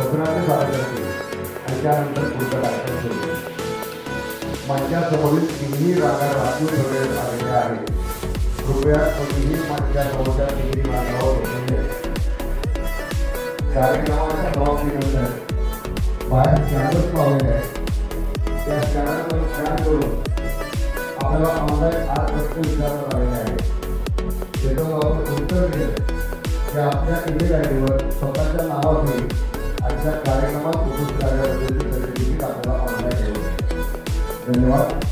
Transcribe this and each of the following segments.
दसऱ्याचे सादर करतील आणि त्यानंतर पुढचा कार्यक्रम सुरू होईल. मंचासमोरील तिन्ही रांगा राखून ठेवण्यात आलेल्या आहेत. कृपया कोणीही मंचासमोरच्या तिन्ही रांगावर बसलेले कार्यक्रमाच्या समाप्तीनंतर बाहेर स्कॅनर्स लावलेले आहेत. त्या स्कॅनरवर स्कॅन करून आपल्याला ऑनलाईन आज प्रश्न विचारण्यात आलेले आहे. त्याचं आपण उत्तर दिलं की आपल्या ईमेल आय डीवर स्वतःच्या नावाने आजच्या कार्यक्रमात उपस्थित राहण्याबद्दलची सर्टिफिकेट आपल्याला ऑनलाईन ठेवले. धन्यवाद.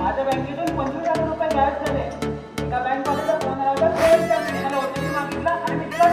माझ्या बँकेतून 25,000 रुपये गायब झाले. एका बँकवाल्याचा फोन आला होता. मला ओटीपी मागितला आणि मी दिला.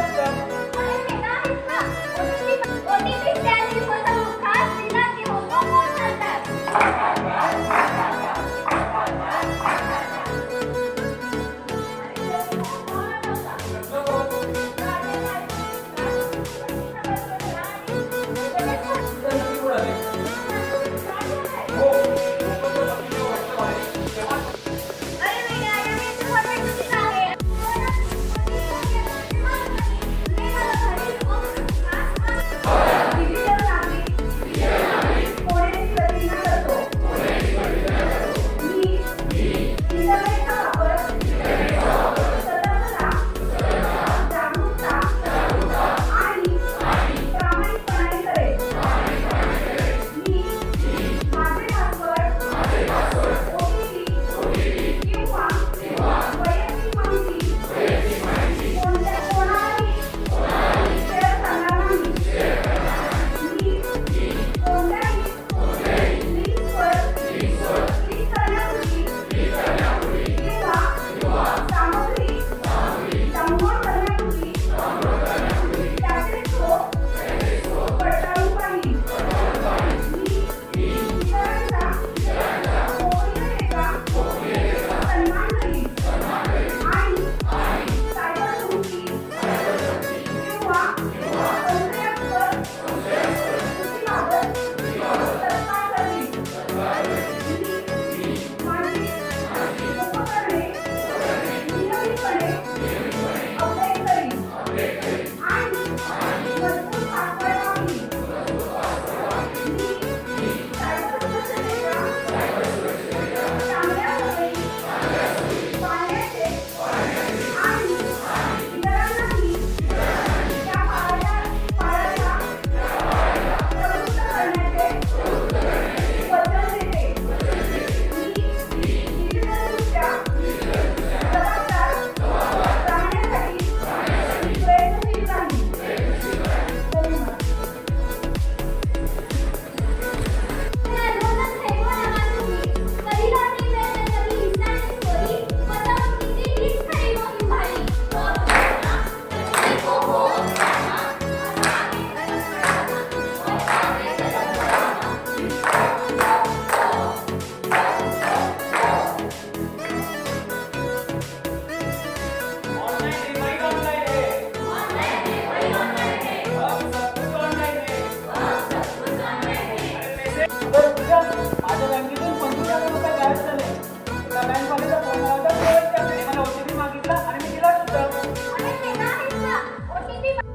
असतं.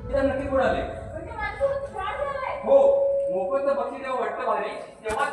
तिला नक्की कोण आले हो मोफत बक्षीस जेव्हा वाटतं भारी तेव्हा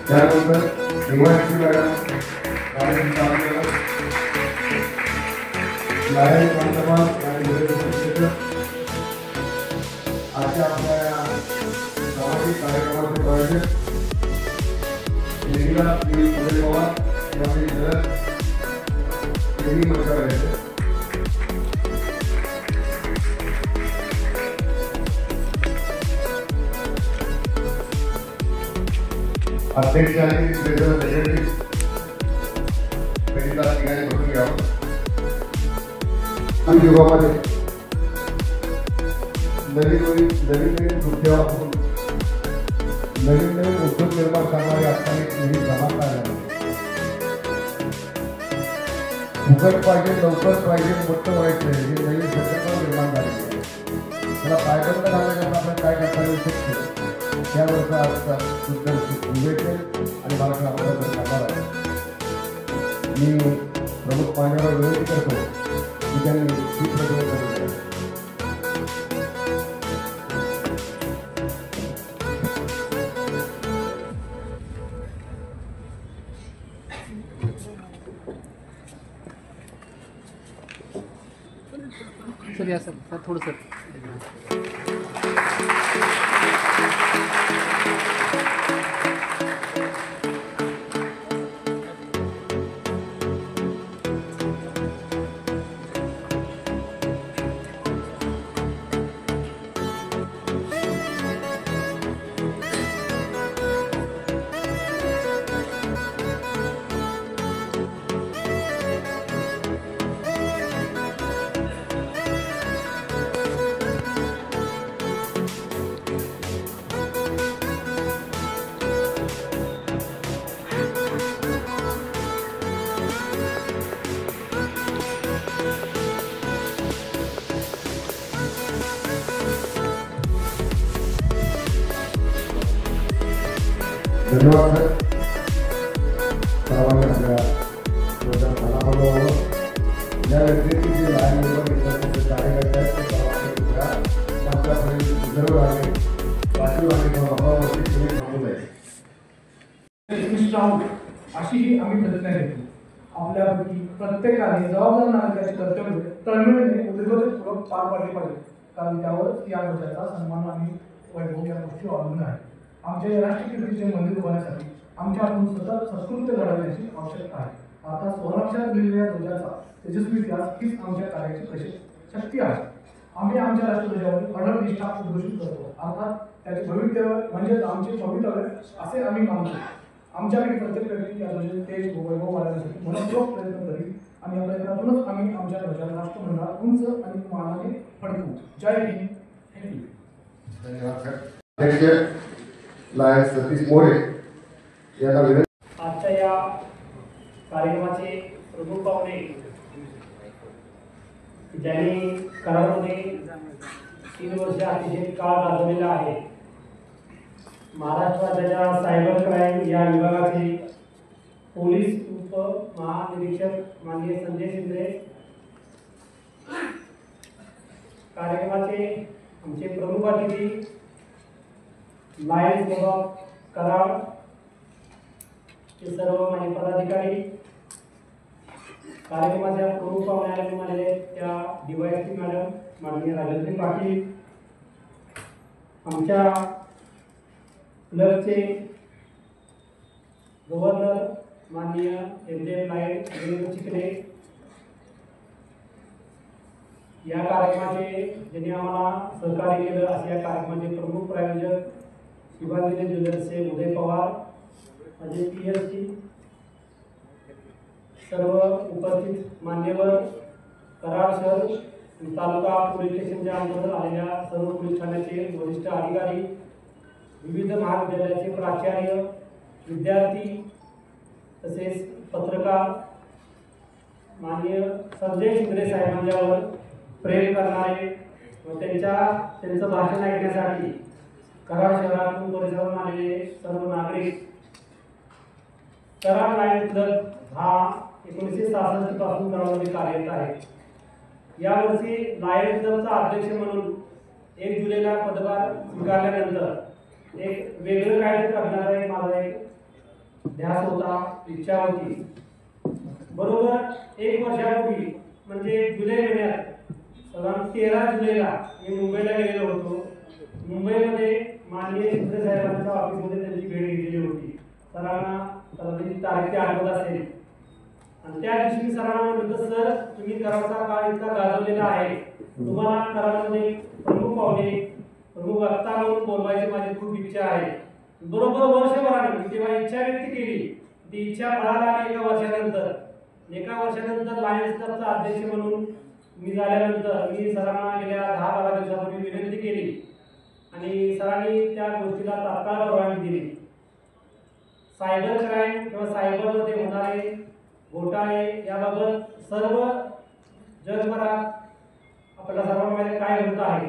त्यानंतर हिमायतची मॅडम लायन पंतप्रधान आजच्या आपल्या सामाजिक कार्यक्रमाचे प्रयोजक नेहमीला उदय पवार यांनी मंचावर यायचे. अध्यक्ष आणि सेक्रेटरी पहिला ठिकाणी बसून घ्यावं. आणि युगामध्ये नवीन उद्योग वापरून नवीन उद्योग निर्माण करणारे असताना नेहमी जमा झाले. फुकट पाहिजे लवकर पाहिजे मोठं व्हायचं हे नवीन संकल्पना निर्माण झालेली आहे. त्याला पायबंद घालण्याकरता आपण काय करता येऊ शकतो त्यावरचा आजचा सुंदर विवेचन आणि मला आपल्याला करणार आहे. मी प्रमुख पाण्यावर विनंती करतो की त्यांनी ही प्रयोग करू द्या. सर या सर थोडं सर धन्यवाद सर. सर्वांनी आपल्या मनाबरोबर या व्यक्तीची जे लहान मुलं कार्यकर्ते आहेत ते सर्वांनी आमच्यापर्यंत रिझर्व आहे वाचीव आणि अभावावरती तुम्ही थांबू नये अशी ही आम्ही प्रतिज्ञा घेतली. आपल्यापैकी प्रत्येकाने जबाबदार नागरिकाचे कर्तव्य तळमळीने उद्योगपूर्वक पार पाडले पाहिजे कारण त्यावर या वर्षाचा सन्मान आणि वैभव या गोष्टी अवलंबून आहे. आमच्या या राष्ट्रकीर्तीचे मंदिर उभारण्यासाठी आमच्या हातून सतत संस्कृती घडवण्याची आवश्यकता आहे. आता स्वराक्षात लिहिलेल्या ध्वजाचा तेजस्वी इतिहास हीच आमच्या कार्याची शक्ती आहे. आम्ही आमच्या राष्ट्रध्वजावर अढळ निष्ठा उद्घोषित करतो. अर्थात त्याचे भवितव्य म्हणजे आमचे भवितव्य असे आम्ही मानतो. आमच्यापैकी प्रत्येक व्यक्ती या ध्वजाचे तेज वैभव वाढवण्यासाठी मनपूर्वक प्रयत्न करील आणि या प्रयत्नातूनच आम्ही आमच्या ध्वजाला राष्ट्रमंडळात उंच आणि मानाने फडकवू. जय हिंद. थँक्यू. धन्यवाद सर. अध्यक्ष लायन्स सतीश मोरे यांना विनंती. आजच्या या कार्यक्रमाचे प्रमुख पाहुणे ज्यांनी कराडमध्ये 3 वर्ष अतिशय काळ गाजवलेला आहे, महाराष्ट्र राज्याच्या सायबर क्राईम या विभागाचे पोलीस उपमहानिरीक्षक माननीय संजय शिंदे, कार्यक्रमाचे आमचे प्रमुख अतिथी लायन्स क्लब ऑफ कराड चे सर्व मान्य पदाधिकारी, कार्यक्रमाच्या प्रमुख पाहुणे आलेले त्या DYSP मॅडम माननीय राजेंद्र पाटील, आमच्या क्लबचे गव्हर्नर माननीय MJ लायन चिकले, या कार्यक्रमाचे ज्यांनी आम्हाला सहकार्य केलं असे या कार्यक्रमाचे प्रमुख प्रायोजक शिवाजी ज्वेलर्सचे उदय पवार, अजय PSC, सर्व उपस्थित मान्यवर, कराड शहर तालुका पोलीस स्टेशनच्या अंतर्गत आलेल्या सर्व पोलीस ठाण्याचे वरिष्ठ अधिकारी, विविध महाविद्यालयाचे प्राचार्य, विद्यार्थी तसेच पत्रकार, माननीय संजय शिंदे साहेबांच्यावर प्रेम करणारे व त्यांचं भाषण ऐकण्यासाठी कराड शहरातून परिसरातून आलेले सर्व नागरिक. कराड लायन्स क्लब हा 1966 पासून कराडमध्ये कार्यरत आहे. यावर्षी लायन्स क्लबचा अध्यक्ष म्हणून 1 जुलैला पदभार स्वीकारल्यानंतर एक वेगळं काहीतरी करण्याचा एक माझा एक ध्यास होता, इच्छा होती. बरोबर 1 वर्षापूर्वी म्हणजे जुलै महिन्यात 13 जुलैला मी मुंबईला गेलेलो होतो. मुंबईमध्ये माननीय शिंदे साहेबांच्या ऑफिसमध्ये त्यांची भेट घेतलेली होती. सरांना तारीख आठवत असेल आणि त्या दिवशी मी सरांना म्हणलं, सर तुम्ही कराडचा काळ इतका गाजवलेला आहे, तुम्हाला कराडमध्ये प्रमुख पाहुणे प्रमुख वक्ता म्हणून बोलवायची माझी खूप इच्छा आहे. बरोबर वर्षभराने मी तेव्हा इच्छा व्यक्त केली. ती इच्छा फळाला आली. एका वर्षानंतर लायन्स क्लबचा अध्यक्ष म्हणून मी झाल्यानंतर मी सरांना गेल्या 10-12 दिवसापूर्वी विनंती केली आणि सरांनी त्या गोष्टीला तात्काळ परवानगी दिली. सायबर क्राईम किंवा सायबरमध्ये होणारे घोटाळे याबाबत सर्व जगभरात आपल्याला सर्वांना माहिती काय होत आहे.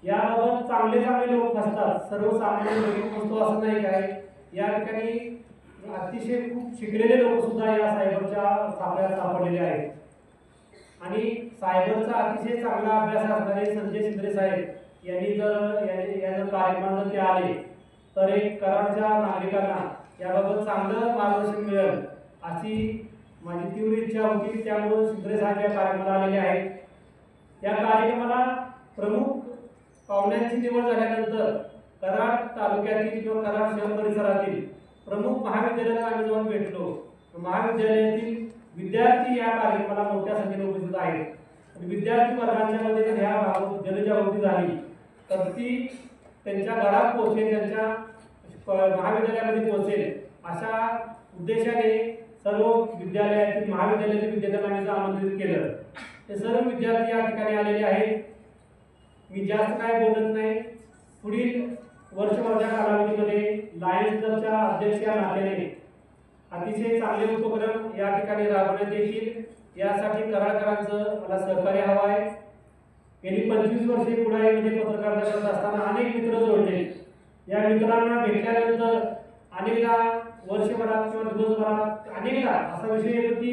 याबाबत चांगले लोक असतात, सर्वसामान्य लोक असतो असं नाही. काय या ठिकाणी अतिशय खूप शिकलेले लोक सुद्धा या सायबरच्या सापळ्यात सापडलेले आहेत आणि सायबरचा अतिशय चांगला अभ्यास असणारे संजय शिंदे साहेब यांनी जर कार्यक्रमात ते आले तर एक कराडच्या नागरिकांना याबाबत चांगलं मार्गदर्शन मिळेल अशी माझी तीव्र इच्छा होती. त्यामुळे शिंदे साहेब या कार्यक्रमाला आलेले आहेत. या कार्यक्रमाला प्रमुख पाहुण्यांची निवड झाल्यानंतर कराड तालुक्यातील किंवा कराड शहर परिसरातील प्रमुख महाविद्यालयाला आम्ही जाऊन भेटलो. महाविद्यालयातील विद्यार्थी या कार्यक्रमाला मोठ्या संख्येने उपस्थित आहेत आणि विद्यार्थी वर्गांच्या मध्ये जर ह्या जनजागृती झाली तर ती त्यांच्या घरात पोहोचेल, त्यांच्या महाविद्यालयामध्ये पोहोचेल अशा उद्देशाने सर्व विद्यालयातील महाविद्यालयातील विद्यार्थ्यांना आमंत्रित केलं. ते सर्व विद्यार्थी या ठिकाणी आलेले आहेत. मी जास्त काय बोलत नाही. पुढील वर्षभराच्या कालावधीमध्ये लायन्स क्लबच्या अध्यक्ष या नात्याने अतिशय चांगले उपक्रम या ठिकाणी राबवण्यात येतील. यासाठी कराडकरांचं मला सहकार्य हवं आहे. गेली 25 वर्षे पुढारीमध्ये पत्रकारिता करत असताना अनेक मित्र जोडले. या मित्रांना भेटल्यानंतर अनेकदा वर्षभरात किंवा दिवसभरात अनेकदा असा विषय येतो की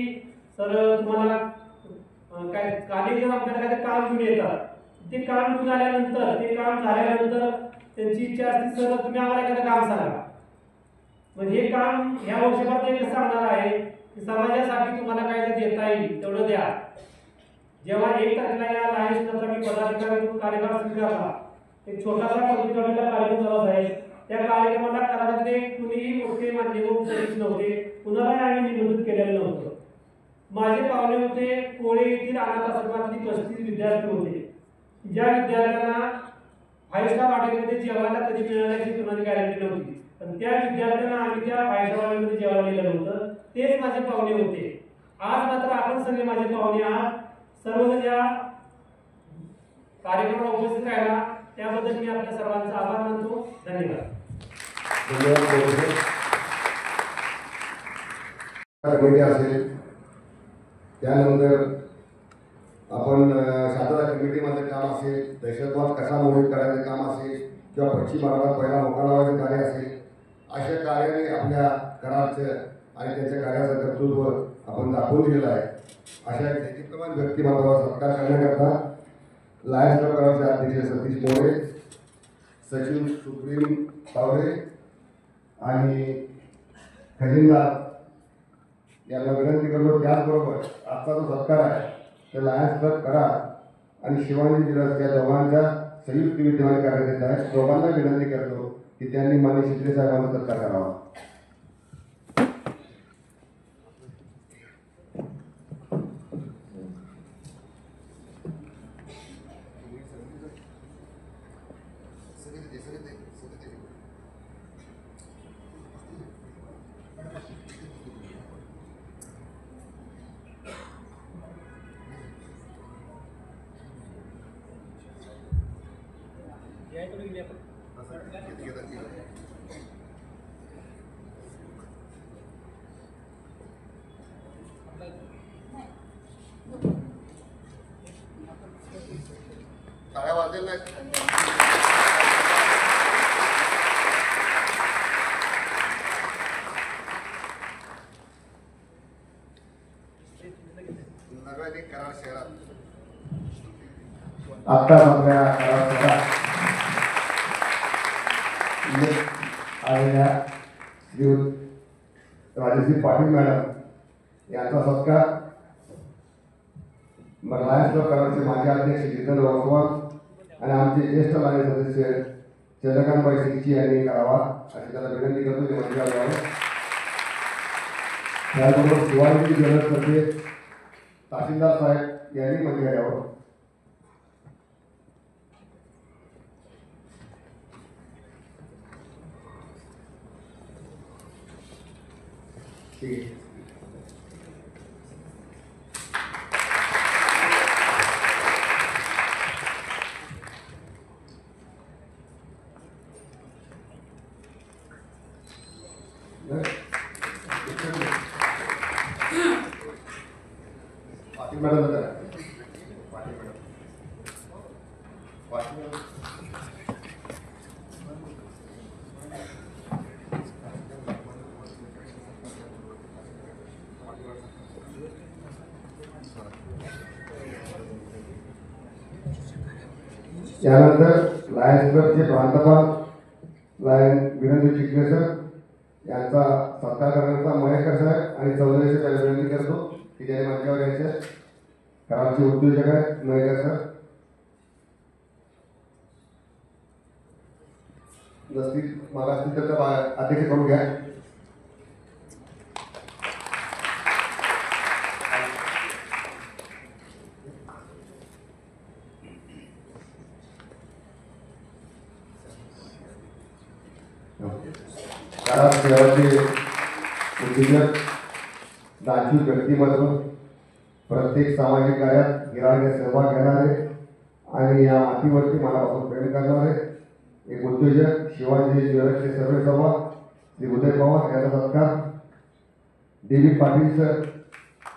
सर तुम्हाला काय अनेकजण आपल्याला काय काम घेऊन येतात. ते काम घेऊन आल्यानंतर ते काम झाल्यानंतर त्यांची इच्छा असते सर तुम्ही आम्हाला एखादं काम सांगा. म्हणजे हे काम ह्या वर्षभरात ते कसं सांगणार आहे की समाजासाठी तुम्हाला काय देता येईल तेवढं द्या. जेव्हा 1 तारखेला या लायन्स क्लबचा मी पदाधिकारी म्हणून कार्यभार स्वीकारला, एक छोटासा पदाधिकारीला कार्यक्रम झाला आहे. त्या कार्यक्रमाला करामध्ये कुणीही मोठे मान्यवर उपस्थित नव्हते, कुणालाही आम्ही निमंत्रित केलेलं नव्हतं. माझे पाहुणे होते कोळे येथील अनाथ आश्रमातली 35 विद्यार्थी होते, ज्या विद्यार्थ्यांना 5 स्टार हॉटेलमध्ये जेवायला कधी मिळाल्याची कुणाची गॅरंटी नव्हती, पण त्या विद्यार्थ्यांना आम्ही त्या 5 स्टार हॉटेलमध्ये जेवायला नेलं होतं. तेच माझे पाहुणे होते. आज मात्र आपण सगळे माझे पाहुणे आहात. सर्वजण या कार्यक्रमाला उपस्थित राहिला त्याबद्दल मी आपल्या सर्वांचा आभार मानतो. धन्यवाद. कमिटी असेल, त्यानंतर आपण शारदा कमिटीमध्ये काम असेल, दहशतवाद कसा मोडीत करायचं काम असेल किंवा पश्चिम भागात पहिला मोका लावायचं कार्य असेल, अशा कार्याने आपल्या करारचं आणि त्यांच्या कार्याचं कर्तृत्व आपण दाखवून दिलेलं आहे. अशा दैनिकमान व्यक्तिमत्वावर सत्कार करण्याकरता लायन्स क्लब करारचे अध्यक्ष सतीश मोरे, सचिव सुप्रीम तावरे आणि खजिनदार यांना विनंती करतो. त्याचबरोबर आजचा जो सत्कार आहे तो लायन्स क्लब करार आणि शिवाजी ज्वेलर्स या दोघांच्या संयुक्त विद्यमाने करण्यात येत आहे. दोघांना विनंती करतो की त्यांनी माननीय शिंदे साहेबांचा सत्कार करावा. टाळ्या वाजेल नाही. नगराधिक करार शहरात आता आपल्या करार शहरात आलेल्या श्रीयुत राजश्री पाटील मॅडम यांचा सत्कार लायन्स क्लब करारचे माजी अध्यक्ष जितेंद्र ओसवाल आणि आमचे ज्येष्ठ माजी सदस्य चंद्रकांतबाई सिंगची यांनी करावा अशी त्याला विनंती करतो की मंत्री यावं. त्याचबरोबर शिवाजी ज्वेलर्सचे तहसीलदार साहेब यांनी मंत्री यावं. ठीक आहे. Patil madam Patil madam Patil madam त्यानंतर लायन्स क्लबचे प्रांतपाल लायन विनंती चिखलेसर यांचा सत्कार करण्याचा महेशकर साहेब आणि चौधरी साहेब विनंती करतो की ज्याने मंचावर यायचे. करारचे उद्योजक आहेत महेशकर सर. नसतील मला असतील तर अध्यक्ष करून घ्या. करार सेवाचे उद्योजक दानशूर व्यक्तिमत्व, प्रत्येक सामाजिक कार्यात गिराने सहभाग घेणारे आणि या मातीवरती मनापासून प्रेम करणारे एक उद्योजक शिवाजी ज्वेलर्सचे सर्वे सभा श्री उदय पवार यांचा सत्कार देवी पाटील सर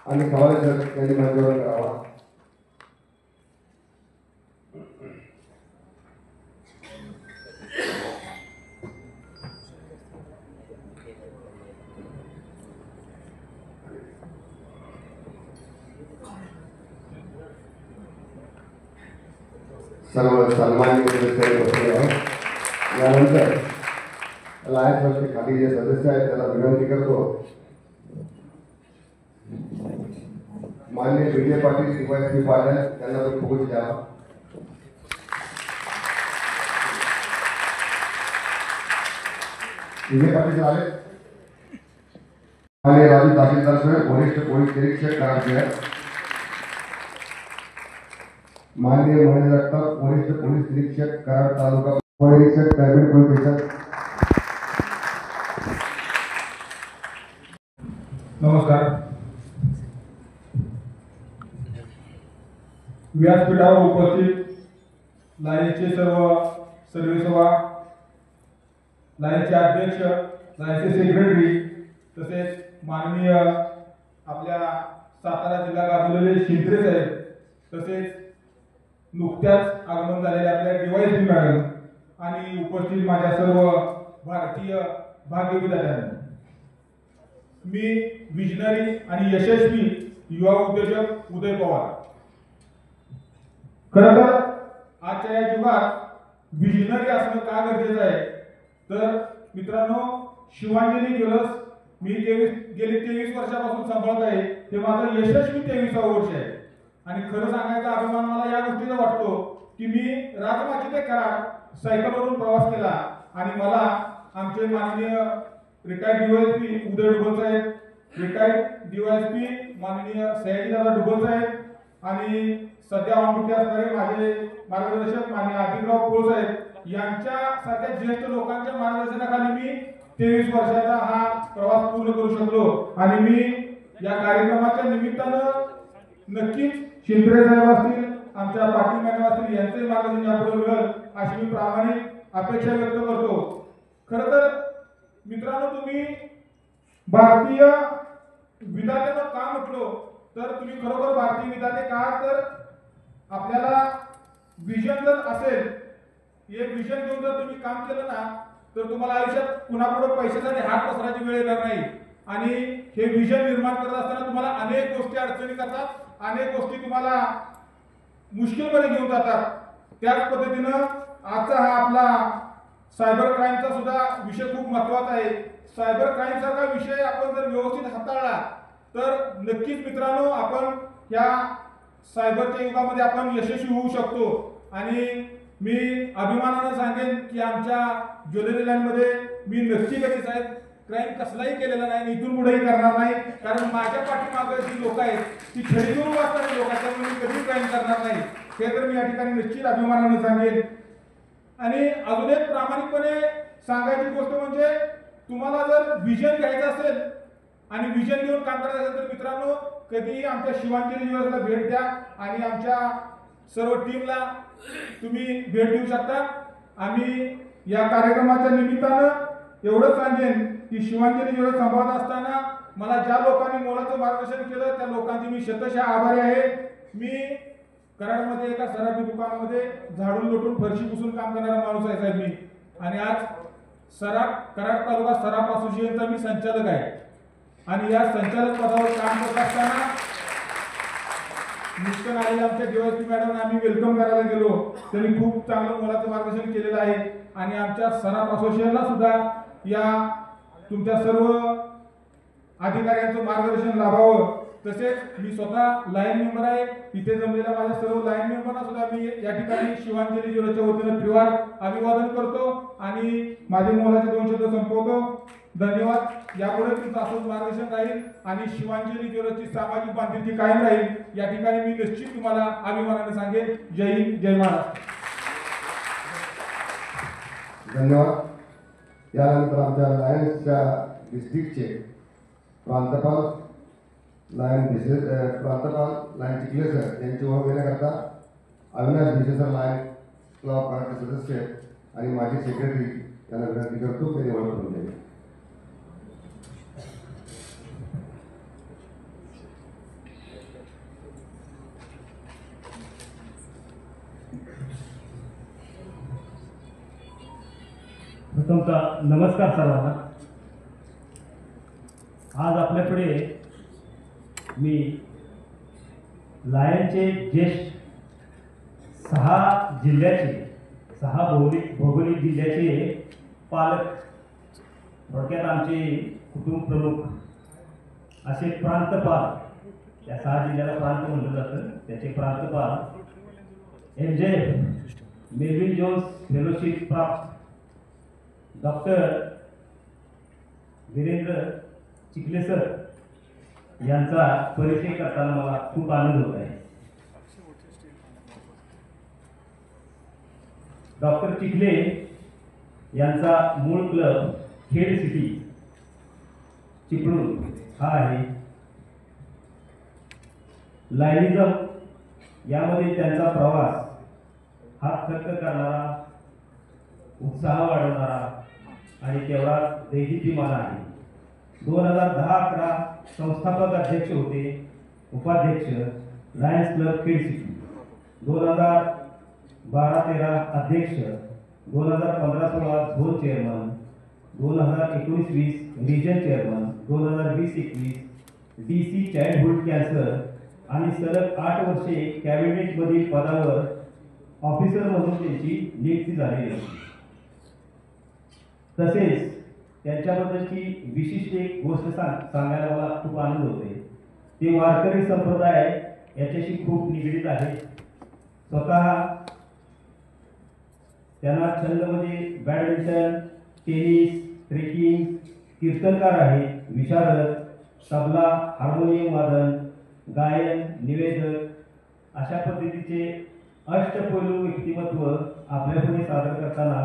आणि खवाले सर यांनी मंचावर करावा. सर्व सन्माननीय सदस्य बसलेले आहेत. यानंतर लायन्स क्लबचे खाली जे सदस्य आहेत त्याला विनंती करतो माननीय विजय पाटील DYSP पाटील त्यांना तो फुगडी द्यावा. विजय पाटील आले आणि राजू तहसीलदार साहेब वरिष्ठ पोलीस निरीक्षक कराड शहर, माननीय महेंद्र जगताप वरिष्ठ पोलीस निरीक्षक कराड तालुका निरीक्षक ग्रामीण पोलीस स्टेशन। नमस्कार। व्यासपीठावर उपस्थित लायन्सचे सर्व सर्वेसभा, लायन्सचे अध्यक्ष, लायन्सचे सेक्रेटरी, तसेच माननीय आपल्या सातारा जिल्हा गाजवलेले शिंत्रे साहेब, तसेच नुकत्याच आगमन झालेले आपल्या DYSP मॅडम आणि उपस्थित माझ्या सर्व भारतीय भाग्य विधात्यांनी, मी विजनरी आणि यशस्वी युवा उद्योजक उदय पवार। खरं तर आजच्या या युगात विजनरी असणं का गरजेचं आहे तर मित्रांनो, शिवांजली ज्वेलर्स मी गेली 23 वर्षापासून सांभाळत आहे, ते माझं यशस्वी 23वा वर्ष आहे। आणि खरं सांगायचा अभिमान मला या गोष्टीचा वाटतो की मी राजमाची ते कराड सायकलवरून प्रवास केला आणि मला आमचे माननीय रिटायर्ड DYSP उदय डुबल साहेब, रिटायर्ड DYSP माननीय सयाजीदादा डुबल साहेब आणि सध्या ऑन ड्युटी असणारे माझे मार्गदर्शक माननीय आदिलराव कोळ साहेब यांच्यासारख्या ज्येष्ठ लोकांच्या मार्गदर्शनाखाली मी 23 वर्षाचा हा प्रवास पूर्ण करू शकलो। आणि मी या कार्यक्रमाच्या निमित्तानं नक्कीच शिंत्रे साहेब असतील, आमच्या पाटील मॅडम असतील, यांचे मार्गदर्शन यापुढे मिळेल अशी मी प्रामाणिक अपेक्षा व्यक्त करतो। खरं तर मित्रांनो, तुम्ही भारतीय विधात्यानं का म्हटलो तर तुम्ही खरोखर भारतीय विधाते का, तर आपल्याला विजन जर असेल, एक विजन घेऊन जर तुम्ही काम केलं ना तर तुम्हाला आयुष्यात कुणाकडे पैशासाठी हात पसरायची वेळ येणार नाही। आणि हे विजन निर्माण करत असताना तुम्हाला अनेक गोष्टी अडचणी करतात, अनेक गोष्टी तुम्हाला मुश्किलमध्ये घेऊन जातात। त्याच पद्धतीनं आजचा हा आपला सायबर क्राईमचा सुद्धा विषय खूप महत्त्वाचा आहे। सायबर क्राईम सारखा विषय आपण जर व्यवस्थित हाताळला तर नक्कीच मित्रांनो आपण या सायबरच्या युगामध्ये आपण यशस्वी होऊ शकतो। आणि मी अभिमानाने सांगेन की आमच्या ज्वेलरी लाईनमध्ये मी नक्की कधी साहेब क्राईम कसलाही केलेला नाही, इथून पुढेही करणार नाही, कारण माझ्या पाठीमागे जी लोक आहेत ती छडी घेऊन वाचणारी लोक आहेत, त्यामुळे मी कधी क्राईम करणार नाही, हे तर मी या ठिकाणी निश्चित अभिमानाने सांगेन। आणि अजून एक प्रामाणिकपणे सांगायची गोष्ट म्हणजे तुम्हाला जर विजन घ्यायचं असेल आणि विजन घेऊन काम करायचं असेल तर मित्रांनो कधीही आमच्या शिवांजली ज्वेलर्सला भेट द्या आणि आमच्या सर्व टीमला तुम्ही भेट देऊ शकता। आम्ही या कार्यक्रमाच्या निमित्तानं एवढंच सांगेन की शिवांजली ज्वेलर्स सांभाळत असताना मला ज्या लोकांनी मोलाचं मार्गदर्शन केलं त्या लोकांचे मी शतशः आभारी आहे। मी कराडमध्ये एका सराफी दुकानामध्ये झाडून लोटून फरशी पुसून काम करणारा माणूस आहे साहेब मी, आणि आज कराड तालुका सराफ असोसिएशनचा मी संचालक आहे। आणि या संचालक पदावर काम करत असताना निष्ठन आलेल्या आमच्या DYSP मॅडम आम्ही वेलकम करायला गेलो, त्यांनी खूप चांगलं मोलाचं मार्गदर्शन केलेलं आहे। आणि आमच्या सराफ असोसिएशनला सुद्धा या तुमच्या सर्व अधिकाऱ्यांचं मार्गदर्शन लाभावं। तसेच मी स्वतः लाईन मेंबर आहे, इथे जमलेल्या माझ्या सर्व लाईन मेंबरना सुद्धा मी या ठिकाणी शिवांजली ज्वेलर्सच्या वतीनं त्रिवार अभिवादन करतो आणि माझे मोलाचे 2 शब्द संपवतो। धन्यवाद। यापुढे तुमचं असंच मार्गदर्शन राहील आणि शिवांजली ज्वेलर्सची सामाजिक बांधिलकी कायम राहील या ठिकाणी मी निश्चित तुम्हाला अभिमानाने सांगेन। जय हिंद, जय महाराष्ट्र। धन्यवाद। यानंतर आमच्या लायन्सच्या डिस्ट्रिक्टचे प्रांतपाल लायन चिखले सर यांची ओळख देण्याकरता Avinash Bhise sir lion club of कराडचे सदस्य आणि माजी सेक्रेटरी यांना विनंती करतो त्यांनी ओळख करून द्यावी। प्रथमतः नमस्कार सर्वांना। आज आपल्याकडे मी लायनचे ज्येष्ठ 6 जिल्ह्याचे 6 भौगोलिक जिल्ह्याचे पालक, थोडक्यात आमचे कुटुंब प्रमुख असे प्रांतपाल, त्या 6 जिल्ह्याला प्रांत म्हणलं जातं, त्याचे प्रांतपाल MJ, मेलविन जोन्स फेलोशिप प्राप्त डॉक्टर वीरेंद्र चिखले सर यांचा परिचय करताना मला खूप आनंद होत आहे. डॉक्टर चिखले यांचा मूळ क्लब खेड सिटी चिपळूण हा आहे. लायनिझम यामध्ये त्यांचा प्रवास हात खर्च करणारा, उत्साह वाढवणारा आणि तेवढाच देदीप्यमान आहे. 2010-11 संस्थापक अध्यक्ष होते, उपाध्यक्ष लायन्स क्लब खेड सिटी. 2012-13 अध्यक्ष, 2015-16 zone chairman, 2019-20 region chairman, 2020-21 DC childhood cancer आणि सलग 8 वर्षे कॅबिनेटमधील पदावर ऑफिसर म्हणून त्यांची नियुक्ती झालेली आहे. तसेच त्यांच्याबद्दलची विशिष्ट एक गोष्ट सांगायला मला खूप आनंद होते. ते वारकरी संप्रदाय याच्याशी खूप निगडीत आहे. स्वतः त्यांना छंदमध्ये बॅडमिंटन, टेनिस, ट्रेकिंग, कीर्तनकार आहे, विशारद, तबला, हार्मोनियम वादन, गायन, निवेदक अशा पद्धतीचे अष्टपैलू व्यक्तिमत्व आपल्यापुढे सादर करताना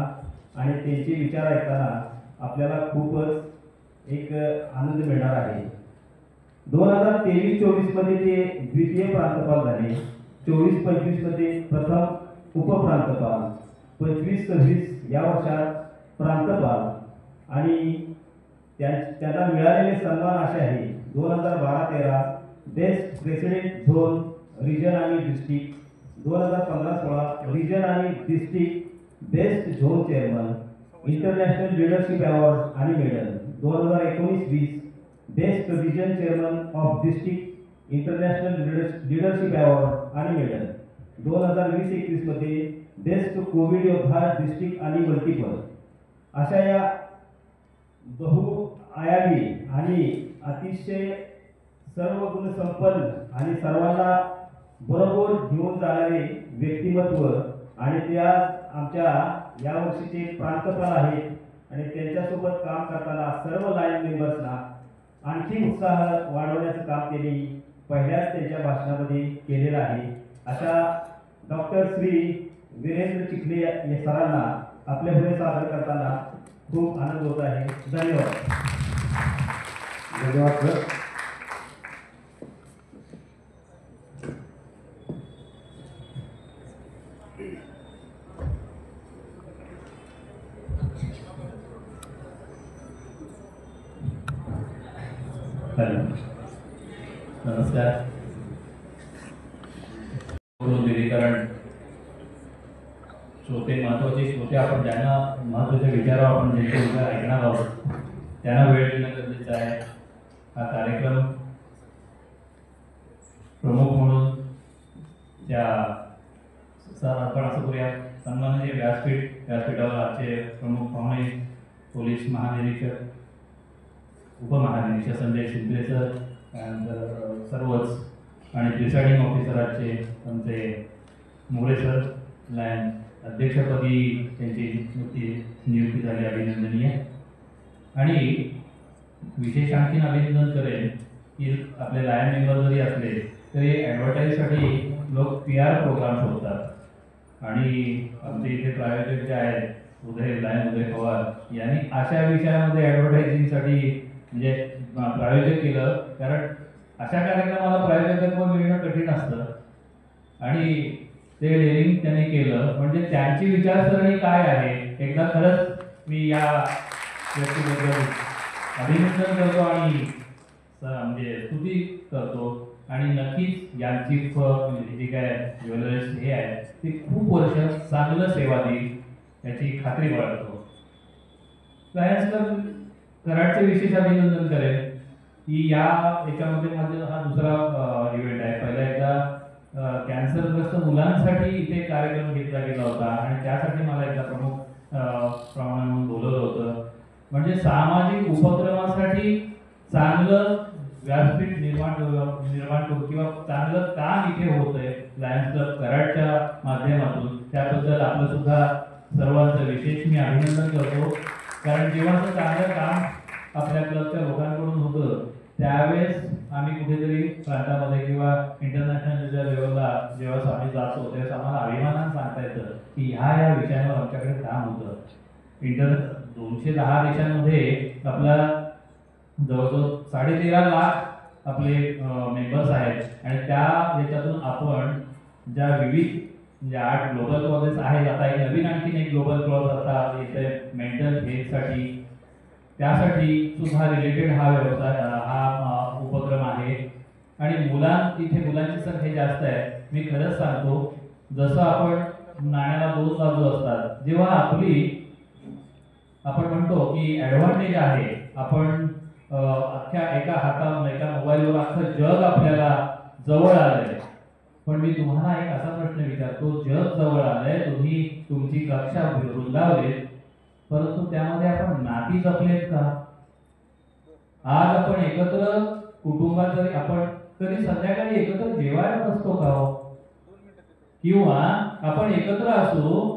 आणि त्यांचे विचार ऐकताना आपल्याला खूपच एक आनंद मिळणार आहे. 2023-24 मध्ये ते द्वितीय प्रांतपाल झाले. 24-25 मध्ये प्रथम उपप्रांतपाल, 25-26 या वर्षात प्रांतपाल आणि त्यांना मिळालेले सन्मान असे आहे. 2012-13 बेस्ट प्रेसिडेंट झोन, रिजन आणि डिस्ट्रिक्ट. 2015-16 रिजन आणि district best zone chairman, international leadership award आणि medal. 2019-20 best region chairman of district, international leadership award आणि मेडल. 2020-21 मध्ये बेस्ट कोविड योद्धा डिस्ट्रिक्ट आणि मल्टिपल. अशा या बहुआयामी आणि अतिशय सर्व गुण संपन्न आणि सर्वांना बरोबर घेऊन जाणारे व्यक्तिमत्व आणि ते आज आमच्या यावर्षीचे प्रांतपाल आहेत आणि त्यांच्यासोबत काम करताना सर्व लाईन मेंबर्सना आणखी उत्साह वाढवण्याचं काम त्यांनी पहिल्याच त्यांच्या भाषणामध्ये केलेलं आहे. अशा डॉक्टर श्री वीरेंद्र चिखले या सरांना आपल्यापुढे सादर करताना खूप आनंद होत आहे. धन्यवाद. धन्यवाद सर. नमस्कार. विलीकरण श्रोते, महत्त्वाचे श्रोते, आपण ज्यांना महत्त्वाच्या विचारावर आपण ज्यांचे विचार ऐकणार आहोत त्यांना वेळ देणं गरजेचं आहे. हा कार्यक्रम प्रमुख म्हणून त्या आपण असं करूया, सन्माननीय व्यासपीठावर आजचे प्रमुख पाहुणे पोलीस महानिरीक्षक, उपमहानिरीक्षक संजय शिंदे सर, त्यानंतर सर्वच आणि प्रिसाइडिंग ऑफिसराचे आमचे मोरे सर, लायन अध्यक्षपदी त्यांची नियुक्ती झाली, अभिनंदनीय. आणि विशेष आणखीन अभिनंदन करेन की आपले लायन मेंबर जरी असले तरी ॲडव्हर्टाईजसाठी लोक PR प्रोग्राम शोधतात आणि आमचे इथे प्रायोजक जे आहेत लायन उदय पवार यांनी अशा विषयामध्ये ॲडव्हर्टायझिंगसाठी म्हणजे प्रायोजक केलं, कारण अशा कार्यक्रमाला प्रायोजकत्व मिळणं कठीण असतं आणि ते डेअरिंग त्यांनी केलं. म्हणजे त्यांची विचारसरणी काय आहे एकदा खरंच मी या व्यक्तीबद्दल अभिनंदन करतो आणि म्हणजे स्तुती करतो. आणि नक्कीच यांची जी काय ज्वेलर्स हे आहे ते खूप वर्ष चांगलं सेवा देईल याची खात्री बाळगतो. लायन्स क्लब कराडचे विशेष अभिनंदन करेन की याच्यामध्ये माझा हा दुसरा इव्हेंट आहे. पहिला एकदा कॅन्सरग्रस्त मुलांसाठी इथे कार्यक्रम घेतला गेला होता आणि त्यासाठी मला एकदा प्रमुख प्रमाण म्हणून बोलवलं होतं. म्हणजे सामाजिक उपक्रमासाठी चांगलं व्यासपीठ निर्माण करू किंवा चांगलं काम इथे होतंय लायन्स क्लब कराडच्या माध्यमातून, त्याबद्दल आपलं सुद्धा सर्वांचं विशेष मी अभिनंदन करतो. कारण जेव्हा असं चांगलं काम आपल्या क्लबच्या लोकांकडून होतं त्यावेळेस आम्ही कुठेतरी प्रांतामध्ये किंवा इंटरनॅशनल लेवलला जेव्हा आम्ही जातो त्यावेळेस आम्हाला अभिमानानं सांगता येतं की ह्या विषयांवर आमच्याकडे काम होतं. 210 देशांमध्ये आपला जवळजवळ 13.5 लाख आपले मेंबर्स आहेत आणि त्या याच्यातून आपण ज्या विविध म्हणजे 8 ग्लोबल क्लॉजेस आहेत. आता एक नवीन आणखीन एक ग्लोबल क्लॉज आता येते मेंटल हेल्थसाठी, त्यासाठी सुद्धा रिलेटेड हा व्यवसाय हा उपक्रम आहे. आणि इथे मुलांची संख्या जास्त आहे. मी खरंच सांगतो, जसं आपण नाण्याला 2 बाजू असतात, जेव्हा आपण म्हणतो की ॲडव्हान्टेज आहे, आपण अख्ख्या एका हातात एका मोबाईलवर अख्खं जग आपल्याला जवळ आलंय. पण मी तुम्हाला एक असा प्रश्न विचारतो, जग जवळ आलंय, तुम्ही तुमची कक्षा रुंदावलीत, परंतु त्यामध्ये आपण नाती जपलेत का? आज आपण एकत्र कुटुंबात जरी आपण कधी संध्याकाळी एकत्र जेवायला बसतो का हो? किंवा आपण एकत्र असू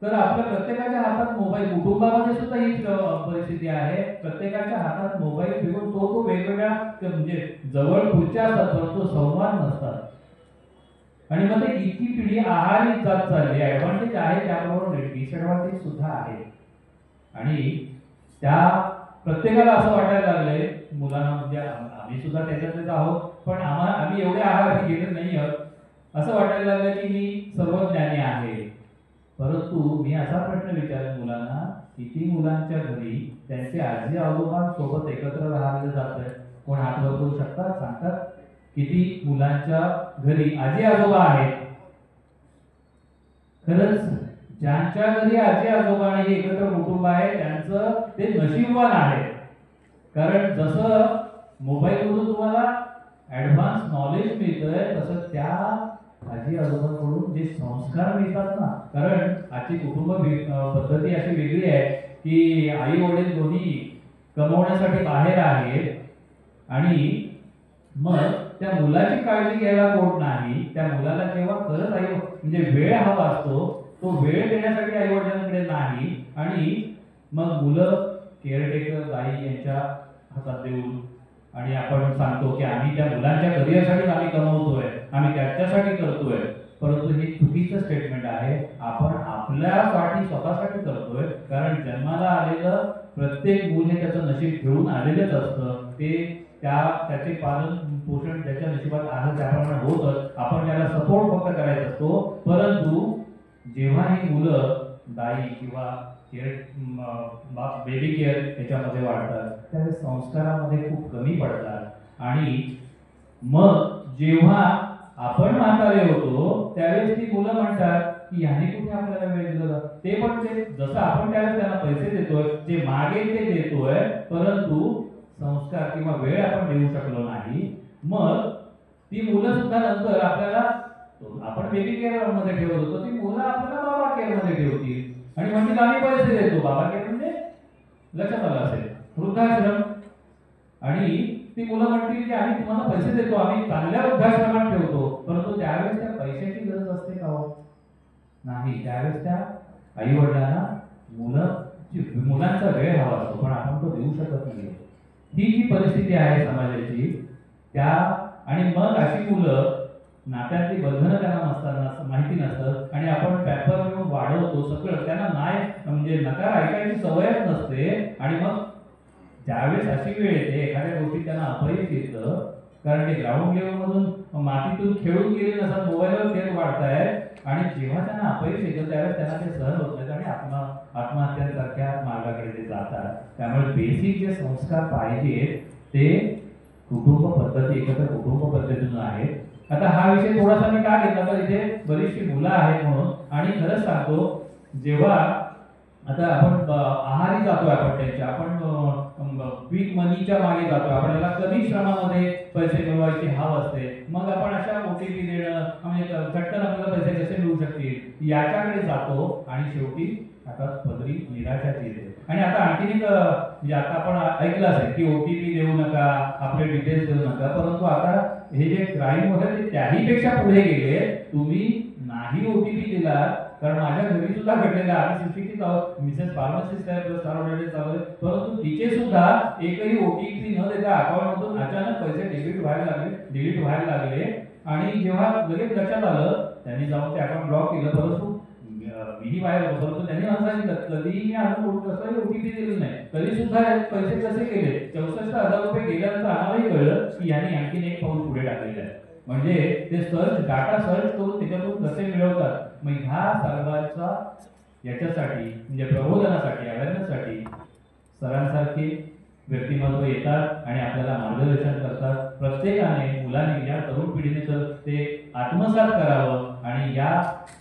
तर आपल्या प्रत्येकाच्या हातात मोबाईल, कुटुंबामध्ये सुद्धा हीच परिस्थिती आहे. प्रत्येकाच्या हातात मोबाईल घेऊन तो वेगवेगळ्या म्हणजे जवळ खुर्च्या असतात परंतु संवाद नसतात. आणि मग ते इतकी पिढी आहारी जात चालली. ॲडव्हान्टेज आहे त्याबरोबर डिसएडव्हान्टेज सुद्धा आहे. आणि त्या प्रत्येकाला असं वाटायला लागलंय मुलांना, म्हणजे आम्ही सुद्धा त्याच्यातच आहोत, पण आम्ही एवढे आहारी गेले नाही आहोत. असं वाटायला लागलं की मी सर्वज्ञानी आहे. परंतु मी असा प्रश्न विचारेन मुलांना, किती मुलांच्या घरी त्यांचे आजी आजोबांसोबत एकत्र राहिलं जात आहे? कोण हात वर करू शकतात, सांगतात? किती मुलांच्या घरी आजी आजोबा आहेत? खरंच ज्यांच्या घरी आजी आजोबा आणि एकत्र कुटुंब आहे त्यांचं ते नशीबवान आहे. कारण जसं मोबाईलवरून तुम्हाला ॲडव्हान्स नॉलेज मिळतंय तसं त्या आजी आजोबांकडून जे संस्कार मिळतात ना, कारण आजची कुटुंब पद्धती अशी वेगळी आहे की आई वडील दोन्ही कमवण्यासाठी बाहेर आहेत आणि मग त्या मुलाची काळजी घ्यायला कोण नाही. त्या मुलाला जेव्हा खरंच म्हणजे वेळ हवा असतो तो वेळ देण्यासाठी आई वडिलांकडे नाही. आणि मग मुलं केअरटेकर आई यांच्या हातात देऊन आणि आपण सांगतो की आम्ही त्या मुलांच्या करिअरसाठी आम्ही कमवतोय, आम्ही त्याच्यासाठी करतोय. परंतु हे चुकीचं स्टेटमेंट आहे. आपण आपल्यासाठी स्वतःसाठी करतोय. कारण जन्माला आलेलं प्रत्येक मूल हे त्याचं नशीब घेऊन आलेलंच असतं. ते त्याचे पालन पोषण त्याच्या नशिबात आहे त्याप्रमाणे होतच. आपण त्याला सपोर्ट फक्त करायचा असतो. परंतु जेव्हा ही मुलं दाई किंवा बेबी केअर याच्यामध्ये वाढतात त्यावेळेस संस्कारामध्ये खूप कमी पडतात. आणि मग जेव्हा आपण म्हातारे होतो त्यावेळेस ती मुलं म्हणतात की ह्याने कुठे आपल्याला वेळ दिला. ते पण ते जसं आपण त्यावेळेस त्यांना पैसे देतोय, जे मागेल ते देतोय, परंतु संस्कार किंवा वेळ आपण देऊ शकलो नाही. मग ती मुलं सुद्धा नंतर आपल्याला, आपण बेबी केअर मध्ये ठेवत होतो, ती मुलं आपल्याला बाबा केअर मध्ये ठेवतील आणि म्हणतील आम्ही पैसे देतो. बाबा केअर म्हणजे लक्षात आलं असेल वृद्धाश्रम. आणि ती मुलं म्हणतील की आम्ही तुम्हाला पैसे देतो, आम्ही चांगल्या वृद्धाश्रमात ठेवतो. परंतु त्यावेळेस त्या पैशाची गरज असते का हो? नाही. त्यावेळेस त्या आई वडिलांना मुलांचा वेळ हवा असतो पण आपण तो देऊ शकत नाही. ही जी परिस्थिती आहे समाजाची त्या, आणि मग अशी मुलं नात्यातली बंधनं त्यांना नसताना माहिती नसतं आणि आपण पेपर घेऊन वाढवतो सगळं, त्यांना नाही म्हणजे नकार ऐकायची सवयच नसते. आणि मग ज्यावेळेस अशी वेळ येते एखाद्या गोष्टी त्यांना अपयश येतं, कारण ते ग्राउंड लेवलमधून मातीतून खेळून गेले नसतात, मोबाईलवर खेळ वाढतायत आणि जेव्हा त्यांना अपयश येतं त्यावेळेस त्यांना ते सहन होत नाहीत आणि आत्महत्यांसारख्या मार्गाकडे ते जातात. त्यामुळे बेसिक जे संस्कार पाहिजेत ते कुटुंब पद्धती, एकत्र कुटुंब पद्धतीतून आहेत. आता हा विषय थोडासा मी का घेतला तर इथे बरीचशी मुलं आहेत म्हणून. आणि खरंच सांगतो, जेव्हा आता आपण आहारी जातोय आपण त्यांच्या, आपण क्विक मनीच्या मागे जातोय, आपल्याला कमी श्रमामध्ये पैसे मिळवायची हाव असते. मग आपण अशा OTP देणं म्हणजे चटकन आपल्याला पैसे कसे मिळू शकतील याच्याकडे जातो आणि शेवटी हातात पदरी निराशाच येते. आणि आता आणखीन एक म्हणजे आता आपण ऐकलं असेल की OTP देऊ नका, आपले डिटेल्स देऊ नका. परंतु आता हे जे क्राईम वगैरे ते त्याही पेक्षा पुढे गेले. तुम्ही नाही OTP दिला कारण माझ्या घरी सुद्धा घडलेलं आहे. आम्ही सुशिक्षित आहोत, मिसेस फार्मासिस्ट आहे, प्लस सारोडेटे चालू आहे, परंतु तिचे सुद्धा एकही OTP न देता अकाउंटमधून अचानक पैसे डिलीट व्हायला लागले आणि जेव्हा लगेच लक्षात आलं त्यांनी जाऊन ते अकाउंट ब्लॉक केलं. परंतु मीही बाहेर होतो, परंतु त्यांनी मला सांगितलं कधीही मी अजून कसलाही OTP दिलेलं नाही, तरी सुद्धा पैसे कसे गेले. 64,000 रुपये गेल्यानंतर आम्हालाही कळलं की यांनी आणखीन एक पाऊल पुढे टाकलेलं आहे. म्हणजे ते डाटा सर्च करून त्याच्यातून कसे मिळवतात. मग ह्या सर्वांचा याच्यासाठी म्हणजे प्रबोधनासाठी, अवेअरनेससाठी सरांसारखे व्यक्तिमत्व येतात आणि आपल्याला मार्गदर्शन करतात. प्रत्येकाने मुलांनी या तरुण पिढीने तर ते आत्मसात करावं आणि या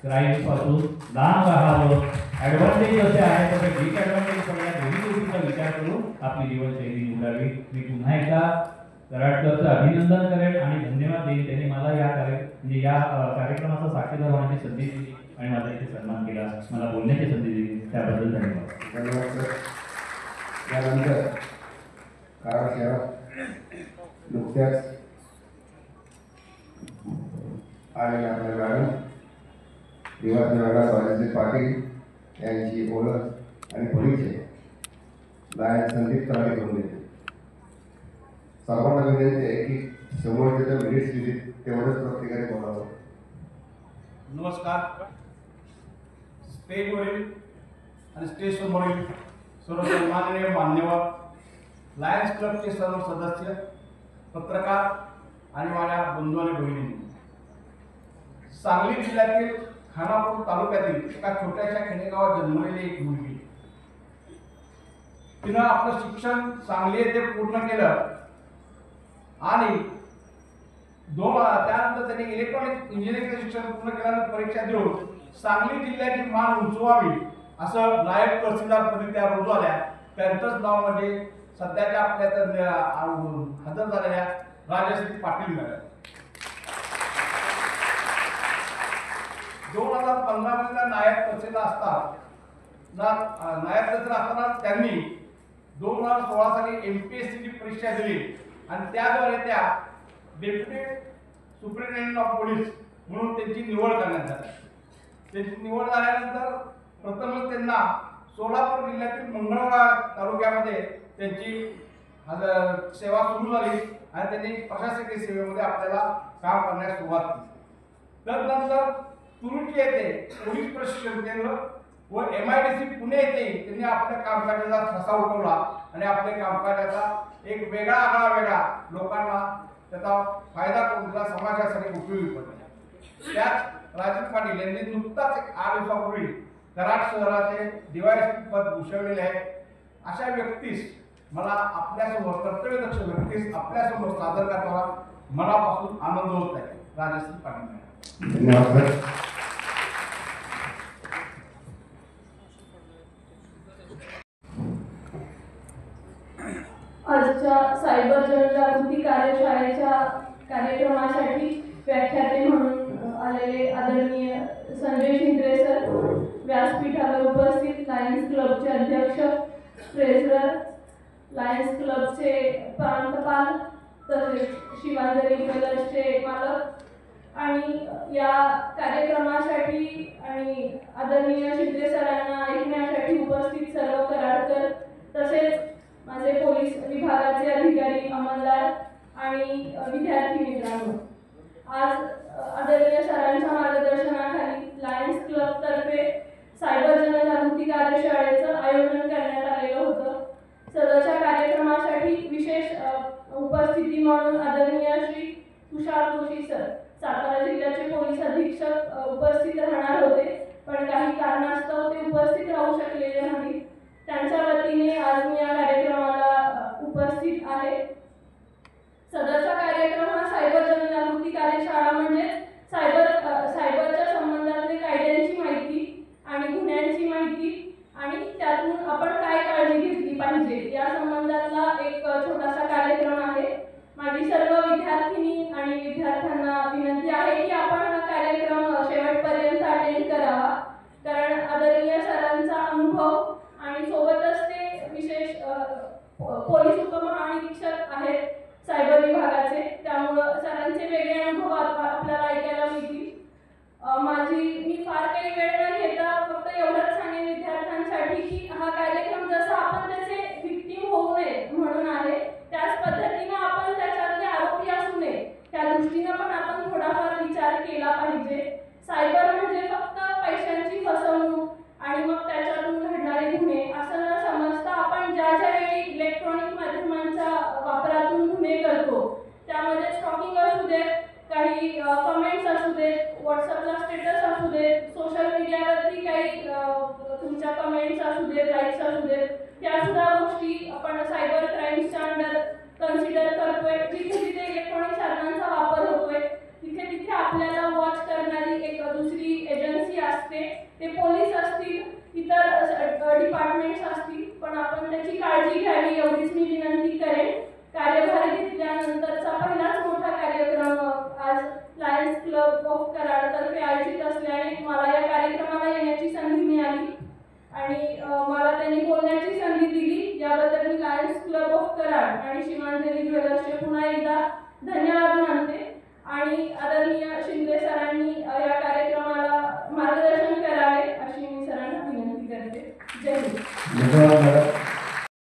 क्राईम पासून लांब राहावं. ऍडव्हान्टेज जसे आहे तसे डिसएडव्हान्टेज सगळ्या दोन्ही गोष्टींचा विचार करून आपली जीवनशैली निवडावी. मी पुन्हा एकदा कराडकरचं अभिनंदन करेन आणि धन्यवाद देईन. त्यांनी मला या कार्यक्रमाचा साक्षीदार होण्याची संधी दिली आणि माझा इथे सन्मान केला, मला बोलण्याची संधी दिली, त्याबद्दल धन्यवाद. धन्यवाद सर. यानंतर कराड शहरात नुकत्याच आलेल्या आपल्या मॅडम निवासी मॅडम राजेश पाटील यांची ओळख आणि परिचय लायन संदीप तराडे करून देते. सर्वांना विनंती आहे की समोरच्या मिनिट्स दिली तेवढंच प्रत्येकाने बोलावं. नमस्कार. स्टेजवरील आणि स्टेजसमोरील सर्व सन्माननीय मान्यवर, लायन्स क्लबचे सर्व सदस्य, पत्रकार आणि माझ्या बंधू आणि बहिणींनी, सांगली जिल्ह्यातील खानापूर तालुक्यातील एका छोट्याशा खेडेगावात जन्मलेली एक मुलगी, तिनं आपलं शिक्षण सांगली येथे पूर्ण केलं आणि त्यानंतर त्यांनी इलेक्ट्रॉनिक इंजिनिअरिंगचं शिक्षण पूर्ण केल्यानंतर परीक्षा देऊन सांगली जिल्ह्याची मान उंचवावी असं नायब तहसीलदारपदी त्या रुजू आल्या. त्यांचंच नाव म्हणजे सध्याच्या आपल्या हजर झालेल्या राजश्री पाटील मॅडम. 2015 मध्ये नायब तहसीलदार असताना त्यांनी 2016 साली MPSC ची परीक्षा दिली आणि त्याद्वारे त्या डेप्युटी सुपरिटेंडेंट ऑफ पोलीस म्हणून त्यांची निवड करण्यात आली. त्यांची निवड झाल्यानंतर प्रथमच त्यांना सोलापूर जिल्ह्यातील मंगळवेढा तालुक्यामध्ये त्यांची सेवा सुरू झाली आणि त्यांनी प्रशासकीय सेवेमध्ये आपल्याला काम करण्यास सुरुवात केली. तदनंतर तुरुची येथे पोलीस प्रशिक्षण केंद्र व MIDC पुणे येथे त्यांनी आपल्या कामकाजाचा ठसा उठवला आणि आपल्या कामकाजाचा एक वेगळा लोकांना त्याचा फायदा करून दिला, समाजासाठी उपयोगी पडला. त्यात राजेश पाटील यांनी नुकताच 8 दिवसापूर्वी कराड शहराचे DYSP पद भूषवलेले आहे. अशा व्यक्तीस मला आपल्यासमोर कर्तव्यदक्ष व्यक्तीस आपल्यासमोर सादर करताना मनापासून आनंद होत आहे. राजेश पाटील. धन्यवाद. आजच्या सायबर जनजागृती कार्यशाळेच्या कार्यक्रमासाठी व्याख्याते म्हणून आलेले आदरणीय संजय शिंदे सर, व्यासपीठावर उपस्थित लायन्स क्लबचे अध्यक्ष, ट्रेझरर, लायन्स क्लबचे प्रांतपाल, तसेच शिवांजली ज्वेलर्सचे मालक आणि या कार्यक्रमासाठी आणि आदरणीय शिंदे सरांना ऐकण्यासाठी उपस्थित सर्व कराडकर, तसेच माझे पोलीस विभागाचे अधिकारी, अंमलदार आणि विद्यार्थी मित्रांनो, आज आदरणीय सरांच्या मार्गदर्शनाखाली लायन्स क्लब तर्फे सायबर जनजागृती कार्यशाळेचं आयोजन करण्यात आलेलं होतं. सदरच्या कार्यक्रमासाठी विशेष उपस्थिती म्हणून आदरणीय श्री तुषार जोशी सर, सातारा जिल्ह्याचे पोलीस अधीक्षक उपस्थित राहणार होते, पण काही कारणास्तव ते उपस्थित राहू शकलेले नाहीत. त्यांच्या वतीने आज मी या कार्यक्रमाला उपस्थित आहे. सदरचा कार्यक्रम हा सायबर जनजागृती कार्यशाळा म्हणजे सायबरच्या संबंधातले कायद्यांची माहिती आणि गुन्ह्यांची माहिती आणि त्यातून आपण काय काळजी घेतली पाहिजे या संबंधातला एक छोटासा कार्यक्रम आहे. माझी सर्व विद्यार्थिनी आणि विद्यार्थ्यांना विनंती आहे की आपण हा कार्यक्रम शेवटपर्यंत अटेंड करावा, कारण आदरणीय सरांचा अनुभव आणि सोबतच ते विशेष पोलीस उपमहानिरीक्षक आहेत सायबर विभागाचे, त्यामुळं सरांचे वेगळे अनुभव आपल्याला ऐकायला मिळतील. मी फार काही वेळ न घेता एवढंच सांगेन विद्यार्थ्यांसाठी की हा कार्यक्रम जसा आपण त्याचे विक्टीम होऊ नये म्हणून आहे, त्याच पद्धतीनं आपण त्याच्यातले आरोपी असू नये त्या दृष्टीनं पण आपण थोडाफार विचार केला पाहिजे. सायबर म्हणजे फक्त पैशांची फसवणूक आणि मग त्याच्यातून घडणारे गुन्हे असं न समजता आपण ज्या वेळी इलेक्ट्रॉनिक माध्यमांच्या वापरातून गुन्हे करतो त्यामध्ये स्टॉकिंग असू देत, काही कमेंट्स असू देत, व्हॉट्सअपला स्टेटस असू देत, सोशल मीडियावरती काही तुमच्या कमेंट्स असू देत, लाईक्स असू देत, त्या सुद्धा गोष्टी आपण सायबर क्राईम्सच्या अंडर कन्सिडर करतोय. जिथे जिथे इलेक्ट्रॉनिक साधनांचा वापर होतोय तिथे तिथे आपल्याला वॉच करणारी एक दुसरी एजन्सी असते. ते पोलीस असतील, इतर डिपार्टमेंट्स असतील, पण आपण त्याची काळजी घ्यावी एवढीच मी विनंती करेन. कार्यभार घेतल्यानंतरचा पहिलाच मोठा कार्यक्रम आज लायन्स क्लब ऑफ कराडतर्फे आयोजित असल्याने मला या कार्यक्रमाला येण्याची संधी मिळाली आणि मला त्यांनी बोलण्याची संधी दिली. याबद्दल मी लायन्स क्लब ऑफ कराड आणि शिवांजली ज्वेलर्सचे पुन्हा एकदा धन्यवाद मानते आणि आदरणीय शिंदे सरांनी या कार्यक्रमाला मार्गदर्शन करावे अशी मी सरांना विनंती करते. जय हिंद.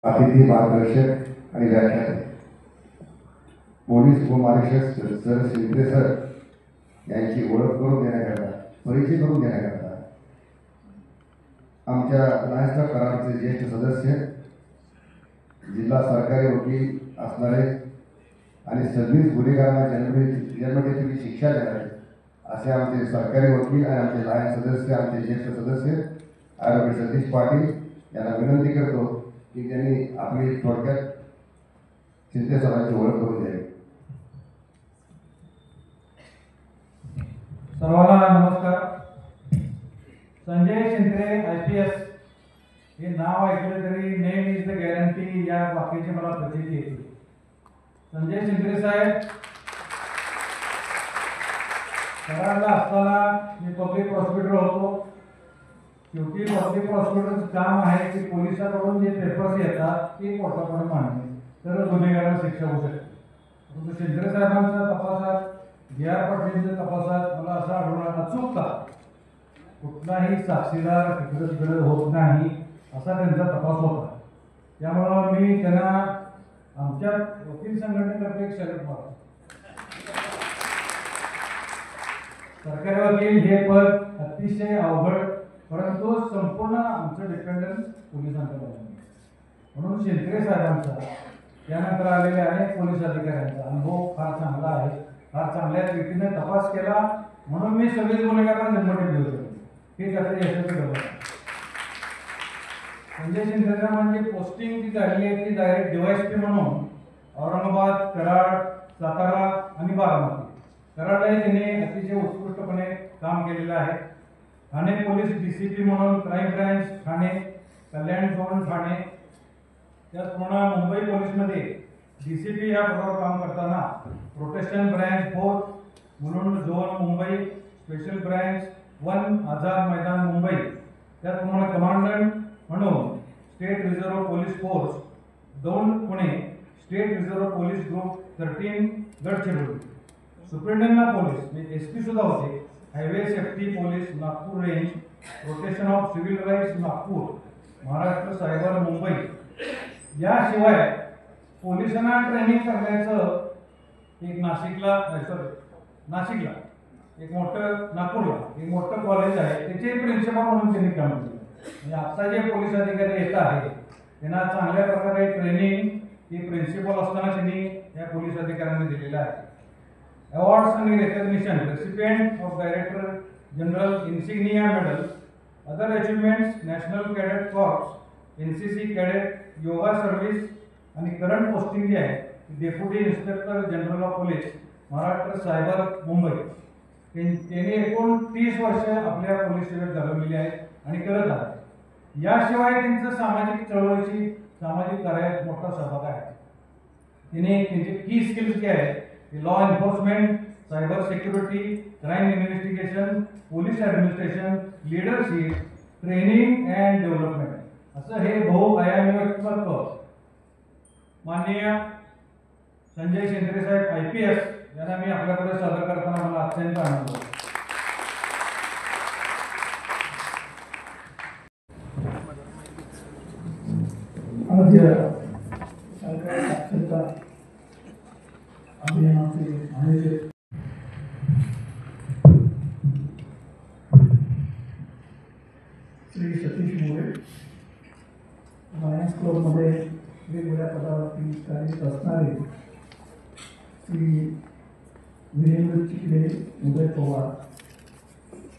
अतिथी मार्गदर्शक आणि व्याख्याते पोलीस उपनिरीक्षक सर शिंदे सर यांची ओळख करून देण्याकरता, परिचय करून देण्याकरता आमच्या लायन्स क्लब कराडचे ज्येष्ठ सदस्य, जिल्हा सरकारी वकील असणारे आणि सर्व्हिस गुन्हेगारांना जन्मठेपेची शिक्षा देणारे असे आमचे सरकारी वकील आणि आमचे लायन्स सदस्य, आमचे ज्येष्ठ सदस्य ॲडव्होकेट सतीश पाटील यांना विनंती करतो की त्यांनी आपली थोडक्यात शिंदे सरांची ओळख करून द्यावी. सर्वांना नमस्कार. संजय शिंदे IPS हे नाव ऐकलं तरी नेम इज द गॅरंटी या वाक्याची मला प्रचिती येते. संजय शिंदे साहेब कराडला असताना मी पब्लिक प्रॉसिक्युटर होतो. शेवटी पब्लिक प्रॉसिक्युटरचं काम आहे की पोलिसाकडून जे पेपर्स येतात ते कोर्टाकडे मांडणे, तर गुन्हेगारांना शिक्षा होऊ शकते. परंतु शिंदे साहेबांच्या तपासात, GR पाटीलच्या तपासात मला असं आढळून आलं चुकता कुठलाही साक्षीदार गरज होत नाही असा त्यांचा तपास होता. त्यामुळं मी त्यांना आमच्या वकील संघटनेतर्फे एक शरद मारतो. सरकारी वकील हे पद अतिशय अवघड, परंतु संपूर्ण आमचं डिपेंडन्स पोलिसांकडे आहे. म्हणून शिंदे साहेबांचा त्यानंतर आलेल्या अनेक पोलीस अधिकाऱ्यांचा अनुभव फार चांगला आहे. फार चांगल्या रीतीने तपास केला म्हणून मी सगळेच गुन्हेगारांना जन्मठेप देऊ शकतो. हे त्याचं यशस्वी ठरलं. संजय शिंदे म्हणजे पोस्टिंग जी झालेली आहे ती डायरेक्ट DYSP म्हणून औरंगाबाद, कराड, सातारा आणि बारामती. कराडलाही त्यांनी अतिशय उत्कृष्टपणे काम केलेलं आहे. ठाणे पोलीस DCP म्हणून क्राईम ब्रँच ठाणे, कल्याण झोन ठाणे, त्याचप्रमाणे मुंबई पोलीसमध्ये DCP या पदावर काम करताना प्रोटेक्शन ब्रँच 4 म्हणून zone Mumbai, special branch 1 Azad Maidan Mumbai, त्याचप्रमाणे कमांडंट म्हणून state reserve police force 2 Pune, state reserve police group 13 Gadchiroli, superintendent police म्हणजे SP सुद्धा होते, highway safety police Nagpur range, protection of civil rights Nagpur, Maharashtra cyber Mumbai. याशिवाय पोलिसांना ट्रेनिंग करण्याचं एक नाशिकला एक मोठं, नागपूरला एक मोठं कॉलेज आहे, त्याचे प्रिन्सिपल म्हणून त्यांनी काम केलं. म्हणजे आता जे पोलीस अधिकारी येत आहेत त्यांना चांगल्या प्रकारे ट्रेनिंग ही प्रिन्सिपल असताना त्यांनी या पोलीस अधिकाऱ्यांनी दिलेलं आहे. अवॉर्ड्स आणि recognition, recipient of director general Insignia medal, other achievements, national cadet corps, NCC cadet, yoga service आणि करंट पोस्टिंग जी आहे deputy inspector general of police Maharashtra cyber Mumbai. त्यांनी एकूण 30 वर्ष आपल्या पोलीस सेवेत घालवलेली आहेत आणि करत आहेत. याशिवाय त्यांचं सामाजिक चळवळीची, सामाजिक कार्यात मोठा सहभाग आहे. तिने त्यांचे की स्किल्स जे आहेत ते law enforcement, cyber security, crime investigation, police administration, leadership, training and development असं हे बहुआयामी व्यक्तिमत्व माननीय संजय शिंदे साहेब IPS यांना मी आपल्याकडे सादर करताना मला अत्यंत आनंद होतो. अभियानाचे आयोजक श्री सतीश मोरे, लायन्स क्लबमध्ये वेगवेगळ्या पदावरती कार्यरत असणारे श्री वीरेंद्र चिखले, उदय पवार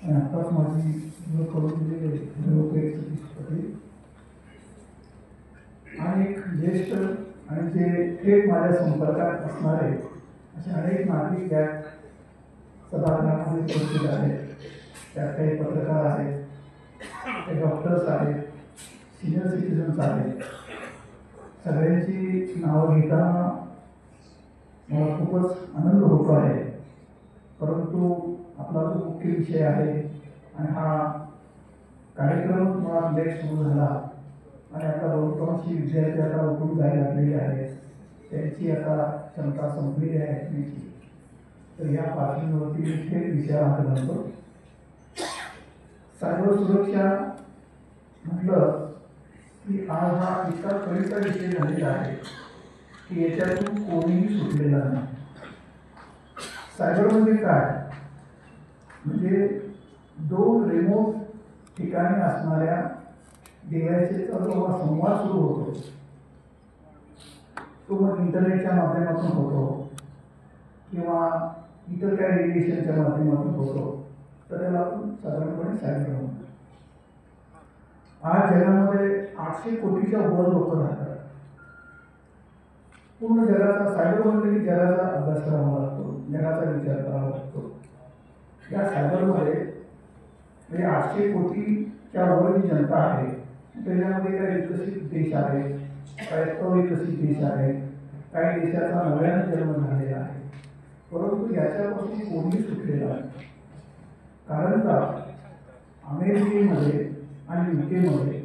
आणि आत्ताच माझी ओळख करून दिलेले ॲडव्होकेट सतीश पटेल आणि एक ज्येष्ठ आणि जे थेट माझ्या संपर्कात असणारे असे अनेक नागरिक त्या सभागृहामध्ये उपस्थित आहेत. त्यात काही पत्रकार आहेत, काही डॉक्टर्स आहेत, सिनियर सिटीजन्स आहेत. सगळ्यांची नावं घेताना मला खूपच आनंद होतो आहे. परंतु आपला जो मुख्य विषय आहे आणि हा कार्यक्रम मुळात लेट सुरू झाला आणि आता बहुतांशी विद्यार्थी आता उठून जायला लागलेले आहेत. त्यांची आता क्षमता संपलेली आहे ऐकण्याची. तर या पार्श्वभूमीवरती मी थेट विषयामध्ये म्हणतो. सायबर सुरक्षा म्हटलं की आज हा इतका कळीचा विषय झालेला आहे की याच्यातून कोणीही सुटलेला नाही. सायबर म्हणजे काय? म्हणजे दोन रिमोट ठिकाणी असणाऱ्या डिव्हाइसेसचा जो संवाद सुरू होतो तो मग इंटरनेटच्या माध्यमातून होतो किंवा इतर काही रेडिएशनच्या माध्यमातून होतो, तर त्याला आपण साधारणपणे सायबर म्हणतो. आज जगामध्ये 800 कोटीच्या वर लोक राहतात. पूर्ण जगाचा सायबर म्हणजे जगाचा अभ्यास करावा लागतो, जगाचा विचार करावा लागतो. या सायबरमध्ये म्हणजे 800 कोटीच्या वर जी जनता आहे त्याच्यामध्ये काही विकसित देश आहेत, काही अविकसित देश आहेत, काही देशाचा नव्याने जन्म झालेला आहे. परंतु याच्यापासून कोणी सुटलेला आहे. कारण का अमेरिकेमध्ये आणि युकेमध्ये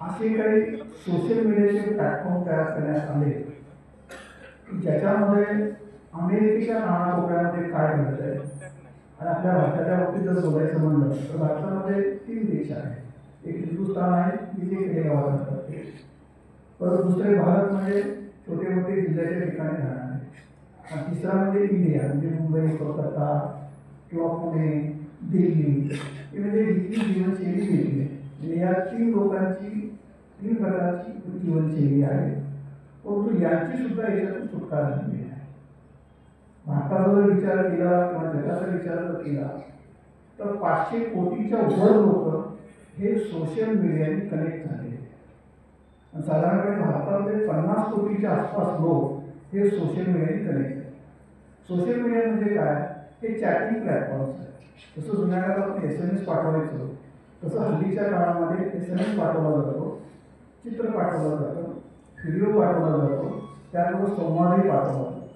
असे काही सोशल मीडियाचे प्लॅटफॉर्म तयार करण्यात आले की ज्याच्यामध्ये अमेरिकेच्या कानाकोपऱ्यामध्ये काय घडत आहे आणि आपल्या भारताच्या बाबतीत जर बोलायचं म्हणलं तर भारतामध्ये 3 देश आहेत. एक हिंदुस्थान आहे, तिथे खेडेगावात राहतात ते. परत दुसरे भारत म्हणजे छोटे मोठे जिल्ह्याच्या ठिकाणी राहणार आहे. आणि तिसरा म्हणजे इंडिया, म्हणजे मुंबई, कोलकाता किंवा पुणे, दिल्ली, हे म्हणजे ही जीवनशैली वेगळी आहे. म्हणजे या 3 लोकांची 3 प्रकारची जीवनशैली आहे. परंतु यांची सुद्धा याच्यातून सुटका झालेली आहे. भारताचा जर विचार केला किंवा जगाचा विचार जर केला तर 500 कोटीच्या वर लोक हे सोशल मीडियाने कनेक्ट झाले. साधारणपणे भारतामध्ये 50 कोटीच्या आसपास लोक हे सोशल मीडियाने कनेक्ट आहेत. सोशल मीडिया म्हणजे काय? हे चॅटिंग प्लॅटफॉर्म्स आहेत. जसं जुन्या काळात आपण SMS पाठवायचो तसं हल्लीच्या काळामध्ये SMS पाठवला जातो, चित्र पाठवलं जातं, व्हिडिओ पाठवला जातो, त्याबरोबर संवादही पाठवला जातो.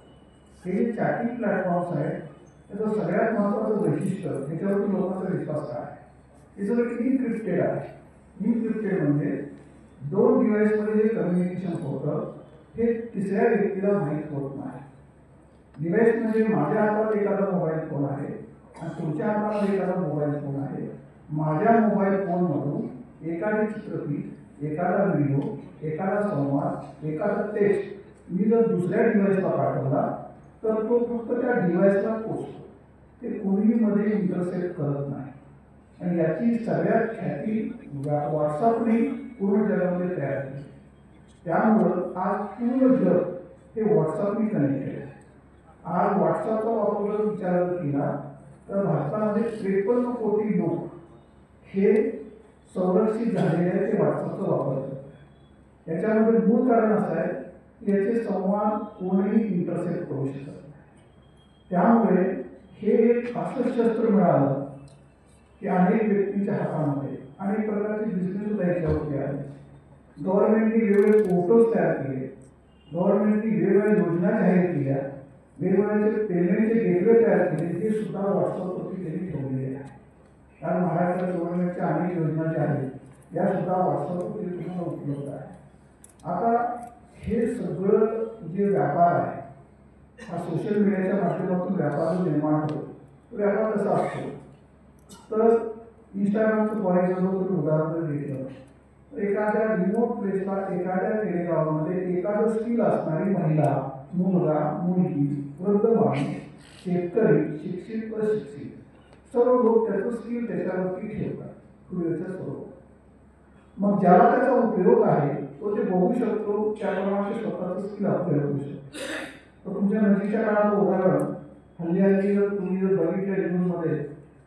हे जे चॅटिंग प्लॅटफॉर्म्स आहेत त्याचं सगळ्यात महत्त्वाचं वैशिष्ट्य त्याच्यावरती लोकांचा विश्वास काय आहे? हे सगळं इनक्रिप्टेड आहे. इनक्रिप्टेड म्हणजे 2 डिव्हाइसमध्ये जे कम्युनिकेशन होतं हे तिसऱ्या व्यक्तीला माहीत होत नाही. डिव्हाइस म्हणजे माझ्या हातात एखादा मोबाईल फोन आहे आणि तुमच्या हातात एखादा मोबाईल फोन आहे. माझ्या मोबाईल फोनमधून एखादे चित्रफित, एखादा व्हिडिओ, एखादा संवाद, एखादा टेक्स्ट मी जर दुसऱ्या डिव्हाइसला पाठवला तर तो फक्त त्या डिव्हाइसला पोचतो. ते कोणीही मध्ये इंटरसेप्ट करत नाही. आणि याची सगळ्यात ख्याती व्हॉट्सअपने पूर्ण जगामध्ये तयार केली. त्यामुळं आज पूर्ण जग हे व्हॉट्सअपने कनेक्टेड आहे. आज व्हॉट्सअपचा वापर जर विचार केला तर भारतामध्ये 53 कोटी लोक हे संरक्षित झालेले आहेत, ते व्हॉट्सअपचा वापर करतात. याच्यामध्ये मूळ कारण असं आहे की याचे संवाद कोणीही इंटरसेप्ट करू शकत नाही. त्यामुळे हे एक असं शस्त्र मिळालं की अनेक व्यक्तींच्या हातामध्ये अनेक प्रकारचे बिझनेस सुद्धा याच्यावरती आले. गव्हर्नमेंटने वेगवेगळे पोर्टल्स तयार केले, गव्हर्नमेंटने वेगवेगळ्या योजना जाहीर केल्या, वेगवेगळ्याचे पेमेंटचे गेटवे तयार केले, हे सुद्धा व्हॉट्सअपवरती त्यांनी ठेवलेले आहे. कारण महाराष्ट्र गव्हर्नमेंटच्या अनेक योजना ज्या आहेत या सुद्धा व्हॉट्सअपवरती तुम्हाला उपलब्ध आहे. आता हे सगळं जे व्यापार आहे हा सोशल मीडियाच्या माध्यमातून व्यापार जो निर्माण होतो तो व्यापार कसा असतो तर इंस्टाग्रामचं फॉर एक्झाम्पल तुम्ही उदाहरण जर घेतलं एखाद्या रिमोट प्लेसला एखाद्या खेडेगावामध्ये एखादं स्किल असणारी महिला, मुलगा, मुलगी, वृद्ध माणूस, शेतकरी, शिक्षित, अशिक्षित सर्व लोक त्याचं स्किल त्याच्यावरती ठेवतात व्हिडिओच्या स्वरूपात. मग ज्याला त्याचा उपयोग आहे तो ते बघू शकतो, त्याप्रमाणे स्वतःचं स्किल अपग्रेड होऊ शकतो. तर तुमच्या नजीकच्या काळात उदाहरण हल्ली जर तुम्ही जर बघितलं न्यूजमध्ये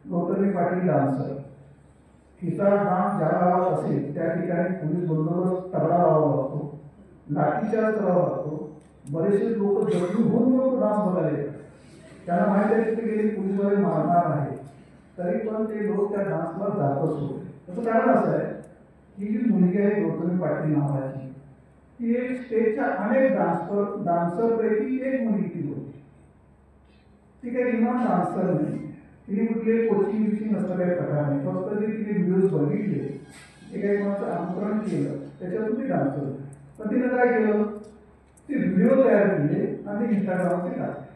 गौतमी पाटील डान्सर, तिचा डान्स ज्या गावात असेल त्या ठिकाणी पोलीस बंदोबस्त तगडा लावावा लागतो, लाठीचार्ज करावा लागतो. बरेचसे लोक जखमी होऊन लोक डान्स बघायला येतात. त्यांना माहिती आहे की गेली पोलीसवाले मारणार आहे, तरी पण ते लोक त्या डान्सला जातच होते. त्याचं कारण असं आहे की जी मुलगी आहे गौतमी पाटील नावाची, ती एक स्टेजच्या अनेक डान्सरपैकी एक मुलगी ती होती. ती काही इमान डान्सर नाही, तिने कुठले कोचिंग बिचिंग असं काही प्रकार नाही, फक्त जे तिने व्हिडिओज बघितले, ते काही कोणाचं अनुकरण केलं त्याच्यातून ती डान्सर होती. पण तिनं काय केलं, ते व्हिडिओ तयार केले आणि ते इंस्टाग्रामवरती टाकले,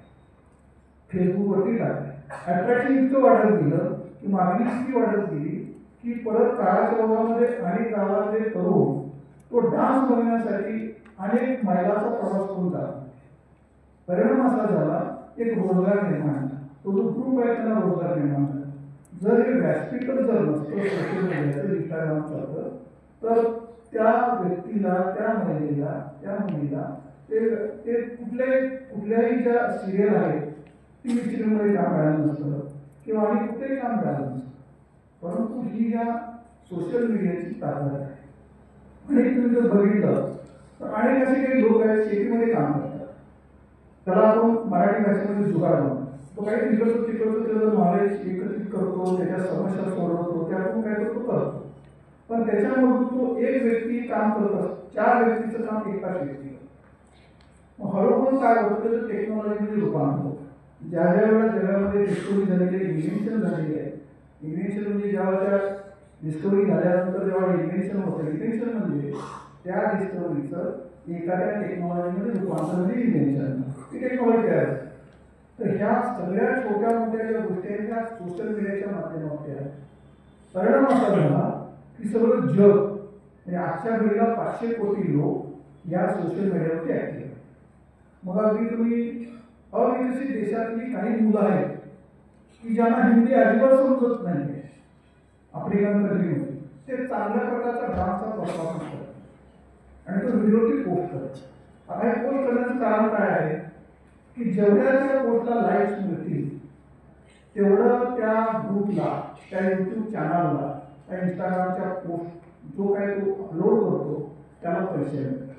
फेसबुकवरती टाकले. अट्रॅक्शन इतकं वाढत गेलं की मागणी इतकी वाढत गेली की परत काळाच्या ओघामध्ये अनेक गावातले तरुण तो डान्स बघण्यासाठी अनेक मैलाचा प्रवास करून जातो. परिणाम असा झाला एक रोजगार निर्माण झाला. तो जो ग्रुप आहे त्यांना रोजगार निर्माण झाला. जर हे व्यासपीठच जर नसतं सोशल मीडियाचं, इंस्टाग्रामचं, तर त्या व्यक्तीला, त्या महिलेला, त्या मुलीला ते कुठल्याही ज्या सिरियल आहेत टी व्ही सिरियलमध्ये काम मिळालं नसतं किंवा आणि कुठेही काम मिळालं नसतं. परंतु ही या सोशल मीडियाची ताकद आहे. आणि तुम्ही जर बघितलं तर अनेक असे काही लोक आहेत शेतीमध्ये काम करतात, त्याला आपण मराठी भाषेमध्ये जुगाड म्हणतो. तो काही तिकडचं त्याचं नॉलेज एकत्रित करतो, त्याच्या समस्या सोडवतो, त्यातून काय करतो. पण त्याच्यामधून तो एक व्यक्ती काम करत असतो, 4 व्यक्तीचं काम एकाच व्यक्ती करतो. मग हळूहळू काय होतं, त्याचं टेक्नॉलॉजीमध्ये रूपांतर होतं. ज्या वेळेला जगामध्ये डिस्कवरी झालेली आहे, इन्व्हेन्शन झालेली आहे. इन्व्हेन्शन म्हणजे जेव्हा डिस्कवरी झाल्यानंतर जेव्हा इन्व्हेन्शन होतं, इन्व्हेन्शन म्हणजे त्या डिस्कवरीचं एखाद्या टेक्नॉलॉजीमध्ये रूपांतर म्हणजे इन्व्हेन्शन, ती टेक्नॉलॉजी तयार असते. तर ह्या सगळ्या छोट्या मोठ्या ज्या गोष्टी आहेत त्या सोशल मीडियाच्या माध्यमातून आहेत. परिणाम असा झाला की सगळं जग म्हणजे आजच्या घडीला 500 कोटी लोक या सोशल मीडियावरती ऍक्टिव्ह आहेत. मग अगदी तुम्ही अविकसित देशातली काही मुलं आहेत की ज्यांना हिंदी अजिबात समजत नाही, आफ्रिकन कंट्रीमध्ये, ते चांगल्या प्रकारचा डान्सचा परफॉर्मन्स करतात आणि तो व्हिडिओ ती पोस्ट करतात. आता हे पोस्ट करण्याचं कारण काय आहे की जेवढ्या त्या पोस्टला लाईक्स मिळतील तेवढं त्या ग्रुपला, त्या यूट्यूब चॅनलला, त्या इंस्टाग्रामच्या पोस्ट जो काय तो अपलोड करतो त्याला पैसे मिळतात.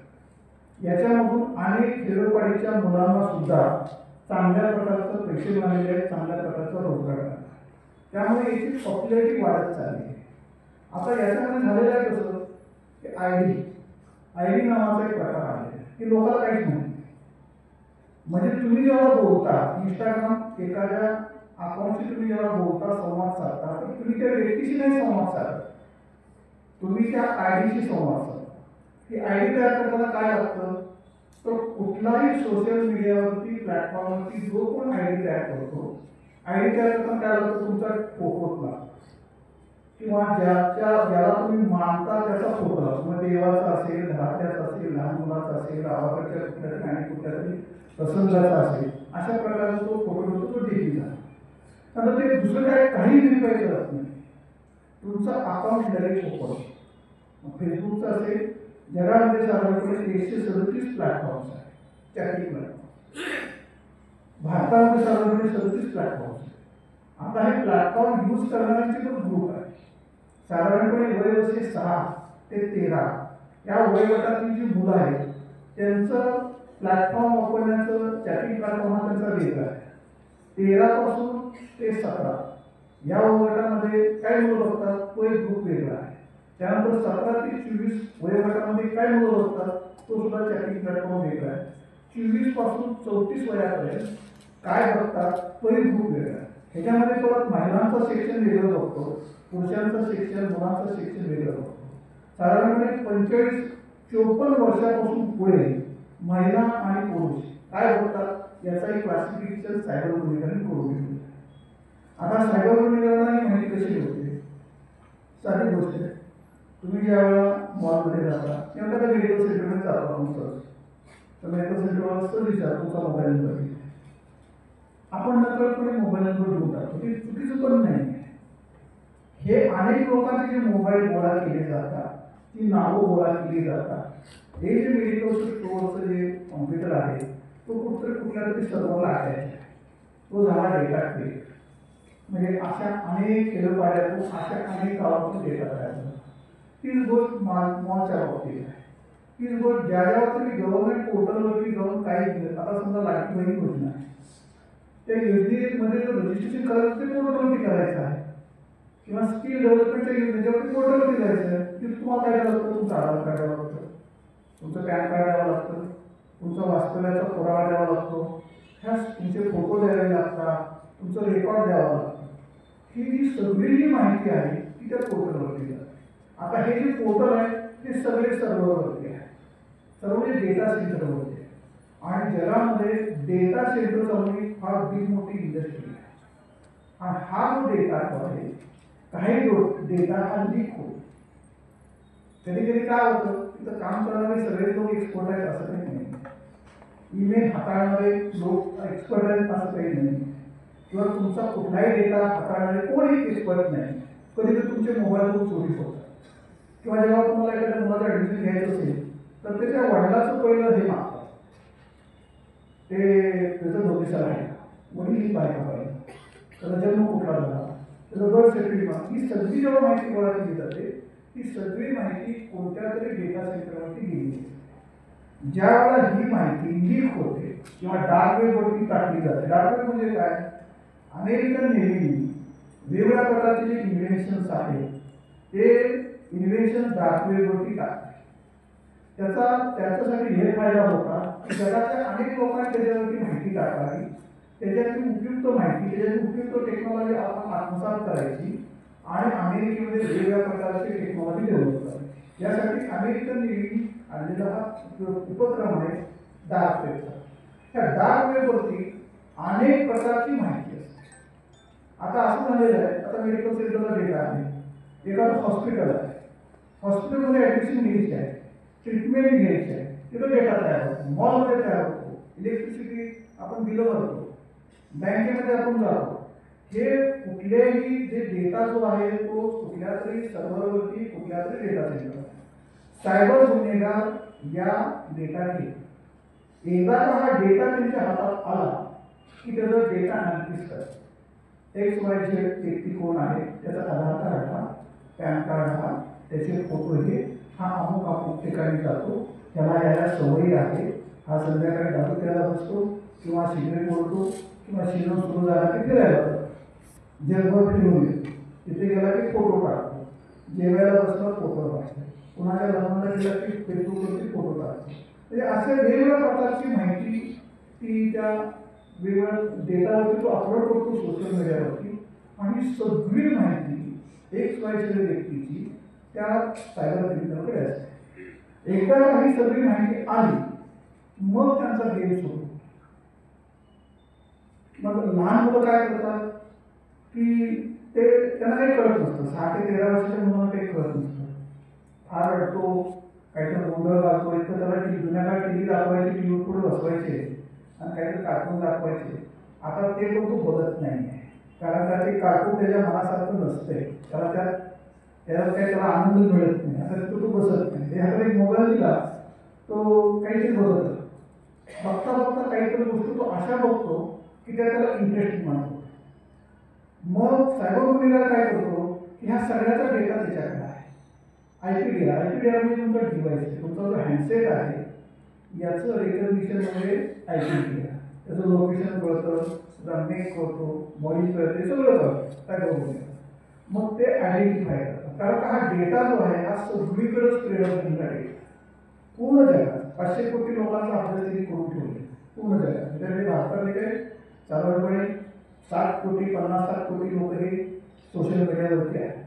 याच्यामधून अनेक खेडोपाडीच्या मुलांना सुद्धा चांगल्या प्रकारचं पैसे मिळालेले आहेत, चांगल्या प्रकारचा रोजगार मिळाला. त्यामुळे याची पॉप्युलॅरिटी वाढत चालली आहे. आता याच्यामध्ये झालेलं आहे कसं की आय डी नावाचा एक प्रकार आहे की लोकांना काहीच माहिती. म्हणजे तुम्ही जेव्हा बोलता इंस्टाग्राम एखाद्या अकाउंटशी तुम्ही जेव्हा बोलता, संवाद साधता, तर तुम्ही त्या व्यक्तीशी नाही संवाद साधता, तुम्ही त्या आयडीशी संवाद साधता. ही आयडी तयार करताना काय लागतं, तर कुठलाही सोशल मीडियावरती प्लॅटफॉर्मवरती जो कोण आयडी तयार करतो, आयडी तयार करताना काय लागतं, तुमचा फोटो लागतो किंवा ज्याला तुम्ही मानता त्याचा फोटो लागतो. मग देवाचा असेल, घरातल्याचा असेल, लहान मुलाचा असेल, गावाकडच्या कुठल्या तरी आणि कुठल्या तरी प्रसंगाचा असेल, अशा प्रकारचा तो फोटो होतो, तो देखील झाला. आता ते दुसरं काही व्हेरीफाय करत नाही, तुमचा अकाउंट डायरेक्ट ओपन. फेसबुकचं असेल, जगामध्ये साधारणपणे 137 प्लॅटफॉर्म्स आहेत, चॅटिंग प्लॅटफॉर्म. भारतामध्ये साधारणपणे 37 प्लॅटफॉर्म्स आहेत. आता हे प्लॅटफॉर्म यूज करणाऱ्यांचे पण ग्रुप आहे. साधारणपणे वयवर्षे 6 ते 13 या वयोगटातील जी मुलं आहेत त्यांचं प्लॅटफॉर्म वापरण्याचं, चॅटिंग प्लॅटफॉर्म हा त्यांचा वेगळा आहे. 13 पासून ते 17 या वयोगटामध्ये काय मुलं बघतात, तो एक ग्रुप वेगळा आहे. त्यानंतर 17 ते 24 वयोगटामध्ये काय मुलं बघतात, तो सुद्धा चॅटिंग प्लॅटफॉर्म वेगळा आहे. 24 पासून 34 वयापर्यंत काय बघतात, तो एक ग्रुप वेगळा आहे. ह्याच्यामध्ये परत महिलांचं सेक्शन वेगळं बघतो, पुरुषांचं सेक्शन, मुलांचं सेक्शन वेगळं बघतो. साधारणपणे 45-54 वर्षापासून पुढे महिला आणि पुरुष काय बघतात याचा एक क्लासिफिकेशन सायबर गुन्हेगारांनी करून घेतलं. आता सायबर गुन्हेगारांना ही माहिती कशी होते, साधी गोष्ट आहे. तुम्ही ज्या वेळेला मॉलमध्ये जाता किंवा एखाद्या मेडिकल सेंटरमध्ये जाता आपण सहज, तर मेडिकल सेंटरवाला सहज विचार तुमचा मोबाईल नंबर किती. आपण नकळतपणे मोबाईल नंबर देऊन टाकतो, ते चुकीचं पण नाही. हे अनेक लोकांचे जे मोबाईल गोळा केले जातात, ती नावं गोळा केली जातात. हे जे मेडिकल स्टोअरचं जे कॉम्प्युटर आहे तो कुठल्या तरी सर्व्हरला अटॅच, तो झाला डेटा क्रिएट. म्हणजे अशा अनेक खेळपाड्यातून अशा अनेक गावातून डेटा तयार झाला. तीच गोष्ट मॉलच्या बाबतीत आहे. तीच गोष्ट ज्या तुम्ही गव्हर्नमेंट पोर्टलवरती जाऊन काही दिलं, आता समजा लाडकी बहीण योजना आहे, त्या योजनेमध्ये जो रजिस्ट्रेशन करायचं ते पोर्टलवरती करायचं आहे, किंवा स्किल डेव्हलपमेंटच्या योजनेच्यावरती पोर्टलवरती जायचं आहे. तिथे तुम्हाला काय द्यावं लागतं? तुमचं आधार कार्ड द्यावं लागतं, तुमचं पॅन कार्ड द्यावं लागतं, तुमचा वास्तव्याचा पुरावा द्यावा लागतो, ह्या तुमचे फोटो द्यावे लागतात, तुमचं रेकॉर्ड द्यावं लागतं. ही जी सगळी जी माहिती आहे ती त्या पोर्टलवरती जाते. आता हे जे पोर्टल आहे ते सगळे सर्व्हरवरती आहे, सर्व डेटा सेंटरवरती आहे. आणि जगामध्ये डेटा सेंटरचा म्हणजे फार बिग मोठी इंडस्ट्री आहे. आणि हा जो डेटा आहे, काही डेटा हा लीक होतो. कधी कधी काय होतं, तिथं काम करणारे सगळे लोक एक्सपर्ट आहेत असं काही नाही, ईमेल हाताळणारे लोक एक्सपर्ट आहेत असं काही नाही, किंवा तुमचा कुठलाही डेटा हाताळणारे कोणी एक्सपर्ट नाही. कधी तर तुमचे मोबाईलवरून चोरी होतात, किंवा जेव्हा तुम्हाला एखाद्या मुलाचं ॲडमिशन घ्यायचं असेल तर त्याच्या वडिलाचं पहिलं हे मागतात, ते त्याचं नोटिसाला आहे, वडील ही बायका पाहिजे, त्याचा जन्म कुठला झाला, त्याचं बर्थ सर्टिफिकेट, ही सगळी जेव्हा माहिती गोळा केली जाते ही सगळी माहिती कोणत्या तरी डेटा सेंटरवरती गेली. ज्या वेळेला ही माहिती लीक होते किंवा डार्क वेबवरती टाकली जाते. डार्क वेब म्हणजे काय? अमेरिकन नेव्हीने वेगवेगळ्या प्रकारचे जे इन्व्हेन्शन्स आहेत ते इन्व्हेन्शन डार्क वेबवरती टाकते. त्याच्यासाठी हे फायदा होता की जगाच्या अनेक लोकांनी त्याच्यावरती माहिती टाकावी, त्याच्यातली उपयुक्त माहिती, त्याच्यातली उपयुक्त टेक्नॉलॉजी आपण आत्मसात करायची आणि अमेरिकेमध्ये वेगवेगळ्या प्रकारची टेक्नॉलॉजी डेव्हलप करायची. यासाठी अमेरिकन नेव्हीने आणलेला हा उपक्रम आहे डार्क वेबचा. त्या डार्क वेबवरती अनेक प्रकारची माहिती असते. आता असं झालेलं आहे, आता मेडिकल सेंटरचा डेटा आहे, एखादं हॉस्पिटल आहे, हॉस्पिटलमध्ये ॲडमिशन घ्यायची आहे, ट्रीटमेंट घ्यायची आहे, तिथं डेटा तयार होतो, मॉलमध्ये तयार होतो, इलेक्ट्रिसिटी आपण बिलं भरतो, बँकेमध्ये आपण जातो. हे कुठलेही जे डेटा जो आहे तो कुठल्या तरी सर्व्हरवरती कुठल्या तरी डेटा सेंटर, सायबर गुन्हेगार या डेटा घेत. एकदा का हा डेटा त्यांच्या हातात आला की त्याचा डेटा अनालिसिस करतो. XYZ व्यक्ती कोण आहे, त्याचा आधार कार्ड हा, पॅन कार्ड हा, त्याचे फोटो हे, हा अमुक अमुक ठिकाणी जातो, त्याला यायला सवयी आहे, हा संध्याकाळी दारू प्यायला बसतो किंवा सिगरेट ओढतो किंवा शिरण सुरू झाला की फिरायला जातो, जगभर फिरून येतो, तिथे गेला की फोटो काढतो, जेवायला बसला फोटो काढतो, कुणाच्या लग्नाला गेला की फेसबुकवरती फोटो काढतो. म्हणजे अशा वेगवेगळ्या प्रकारची माहिती ती त्या वेगवेगळ्या डेटावरती तो अपलोड करतो सोशल मीडियावरती. आणि सगळी माहिती XYZ व्यक्तीची त्या सायबर क्रिमिनलकडे असते. एकदा ही सगळी माहिती आली मग त्यांचा गेम सुरू. मग लहान मुलं काय करतात की ते त्यांना काही कळत नसतं, 6 ते 13 वर्षाच्या मुलांना काही कळत नसतं, फार रडतो, काहीतरी गोंधळ घालतो. इथं त्याला जुन्या काळात टी व्ही दाखवायची, टी व्ही पुढे बसवायचे आणि काहीतरी कार्टून दाखवायचे. आता ते लोक बघत नाही आहे, कारण का ते कार्टून त्याच्या मनासारखं नसतंय, त्याला काही त्याला आनंद मिळत नाही. आता तो बसत नाही. एखादा एक मोबाईल दिला तो काहीतरी बघत बघता बघता काहीतरी गोष्टी तो अशा बघतो की त्याला इंटरेस्ट मानतो. मग सायबर गुन्हेगार काय करतो की ह्या सगळ्याचा डेटा त्याच्याकडे आहे. IPDR म्हणजे तुमचा डिव्हाइस आहे, तुमचा जो हँडसेट आहे याचं रिकग्निशनमध्ये IPDR, त्याचं लोकेशन कळतं, रनमेक करतो, बॉडी कळते, सगळं कळतं सायबर गुन्हेगार. मग ते आयडेंटिफाय करतात, कारण का हा डेटा जो आहे हा सगळीकडे स्प्रेड झालेला आहे. पूर्ण जगात 500 कोटी लोकांचा अभ्यास त्यांनी करून ठेवले पूर्ण जगात. म्हणजे भारतातले काय साधारणपणे 60 कोटी 50-60 कोटी लोक हे सोशल मीडियावरती आहे.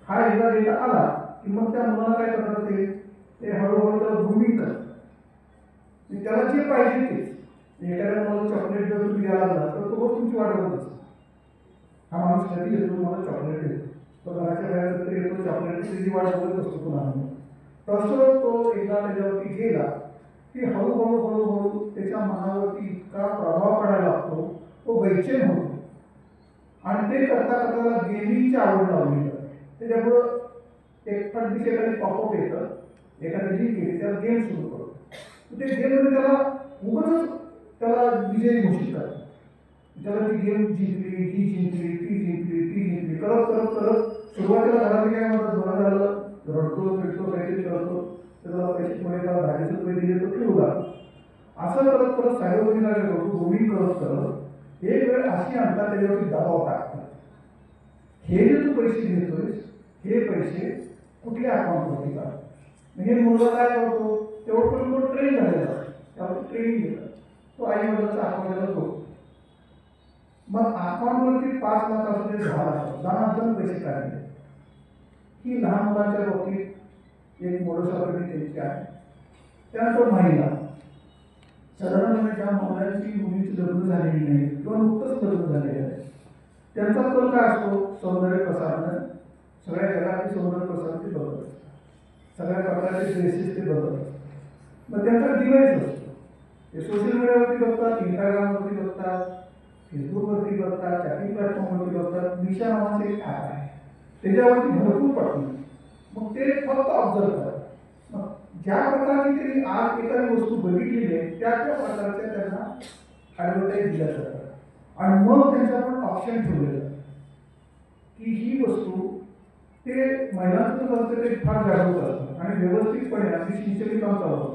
हा एकदा डेटा आला की मग त्या मुलाला काय करतात ते हळूहळू त्याला ग्रूमिंग करतात. त्याला जे पाहिजे तेच. एखाद्या मुलाला चॉकलेट जर तुम्ही द्यायला लागला तर तो रोज तुमची वाट बघत असतो, हा माणूस कधी घेतो मला चॉकलेट देतो, तो घराच्या बाहेर जर येतो चॉकलेट त्याची वाट बघत असतो पुन्हा. तसं तो एकदा त्याच्यावरती गेला की हळूहळू त्याच्या मनावरती इतका प्रभाव पडायला लागतो, तो बेचैन होतो आणि ते करता करता गेमिंगची आवड लावली जाते. त्याच्यामुळं एक थंडीच एखादी पॉपअप येतं, एखादी लिंक येते, त्याला गेम सुरू करतो. ते गेममध्ये त्याला उगाच त्याला विजयी घोषित करतात. त्याला ती गेम जिंकली, ही जिंकली, ती जिंकली, ती जिंकली करत करत करत सुरुवातीला घरात काय म्हणतात बरं झालं, रडतो फिरतो काहीतरी करतो, त्याला पैसे थोडे त्याला 10 रुपये दिले तो खेळू लागतो. असं करत करत सायबरमॅनला करतो, रोमिंग करत करत एक वेळ अशी आणतात त्याच्यावरती दबाव टाकतात. हे जे तू पैसे घेतोयस हे पैसे कुठल्या अकाउंटवरती का? म्हणजे मुलगा काय करतो तेवढं तो ट्रेन झालेला त्यावर ट्रेनिंग घेतात, तो आई वडिलांचा अकाउंटला जोडतो. मग अकाउंटवरती 5 लाख असू दे 10 लाख असू, 10 पैसे काढले. ही लहान मुलांच्या बाबतीत एक मोडस ऑपरेटी त्यांची आहे. त्यानंतर महिला, साधारणपणे ज्या मुलांची मुलींची लग्न झालेली नाही किंवा नुकतंच लग्न झालेलं आहे त्यांचा कल काय असतो, सौंदर्य प्रसारण, सगळ्या जगातली सौंदर्य प्रसारण ते बघत असतात, सगळ्या प्रकारचे ड्रेसेस ते बघत असतात. मग त्यांचा डिव्हाइस असतो, ते सोशल मीडियावरती बघतात, इंस्टाग्रामवरती बघतात, फेसबुकवरती बघतात, चॅटिंग प्लॅटफॉर्मवरती बघतात. मिशा नावाचे एक ॲप आहे त्याच्यावरती भरपूर पडतो. मग ते फक्त ऑब्झर्व करतात. मग ज्या प्रकारची त्यांनी आज एखादी वस्तू बघितलेली आहे त्या त्या प्रकारच्या त्यांना ॲडव्हर्टाईज दिल्या जातात आणि मग त्यांच्यावर ऑप्शन ठेवले जातात की ही वस्तू ते महिलांचं असतं ते फार जागरूक असतं आणि व्यवस्थितपणे अगदी शिक्षणी काम चालू होतं.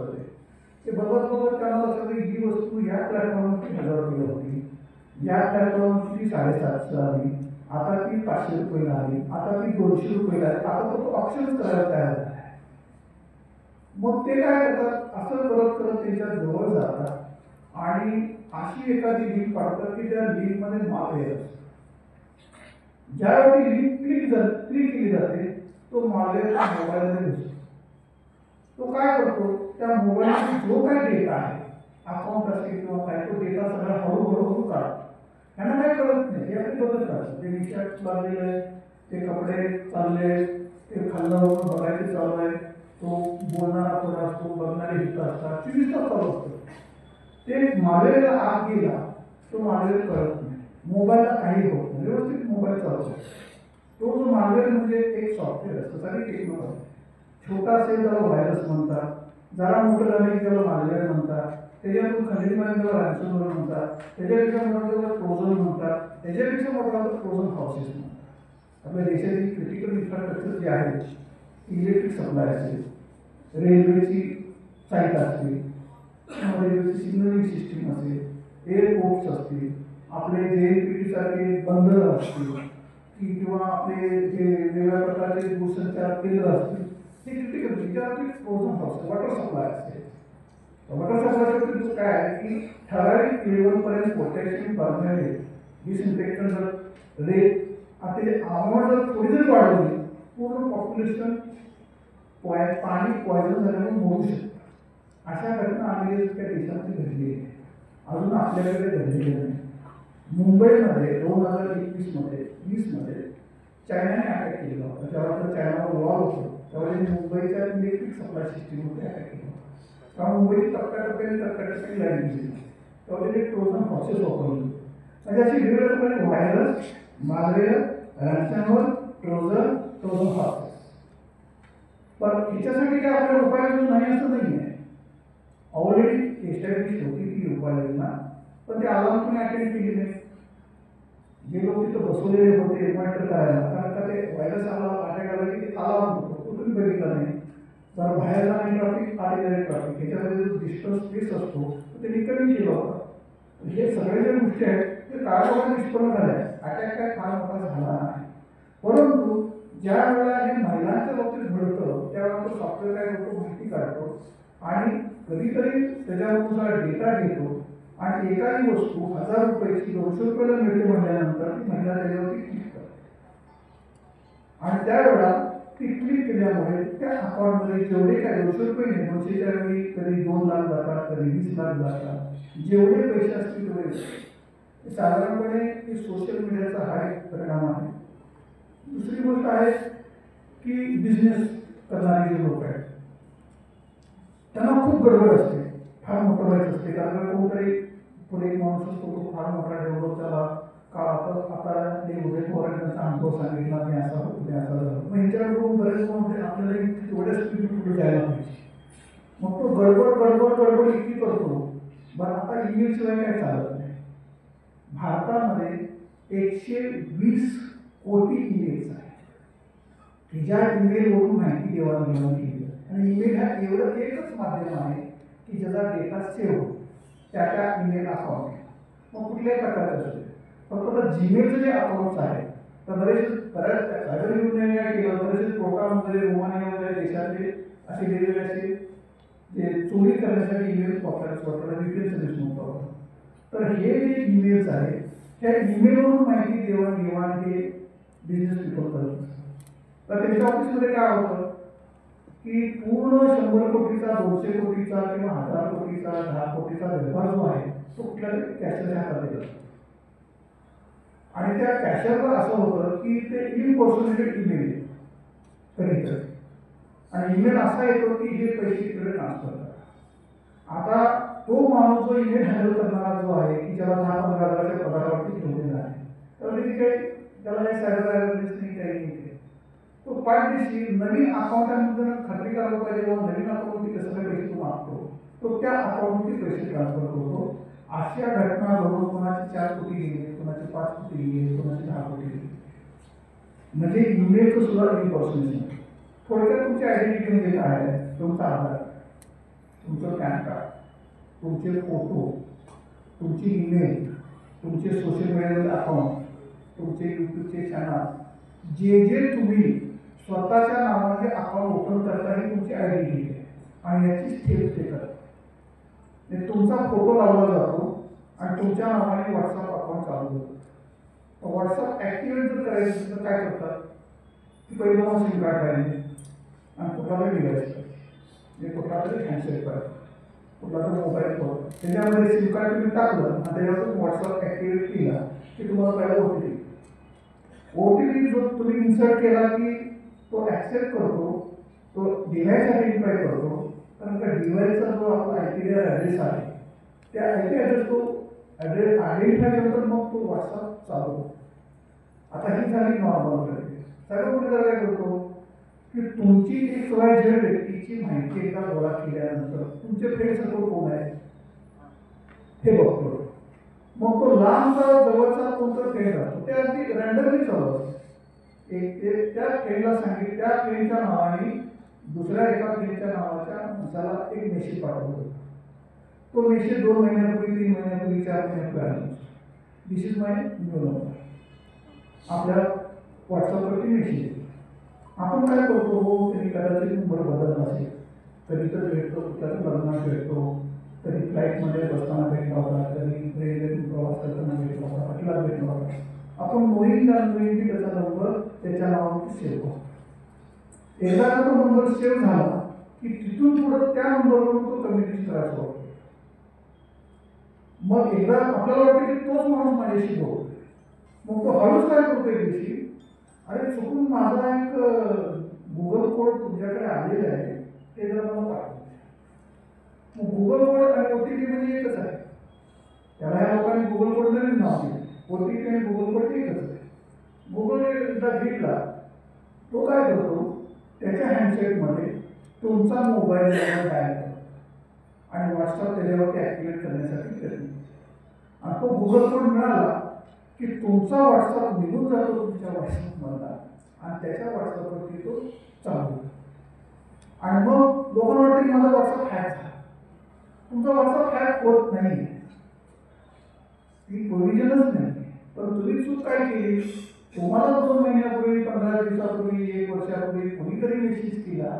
ते बघत बघत त्यांना असं की ही वस्तू या प्लॅटफॉर्मवरती 1000 रुपये होती, या प्लॅटफॉर्मवरती 750 आली, आता ती 500 रुपये आली, आता ती 200 रुपये आली, आता तो ऑप्शनच करायला तयार आहे. मग ते काय करतात, असं करत करत त्यांच्या जवळ जातात आणि अशी एखादी लिंक पाठवतात की त्या लिंकमध्ये मालवेअर असतो. ज्यावेळी लिंक क्लिक केली जाते तो मालवेअर मोबाईलमध्ये घुसतो. तो काय करतो, त्या मोबाईलमध्ये जो काय डेटा आहे अकाउंट असेल किंवा काय तो डेटा सगळा हळूहळू काढतो. त्यांना काय कळत नाही, हे आपण बघत राहतो. ते विचार लागलेलं आहे, ते कपडे चालले, ते खाल्लं बघायचे चालू आहे, तो बोलणारा थोडा असतो, बघणारे हित असतात, 24 तास चालू असतं. ते मालवेअरला आत गेला तो मालवेअर कळत नाही, मोबाईलला काही होत नाही, व्यवस्थित मोबाईल चालवतो. तो जो मालवेअर म्हणजे एक सॉफ्टवेअर असतं, सारी टेक्नॉलॉजी. छोटा असेल त्याला व्हायरस म्हणतात, जरा मोठं झालं की त्याला मालवेअर म्हणतात, त्याच्यातून खंडितपर्यंत त्याला रॅन्समवेअर म्हणतात, त्याच्यापेक्षा मोठं त्याला ट्रोजन म्हणतात, त्याच्यापेक्षा मोठं ट्रोजन हाऊसेस म्हणतात. आपल्या देशाची क्रिटिकल इन्फ्रास्ट्रक्चर जे आहे, इलेक्ट्रिक सप्लाय असेल, रेल्वेची साईट असते, रेल्वेची सिग्नलिंग सिस्टीम असेल, एअरपोर्ट्स असतील, आपले JNPT सारखे बंदर असतील किंवा आपले जे वेगवेगळ्या प्रकारचे दूरसंचार केंद्र असतील, हे क्रिटिकल त्याच्यावरती फ्रोझन हाऊस वॉटर सप्लाय असते. वॉटर सप्लायच्या काय आहे की ठराविक लेवलपर्यंत पोटॅशियम परमॅनेट डिसइन्फेक्टंट रेट आता आम्हाला जर थोडी जरी वाढवली पूर्ण पॉप्युलेशन पाणी पॉयझन झाल्यामुळे मोडू शकतं. अशा घटना अमेरिकेच्या देशामध्ये घडली आहे, अजून आपल्याकडे घडलेली नाही. मुंबईमध्ये 2020मध्ये चायनाने अटॅक केलेला होता. जेव्हा तर चायनावर वॉर होतो तेव्हा त्यांनी मुंबईच्या इलेक्ट्रिक सप्लाय सिस्टीममध्ये अटॅक केला होता. तेव्हा मुंबईची टप्प्याटप्प्याने लाईन गेली, तेव्हा त्यांनी ट्रोजन हॉसेस वापरले. म्हणजे अशी वेगवेगळ्या प्रकारे virus, malware, ransomware, Trojan houses. पण याच्यासाठी काय आपल्याला उपाययोजना नाही असं नाही आहे, ऑलरेडी एस्टॅब्लिश होती ती उपाययोजना, पण ते आरामपणे अटेंड केली नाही. जे लोक तिथं बसवलेले होते मॉनिटर करायला, कारण का ते व्हायरस आला अटॅक आला की ते अलार्म होतो, कुठून बघितलं नाही. जर बाहेर जाणारी ट्रॉफिक आलेले ट्रॉफिक ह्याच्यामध्ये जो डिस्टन्स स्पेस असतो तो त्यांनी कमी केला होता. हे सगळे ज्या गोष्टी आहेत ते काळाबरोबर निष्पन्न झाल्या. अटॅक काय फार मोठा झाला नाही, परंतु ज्या वेळेला हे महिलांच्या बाबतीत घडतं त्यावेळेला तो सॉफ्टवेअर काय करतो, माहिती काढतो आणि कधीतरी त्याच्यानुसार डेटा घेतो आणि एखादी वस्तू 1000 रुपयाची 200 रुपयाला मिळते म्हटल्यानंतर ती महिला त्याच्यावरती क्लिक करते आणि त्यावेळेला ती क्लिक केल्यामुळे त्या अकाउंटमध्ये जेवढे काय 200 रुपये नाही, 200च्या वेळी कधी 2 लाख जातात, कधी 20 लाख जातात, जेवढे पैसे असतील तेवढे साधारणपणे ते सोशल मीडियाचा हा एक परिणाम आहे. दुसरी गोष्ट आहे की बिझनेस करणारे जे लोक आहेत त्यांना खूप गडबड असते, फार मोठं व्हायचं असते. कारण कोणतरी पुढे एक माणूस असतो तो फार मोठा डेव्हलप झाला का आता उदय पवार त्यांचा अनुभव सांगितला मी असा होतो मी असा झालो. मग ह्याच्याकडून बरेच म्हणते आपल्याला तेवढ्या स्पीड पुढे जायला पाहिजे. मग तो गडबड इतकी करतो. बरं आता ईमेल शिवाय काय चालत नाही. भारतामध्ये 120 कोटी ईमेल्स आहेत की ज्या ईमेलवरून माहिती देवाणघेवाण केली जाते. आणि ईमेल हा एवढं एकच माध्यम आहे की ज्याचा डेटा सेव्ह त्या ईमेल अकाउंट मग कुठल्याही प्रकारचं असते. फक्त आता जीमेलचं जे अकाउंट्स आहे तर बरेच सायबर युनियन काय केलं, बरेचसे प्रोग्राममध्ये रोमानिया वगैरे देशातले असे वेगवेगळे असे जे चोरी करण्यासाठी ईमेल वापरायला विकेल सर्व्हिस नव्हतं. तर हे जे ईमेल्स आहेत त्या ईमेलवरून माहिती देवाणघेवाण हे बिझनेस पीपल करत असतात. तर त्यांच्या ऑफिसमध्ये काय होतं की पूर्ण 100 कोटीचा 200 कोटीचा किंवा 1000 कोटीचा 10 कोटीचा व्यवहार जो आहे तो कुठल्यातरी कॅशरच्या हातात दिला. आणि त्या कॅशरवर असं होतं की ते इम्पर्सोनेटेड ईमेल कधीतरी आणि ईमेल असा येतो की हे पैसे तिकडे ट्रान्सफर करा. आता तो माणूस जो ईमेल हँडल करणारा जो आहे की ज्याला 10-15 हजाराच्या पगारावरती ठेवलेला आहे तर त्याची काही त्याला काही सायबर अवेअरनेस नाही काही नाही. तो पाठदिशी नवीन अकाउंटांमध्ये खात्री करायला पाहिजे किंवा नवीन अकाउंटमध्ये कसं काय पैसे तो मागतो तो त्या अकाउंटमध्ये पैसे ट्रान्सफर करतो. अशा घटना घडून कोणाचे 4 कोटी गेले, कोणाचे 5 कोटी गेले, कोणाचे 10 कोटी गेले. म्हणजे ईमेलचं सुद्धा इम्पर्सोनेशन. थोडक्यात तुमची आयडेंटिटी म्हणजे काय आहे, तुमचा आधार, तुमचं पॅन कार्ड, तुमचे फोटो, तुमची ईमेल, तुमचे सोशल मीडियावरील अकाउंट, तुमचे यूट्यूबचे चॅनल, जे तुम्ही स्वतःच्या नावाने अकाउंट ओपन करता ही तुमची आयडेंटिटी आहे आणि याची स्टेप ते करतात. तुमचा फोटो लावला जातो आणि तुमच्या नावाने व्हॉट्सअप अकाउंट चालू होतं. व्हॉट्सअप ॲक्टिवेट जर करायचं असेल तर काय करतात की पहिलं मग सिम कार्ड पाहिजे आणि कुठला तरी डिव्हाइस पाहिजे म्हणजे कुठला तरी हँडसेट पाहिजे कुठला तरी मोबाईल फोन त्याच्यामध्ये सिम कार्ड तुम्ही टाकलं आणि त्याच्यावर व्हॉट्सअप ॲक्टिवेट केला की तुम्हाला पहिला OTP जो तुम्ही इन्सर्ट केला की तो ॲक्सेप्ट करतो, तो डिव्हाइस आयडेंटिफाय करतो. कारण का डिव्हाइसचा जो आपला IP ॲड्रेस आहे त्या IP ॲड्रेस तो ॲड्रेस आयडेंटिफाय करतो मग तो व्हॉट्सअप चालू होतो. आता ही झाली नॉर्मल करते. सगळं कुठे काय करतो की तुमची XYZ व्यक्तीची माहिती एकदा गोळा केल्यानंतर तुमचे फ्रेंड सर्कल कोण आहे हे बघतो. मग तो लांबचा जवळचा कोणता फ्रेंड असतो ते अगदी रँडमली चालू असतो. त्या फ्रेंडला सांगितलं त्या फ्रेंडच्या नावाने दुसऱ्या एका फ्रेंडच्या नावाच्या माणसाला एक मेसेज पाठवतो. तो मेसेज 2 महिन्यापूर्वी 3 महिन्यापूर्वी 4 महिन्यापूर्वी आला. दिस इज माय न्यू नंबर. आपल्या व्हॉट्सअपवरती मेसेज येतो. आपण काय करतो हो त्यांनी कदाचित नंबर बदलला असेल, कधी तर भेटतो कुठल्याच लग्नात भेटतो, कधी फ्लाईटमध्ये बसताना भेटला होता, कधी रेल्वेतून प्रवास करताना भेटला होता, हॉटेलात भेटला होता. आपण नोईंग त्याचा नंबर त्याच्या नावावरती सेव्ह करतो. एकदा का तो नंबर सेव्ह झाला की तिथून पुढे त्या नंबरवरून तो कम्युनिकेशन करायचा होतो. मग एकदा आपल्याला वाटतं की तोच माणूस माझ्याशी बोलतो. मग तो हळूच काय करतो एक दिवशी, अरे चुकून माझा एक गुगल कोड तुमच्याकडे आलेला आहे ते जरा मला पाठवतो. मग गुगल कोड आणि OTP म्हणजे एकच आहे. त्याला ह्या लोकांनी गुगल कोड नवीन नाव दिलं. OTP आणि गुगल कोड एकच आहे. गुगल एकदा घेतला तो काय करतो त्याच्या हँडसेटमध्ये तुमचा मोबाईल नंबर डायल करतो आणि व्हॉट्सअप त्याच्यावरती ॲक्टिवेट करण्यासाठी प्रयत्न करतो. आणि तो गुगल कोड मिळाला की तुमचा व्हॉट्सअप निघून जातो तुमच्या व्हॉट्सअपमधला आणि त्याच्या व्हॉट्सअपवरती तो चालू होतो. आणि मग लोकांना वाटतं की माझा व्हॉट्सअप हॅक झाला. तुमचा व्हॉट्सअप हॅक होत नाही, ती प्रोव्हिजनच नाही. पण तुम्ही चूक काय केली, तुम्हाला 2 महिन्यापूर्वी 15 दिवसापूर्वी 1 वर्षापूर्वी कोणीतरी मेसेज केला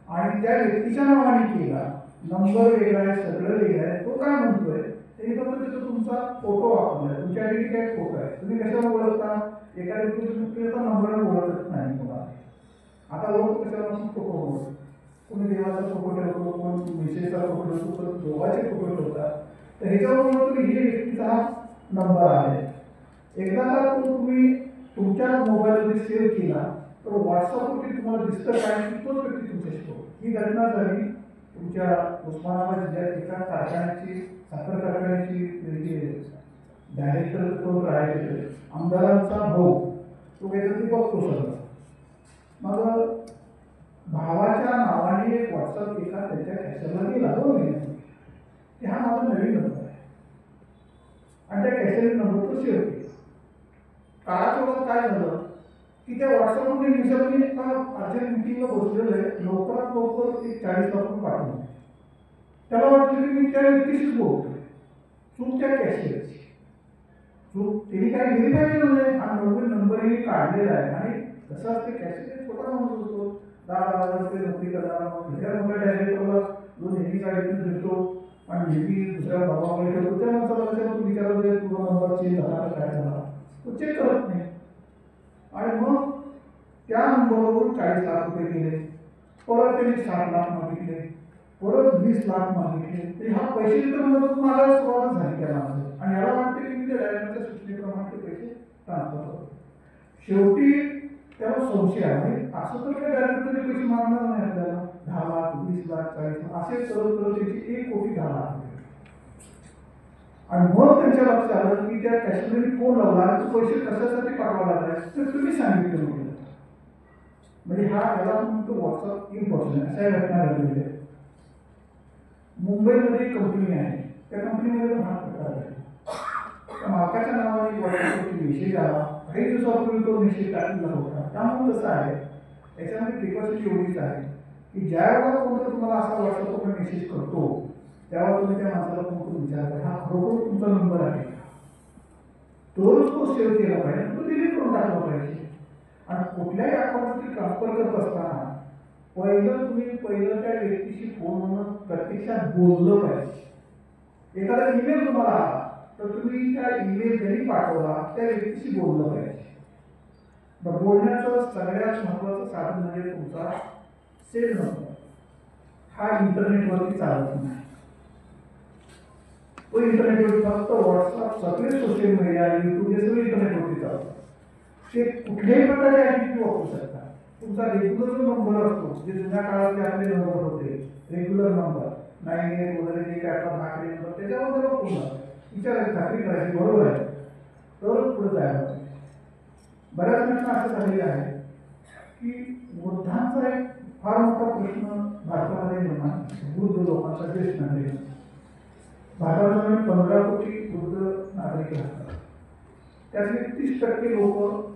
आणि त्या व्यक्तीच्या नावाने केला, नंबर वेगळा आहे, सगळं वेगळं आहे. तो काय म्हणतोय ते फक्त तिथं तुमचा फोटो वापरला आहे, तुमची आयडेंटिटी काय फोटो आहे. तुम्ही कशाला ओळखता, एका व्यक्ती तुम्ही नंबरला ओळखत नाही तुम्हाला. आता ओळखतो कशाला फोटो ओळखतो. कोणी देवाचा फोटो ठेवतो, कोण मेसेजचा फोटो ठेवतो, कोण दोघाचे फोटो ठेवतात. तर ह्याच्यावर तुम्ही ही व्यक्तीचा नंबर आहे. एकदा का तुम्ही तुमच्या मोबाईलमध्ये सेव्ह केला तर व्हॉट्सअपवरती तुम्हाला दिसतं काय की तोच व्यक्ती तुमच्याशी बोलतो. ही घटना झाली तुमच्या उस्मानाबाद जिल्ह्यात एका कारखान्याची साखर कारखान्याची डायरेक्टर तो राहिले आमदारांचा भाऊ तो काहीतरी बघतो सगळं. मग भावाच्या नावाने एक व्हॉट्सअप एका त्याच्या कॅशरला गेला 2 महिन्यापूर्वी की हा माझा नवीन नंबर आहे आणि त्या कॅशरने नंबर तो सेव्ह केला. काळासोबत काय झालं की त्या व्हॉट्सअपमध्ये दिवसात मी अर्जंट मिटिंगला बसलेलं आहे लवकरात लवकर एक 40 लाख रुपये पाठवून त्याला वाटलं की मी त्या व्यक्तीशीच बोलतोय. चूक त्या कॅशरची चूक त्यांनी काही व्हेरीफाय केलं नाही. हा नवीन नंबरही काढलेला आहे आणि कसं असते कॅशर छोटा माणूस होतो 10,000 रुपये नोकरी करणारा मोठ्या डायरेक्टरला जो नेहमी गाडीतून देतो आणि नेहमी दुसऱ्या बाबाकडे ठेवतो त्या माणसाला तू विचारलं तुझा नंबर चेंज झाला काय झाला तो चेक करत नाही आणि मग त्या नंबरवरून 40 लाख रुपये गेले. परत त्यांनी 60 लाख मागितले परत 20 लाख मागितले. तरी हा पैसे रिटर्न माझ्या सुरुवातच झाली त्या माणसाला आणि याला वाटते की मी त्या डायरेक्टरच्या सूचनेप्रमाणे ते पैसे ट्रान्सफर करतो. शेवटी त्याला संशय आहे असं तर काही डायरेक्टरचे पैसे मागणार नाही आपल्याला 10 लाख 20 लाख 40 लाख असे करत त्याची 1 कोटी 10 लाख आणि मग त्यांच्या लक्षात आलं की त्या कॅशरने फोन लावला आणि तो पैसे कशासाठी पाठवायला लागलाय तर तुम्ही सांगितलं म्हटलं. म्हणजे हा त्याला म्हणतो व्हॉट्सअप इम्पॉर्टंट अशा घटना घडलेल्या आहेत. मुंबईमध्ये एक कंपनी आहे त्या कंपनीमध्ये पण हा प्रकार आहे. त्या मालकाच्या नावाने व्हॉट्सअपवरती मेसेज आला काही दिवसापूर्वी तो मेसेज टाकलेला होता. त्यामुळे कसं आहे याच्यामध्ये प्रिकॉशन एवढीच आहे की ज्या वेळेला कोणतं तुम्हाला असा व्हॉट्सअपवर मेसेज करतो तेव्हा तुम्ही त्या माणसाला फोन करून विचारता हा खरोखर तुमचा नंबर आहे तोच तो सेव्ह केला पाहिजे तो डिलीट करून टाकला पाहिजे. आणि कुठल्याही अकाउंटवरती ट्रान्सफर करत असताना पहिलं त्या व्यक्तीशी फोनवरून प्रत्यक्षात बोललं पाहिजे. एखादा ईमेल तुम्हाला आला तर तुम्ही त्या ईमेल जरी पाठवला त्या व्यक्तीशी बोललं पाहिजे. बोलण्याचं सगळ्यात महत्त्वाचं साधन म्हणजे तुमचा सेल नंबर. हा इंटरनेटवरती चालत नाही. तो इंटरनेटवरती फक्त व्हॉट्सअप सगळे सोशल मीडिया युट्यूब हे सगळे इंटरनेटवरती चालतात. ते कुठल्याही प्रकारचे ॲक्टिव्हिटी वापरू शकता. तुमचा रेग्युलर जो नंबर असतो जे जुन्या काळातले आपले नंबर होते रेग्युलर नंबर 98 वगैरे जे काय आपला भाकरी नंबर त्याच्यावर जर फोन विचारायची खात्री करायची बरोबर आहे तरच पुढे जायला पाहिजे. बऱ्याच घटना असं झालेली आहे की वृद्धांचा एक फार मोठा प्रश्न भारतामध्ये निर्माण वृद्ध लोकांचा ज्येष्ठ नागरिक भारतामध्ये 15 कोटी वृद्ध नागरिक राहतात. त्यातले 30% लोक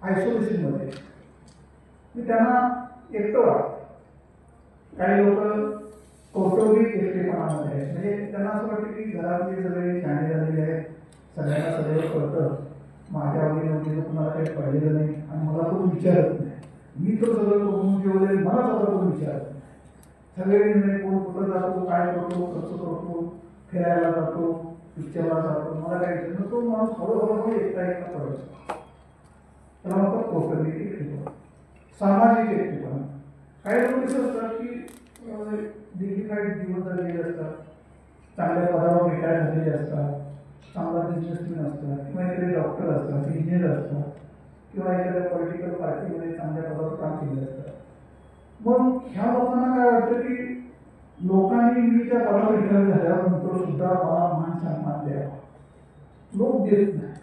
आयसोलेशनमध्ये मी त्यांना एकटं वाटतं. काही लोक कौटुंबिक एकटेपणामध्ये आहेत म्हणजे त्यांना असं वाटतं की घरातले सगळे शाणे झालेले आहेत सगळ्यांना सगळं कळतं माझ्या आवडीमध्ये कुणाला काही पडलेलं नाही आणि मला कोण विचारत नाही. मी तर सगळं करून जेवले मला स्वतः कोण विचारत नाही. सगळे निर्णय कोण कुठं जातो काय करतो कसं करतो फिरायला जातो पिक्चरला जातो मला काय विचारतो तो माणूस हळूहळू एकटा पडतो. त्याला म्हणतात कौटुंबिक एकटेपणा सामाजिक एकटेपणा. काही लोक कसं असतात की डिग्निफाईड जीवन जगलेले असतात चांगल्या पदावर रिटायर झालेले असतात चांगला बिझनेसमॅन असतात किंवा एखादे डॉक्टर असतात इंजिनियर असतात किंवा एखाद्या पॉलिटिकल पार्टीमध्ये चांगल्या पदावर काम केले असतात. मग ह्या लोकांना काय वाटतं की लोकांनी मी त्या पदावर रिटायर झाल्यानंतर सुद्धा मला मान सन्मान द्यावा. लोक देत नाही.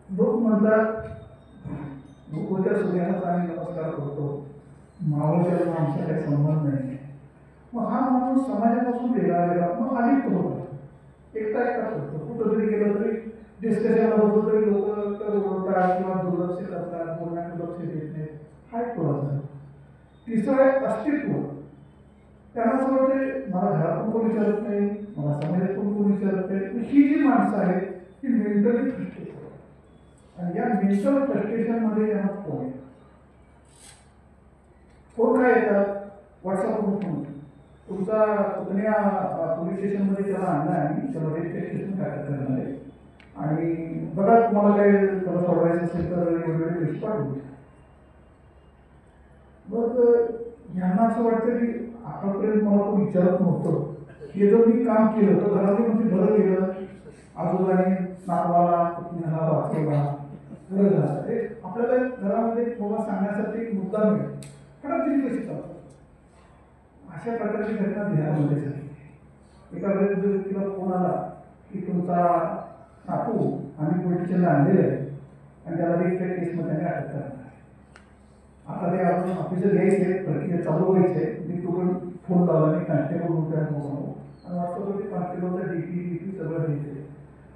लोक म्हणतात भूकोच्या सूर्यालाच आम्ही नमस्कार करतो मावळच्या आमचा काही संबंध नाही. मग हा माणूस समाजापासून वेगळा वेगळा मग अलिप्त होतो एकटा होतो. कुठंतरी गेलं तरी डिस्कशनला होतो तरी लोक ओळखतात किंवा दुर्लक्ष करतात बोलण्याकडे लक्ष देत नाहीत. हा एक थोडासा. तिसरं आहे अस्तित्व. त्यांना असं वाटतं मला घरातून कोण विचारत नाही मला समाजातून कोण विचारत नाही. ही जी माणसं आहेत ती मेंटली फ्रस्ट्रेट आणि या मेंटल फ्रस्ट्रेशनमध्ये यांना फोन येतात. फोन काय येतात व्हॉट्सअपवरून फोन तुमचा पुतण्या पोलीस स्टेशनमध्ये त्याला आणला आहे त्याला रजिस्ट्रेशन काय करणार आहे आणि बघा तुम्हाला काही त्याला सोडवायचं असेल तर वेगवेगळे पैसे पाठवू. मग यांना असं वाटतं की आतापर्यंत मला कोण विचारत नव्हतं हे जर मी काम केलं तर घरातून म्हणजे बरं केलं आजोबाने नातवाला पुतण्याला वाचवला गरज असते. आपल्याला घरामध्ये बाबा सांगण्यासाठी एक मुद्दा मिळेल कारण तिथे कशी चालतात. अशा प्रकारची घटना बिहारमध्ये झाली. एका वेळेस व्यक्तीला फोन आला की तुमचा नातू आम्ही पोलीस स्टेशनला आणलेलं आहे आणि त्याला एक केसमध्ये त्यांनी अटक करणार. आता ते आपण ऑफिसर घ्यायचे प्रक्रिया चालू व्हायचे. मी तुरंत फोन लावला आणि कॉन्स्टेबल होते आणि वाटतं ते कॉन्स्टेबलचा डीपी सगळं घ्यायचे.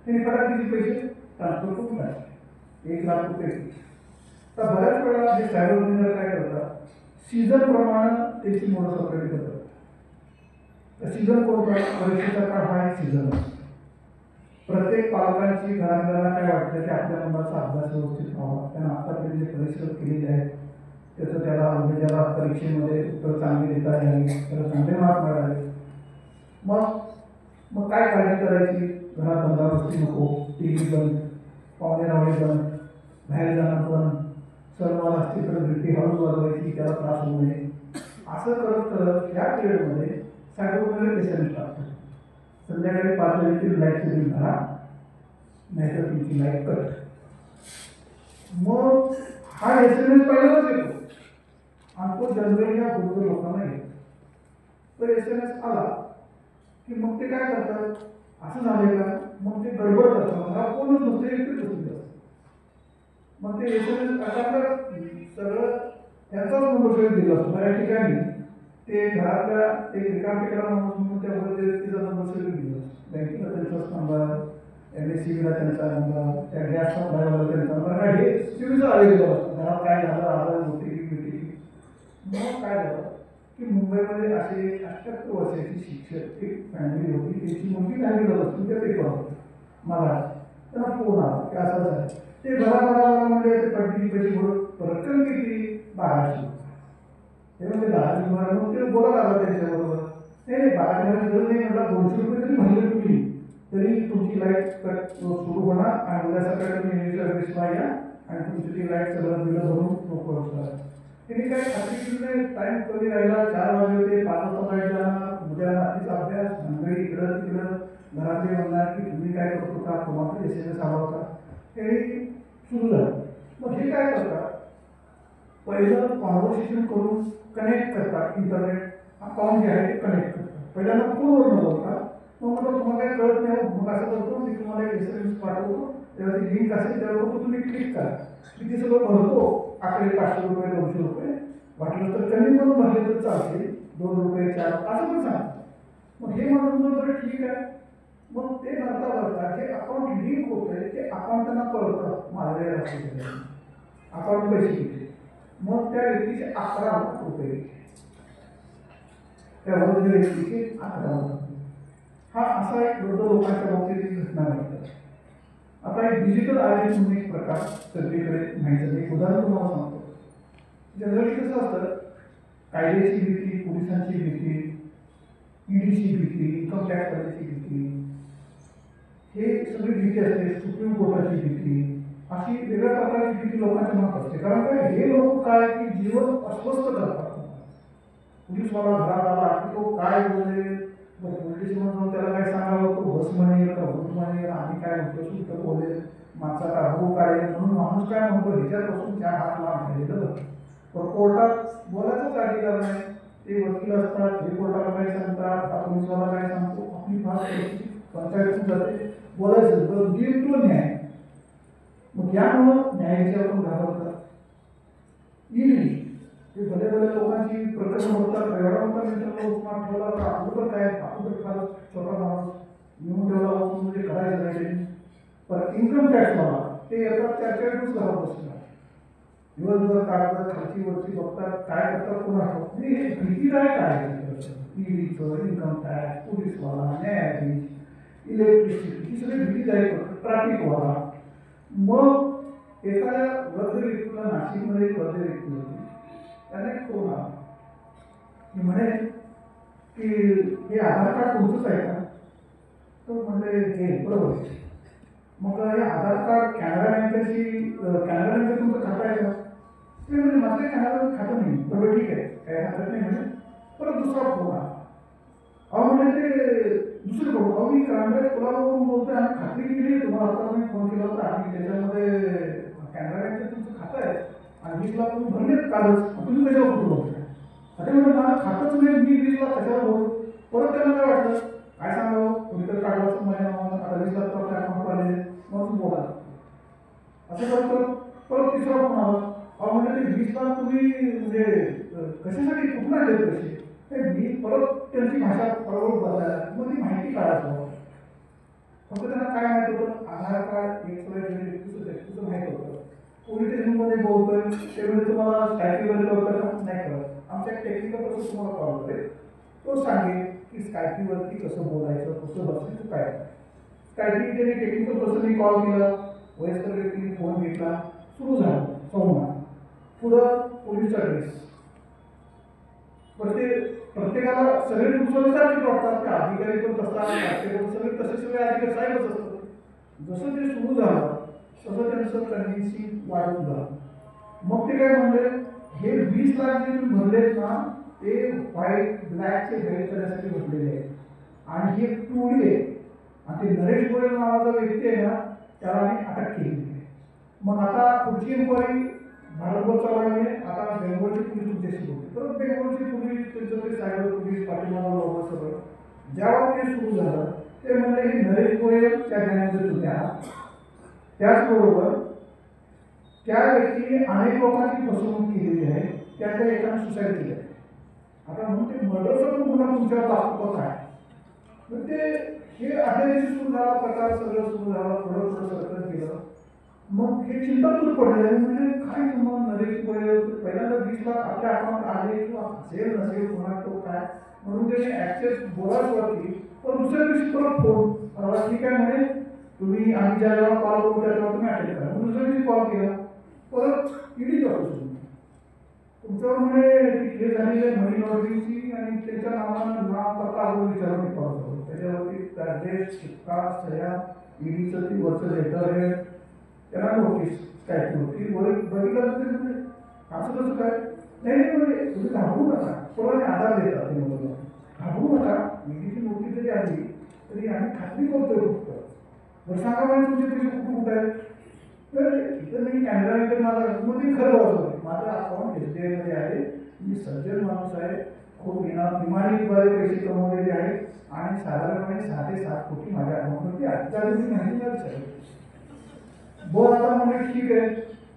ते निकाला किती पैसे ट्रान्सफर करून टाकले 1 लाख रुपये. तर बऱ्याच वेळा हे सायबर गुन्हेगार काय करतात सीझन प्रमाणे त्याची मोडस ऑपरेट करतात. सीझन कोणता परीक्षेचा काळ हा एक सीझन असतो. प्रत्येक पालकांची घराघराला काय वाटतं की आपल्या मुलाचा अभ्यास व्यवस्थित व्हावा. त्यांना आतापर्यंत जे परिश्रम केलेले आहेत त्याचं त्याला परीक्षेमध्ये उत्तर चांगली देता यावी, त्याला चांगले मार्क मिळाले. मग काय काळजी करायची. घरात दंगाबस्ती नको, टी व्ही बंद, पाहुणे रावळे बंद, बाहेर जाणं बंद, सर्वांना असतील तर भीती हळूच वाजवायची, त्याला त्रास होऊ नये. असं करत करत या पिरियडमध्ये सायबर एसएमएस टाकतो. संध्याकाळी 5 वाजेची लाईट बिल भरा नाहीतर तुमची लाईट कट. मग हा एसएमएस पहिल्यांदाच येतो आणि तो जनरली या गुरुकर लोकांना येतो. तर एसएमएस आला की मग ते काय करतात असं झालं का मग ते गडबड करतात. हा कोणच नसते एकच बसून. मग ते एसएमएस आता सगळं त्यांचाच नंबर सगळं दिला असतो. बऱ्याच ठिकाणी ते घरातल्या एक रिकाम टिकला म्हणून त्या व्यक्तीचा नंबर सगळं दिला असतो. बँकेला त्यांचाच नंबर, MSCBला त्यांचा नंबर, त्या गॅस सप्लायवाला त्यांचा नंबर, काय हे सिरीजच आलेलं असतं. घरात काय झालं आलं होती. मग काय झालं की मुंबईमध्ये असे 78 वर्षाची शिक्षक एक फॅमिली होती. त्याची मुलगी 10वी झाली असतो. ते पेपर होतं मला त्यांना फोन आला की असं झालं. ते घराघराला म्हणजे ते पडली पैसे भरून रक्कम किती 1200. ते म्हणजे 1200 मग ते बोलत आला त्यांच्याबरोबर. नाही 1200 गरज नाही म्हटलं 200 रुपये तरी भरले तुम्ही तरी तुमची लाईट कट सुरू होणार आणि उद्या सकाळी तुम्ही सर्व्हिसला या आणि तुमची ती लाईट सगळं बिलं भरून मोकळं होणार. त्यांनी काय खात्री केली टाईम कमी राहिला. 4 वाजले होते, 5 वाजता लाईट जाणार. उद्या रात्रीचा अभ्यास मंडळी इकडं तिकडं घरातले म्हणणार की तुम्ही काय करतो का तुम्हाला एसएमएस आला होता. हे सुरू झालं. मग हे काय करतात पहिलं कॉन्व्हर्सेशन करून कनेक्ट करतात. इंटरनेट अकाउंट जे आहे ते कनेक्ट करतात. पहिल्यांदा फोनवर न बोलतात. मग म्हटलं तुम्हाला काही कळत नाही मग असं करतो मी तुम्हाला एक एसएमएस पाठवतो त्याला ती लिंक असेल त्यावर तुम्ही क्लिक करा. किती सगळं भरतो आकडे 500 रुपये 200 रुपये वाटलं तर कमी म्हणून भरले तर चालते 2 रुपये 4 असं पण सांग. मग हे म्हणून बरं ठीक आहे. मग ते भरता जे अकाउंट लिंक होतंय ते अकाउंट त्यांना कळतं माझ्या अकाउंट पैसे किती. मग त्या व्यक्तीचे 11 लाख रुपये त्या वृद्ध व्यक्तीचे 11 लाख. हा असा एक वृद्ध लोकांच्या बाबतीत घटना घडतात. आता एक डिजिटल आयडी म्हणून एक प्रकार सगळीकडे माहिती. एक उदाहरण तुम्हाला सांगतो. जनरली कसं असतं कायद्याची भीती, पोलिसांची भीती, ईडीची भीती, इन्कम टॅक्स वाल्याची भीती, हे सगळी भीती असते. सुप्रीम कोर्टाची भीती, अशी वेगळ्या प्रकारची भीती लोकांच्या मनात असते. कारण काय हे लोक काय की जीवन अस्वस्थ करतात. पोलीसवाला घरात आला की तो काय बोलले पोलीस म्हणून त्याला काय सांगावं तो बस म्हणेल का भूत म्हणेल आम्ही काय म्हणतो शुद्ध बोलेल माणसाचा अनुभव काढेल म्हणून माणूस काय म्हणतो ह्याच्यापासून 4 हात लांब झालेलं बघ. पण कोर्टात बोलायचंच अधिकार नाही. ते वकील असतात हे कोर्टाला काय सांगतात हा पोलीसवाला काय सांगतो आपली पंचायत जाते बोलायचं तर गिर तो न्याय. मग यामुळं न्यायाची आपण घाबरतात. ईडी हे भले भले लोकांची प्रकरण होतात. एवढा मोठा मित्रांना उस्मान ठेवला तर आपलं तर काय आपण तर फार छोटा माणूस येऊन ठेवला म्हणजे करायचं नाही. पण इन्कम टॅक्स मला ते येतात 4-4 दिवस घरात बसणार. दिवसभर कागद खालची वरची बघतात काय करतात कोणा हे भीतीदायक आहे. ईडीचं इन्कम टॅक्स पोलीसवाला न्यायाधीश इलेक्ट्रिसिटी ही सगळी भीतीदायक ट्रॅफिकवाला. मग एखाद्या वृद्ध व्यक्तीला नाशिकमध्ये एक वृद्ध व्यक्ती होती. त्याने फोन आला की म्हणे की हे आधार कार्ड तुमचंच आहे का. तो म्हणले हे बरोबर. मग हे आधार कार्ड कॅनरा बँकेत तुमचं खातं आहे का. ते म्हणजे माझं कॅनरा खातं नाही. बरोबर ठीक आहे काय हरकत नाही म्हणे. परत दुसरा फोन आला. अहो म्हणजे ते दुसरे फोन अहो मी कांबळे कोल्हापूरवरून बोलतोय आम्ही खात्री केली तुम्हाला आता मी फोन केला होता आणि त्याच्यामध्ये कॅनरा बँकचं तुमचं खातं आहे आणि 20 लाख तुम्ही भरलेत कालच, तुम्ही कशावर कुठं बघताय? आता म्हणजे मला खातंच नाही, मी 20 लाख कशावर भरू? परत त्यांना काय वाटलं, काय सांगावं, कुणीतरी काढवायचं महिना आता 20 लाख आपल्या अकाउंटवर आले, मग तुम्ही बोला असं करतो. परत तिसरा फोन आला, अहो म्हणजे ते 20 लाख तुम्ही म्हणजे कशासाठी कुठून आणले पैसे? ते मी परत त्यांची भाषा बरोबर बदलायला, मग ती माहिती काढायचं. फक्त त्यांना काय माहिती होतं, आधार कार्ड तुझं माहिती होतं. पोलीस स्टेशनमध्ये बोलतोय त्यावेळी तुम्हाला स्कायपीवर लवकर नाही करत. आमच्या टेक्निकल पर्सन तुम्हाला कॉल करेल, तो सांगेल की स्कायपीवरती कसं बोलायचं, कसं बसायचं, काय. स्कायपी त्यांनी टेक्निकल पर्सननी कॉल केला, वयस्कर व्यक्तीने फोन घेतला, सुरू झालं संवाद. पुढं पोलीस ॲड्रेस. प्रत्येकाला सगळे दुसऱ्यासारखे वाटतात, ते अधिकारी पण तसा सगळे तसे सगळे अधिकारी साहेबच असतात. जसं ते सुरू झालं तसं त्यांचं कन्व्हिन्सिंग वाढून झालं. मग ते काय म्हणले, हे 20 लाख जे तुम्ही भरलेत ना ते व्हाईट ब्लॅकचे भेट करण्यासाठी भरलेले आहेत आणि हे टोळी आहे. आणि ते नरेश गोयल नावाचा व्यक्ती आहे ना त्याला आम्ही अटक केली. मग आता पुढची इन्क्वायरी भारतभर चालवणे, आता बेंगोलची पोलीस तुमच्याशी होते. परत बेंगोलची पोलीस त्यांचं ते सायबर पोलीस पाठिंबा लोक सगळं जेव्हा ते सुरू झालं ते म्हणजे हे नरेश गोयल त्या गॅंगमध्ये होत्या. त्याचबरोबर त्या व्यक्तीने अनेक लोकांची फसवणूक केलेली आहे, त्याच्या एकाने सुसाईड केलं आहे. आता म्हणून ते मर्डरचा पण गुन्हा तुमच्यावर दाखवत आहे. तर ते हे अशा दिवशी सुरू झाला प्रकार, सगळं सुरू झाला, थोडं थोडं सरकार केलं. मग हे चिंतातूर पडले म्हणजे काय तुम्हाला नरेश गोयल पहिल्यांदा 20 लाख आपल्या अकाउंट आले किंवा असेल नसेल कोणा तो काय म्हणून त्याने ॲक्सेस बोलायला सुरुवात केली. पण दुसऱ्या दिवशी परत फोन ठीक आहे म्हणे तुम्ही आम्ही ज्या वेळेला कॉल करू त्या वेळेला तुम्ही अटेंड करा. दुसऱ्या दिवशी कॉल केला, परत ईडी ऑफिस तुमच्यावर म्हणे ती केस झालेली आहे मनी लॉन्ड्रिंगची आणि त्याच्या नावानं नाव पत्ता अजून विचारून पाहतो. त्याच्यावरती ॲड्रेस शिक्का सह्या ईडीचं ती वरचं लेटर आहे त्याला नोटीस काय होती बघितलं म्हणजे असं कसं काय नाही म्हणजे तुम्ही घाबरू नका. कोणाने आधार देतात ते मला घाबरू नका. ईडीची नोटीस जरी आली तरी आम्ही खात्री करतोय फक्त. बरं सांगा म्हणजे तुमचे पैसे कुठून कुठे आहेत? तर इथं मी कॅमेरा वगैरे माझा मध्ये खरं वाचवतो. माझं अकाउंट SBI मध्ये आहे. मी सज्जन माणूस आहे, खूप इमानीद्वारे पैसे कमवलेले आहेत आणि साधारणपणे 6.5 कोटी माझ्या अकाउंटवरती आजच्या दिवशी माहिती मिळाली. बोल आता म्हणजे ठीक आहे,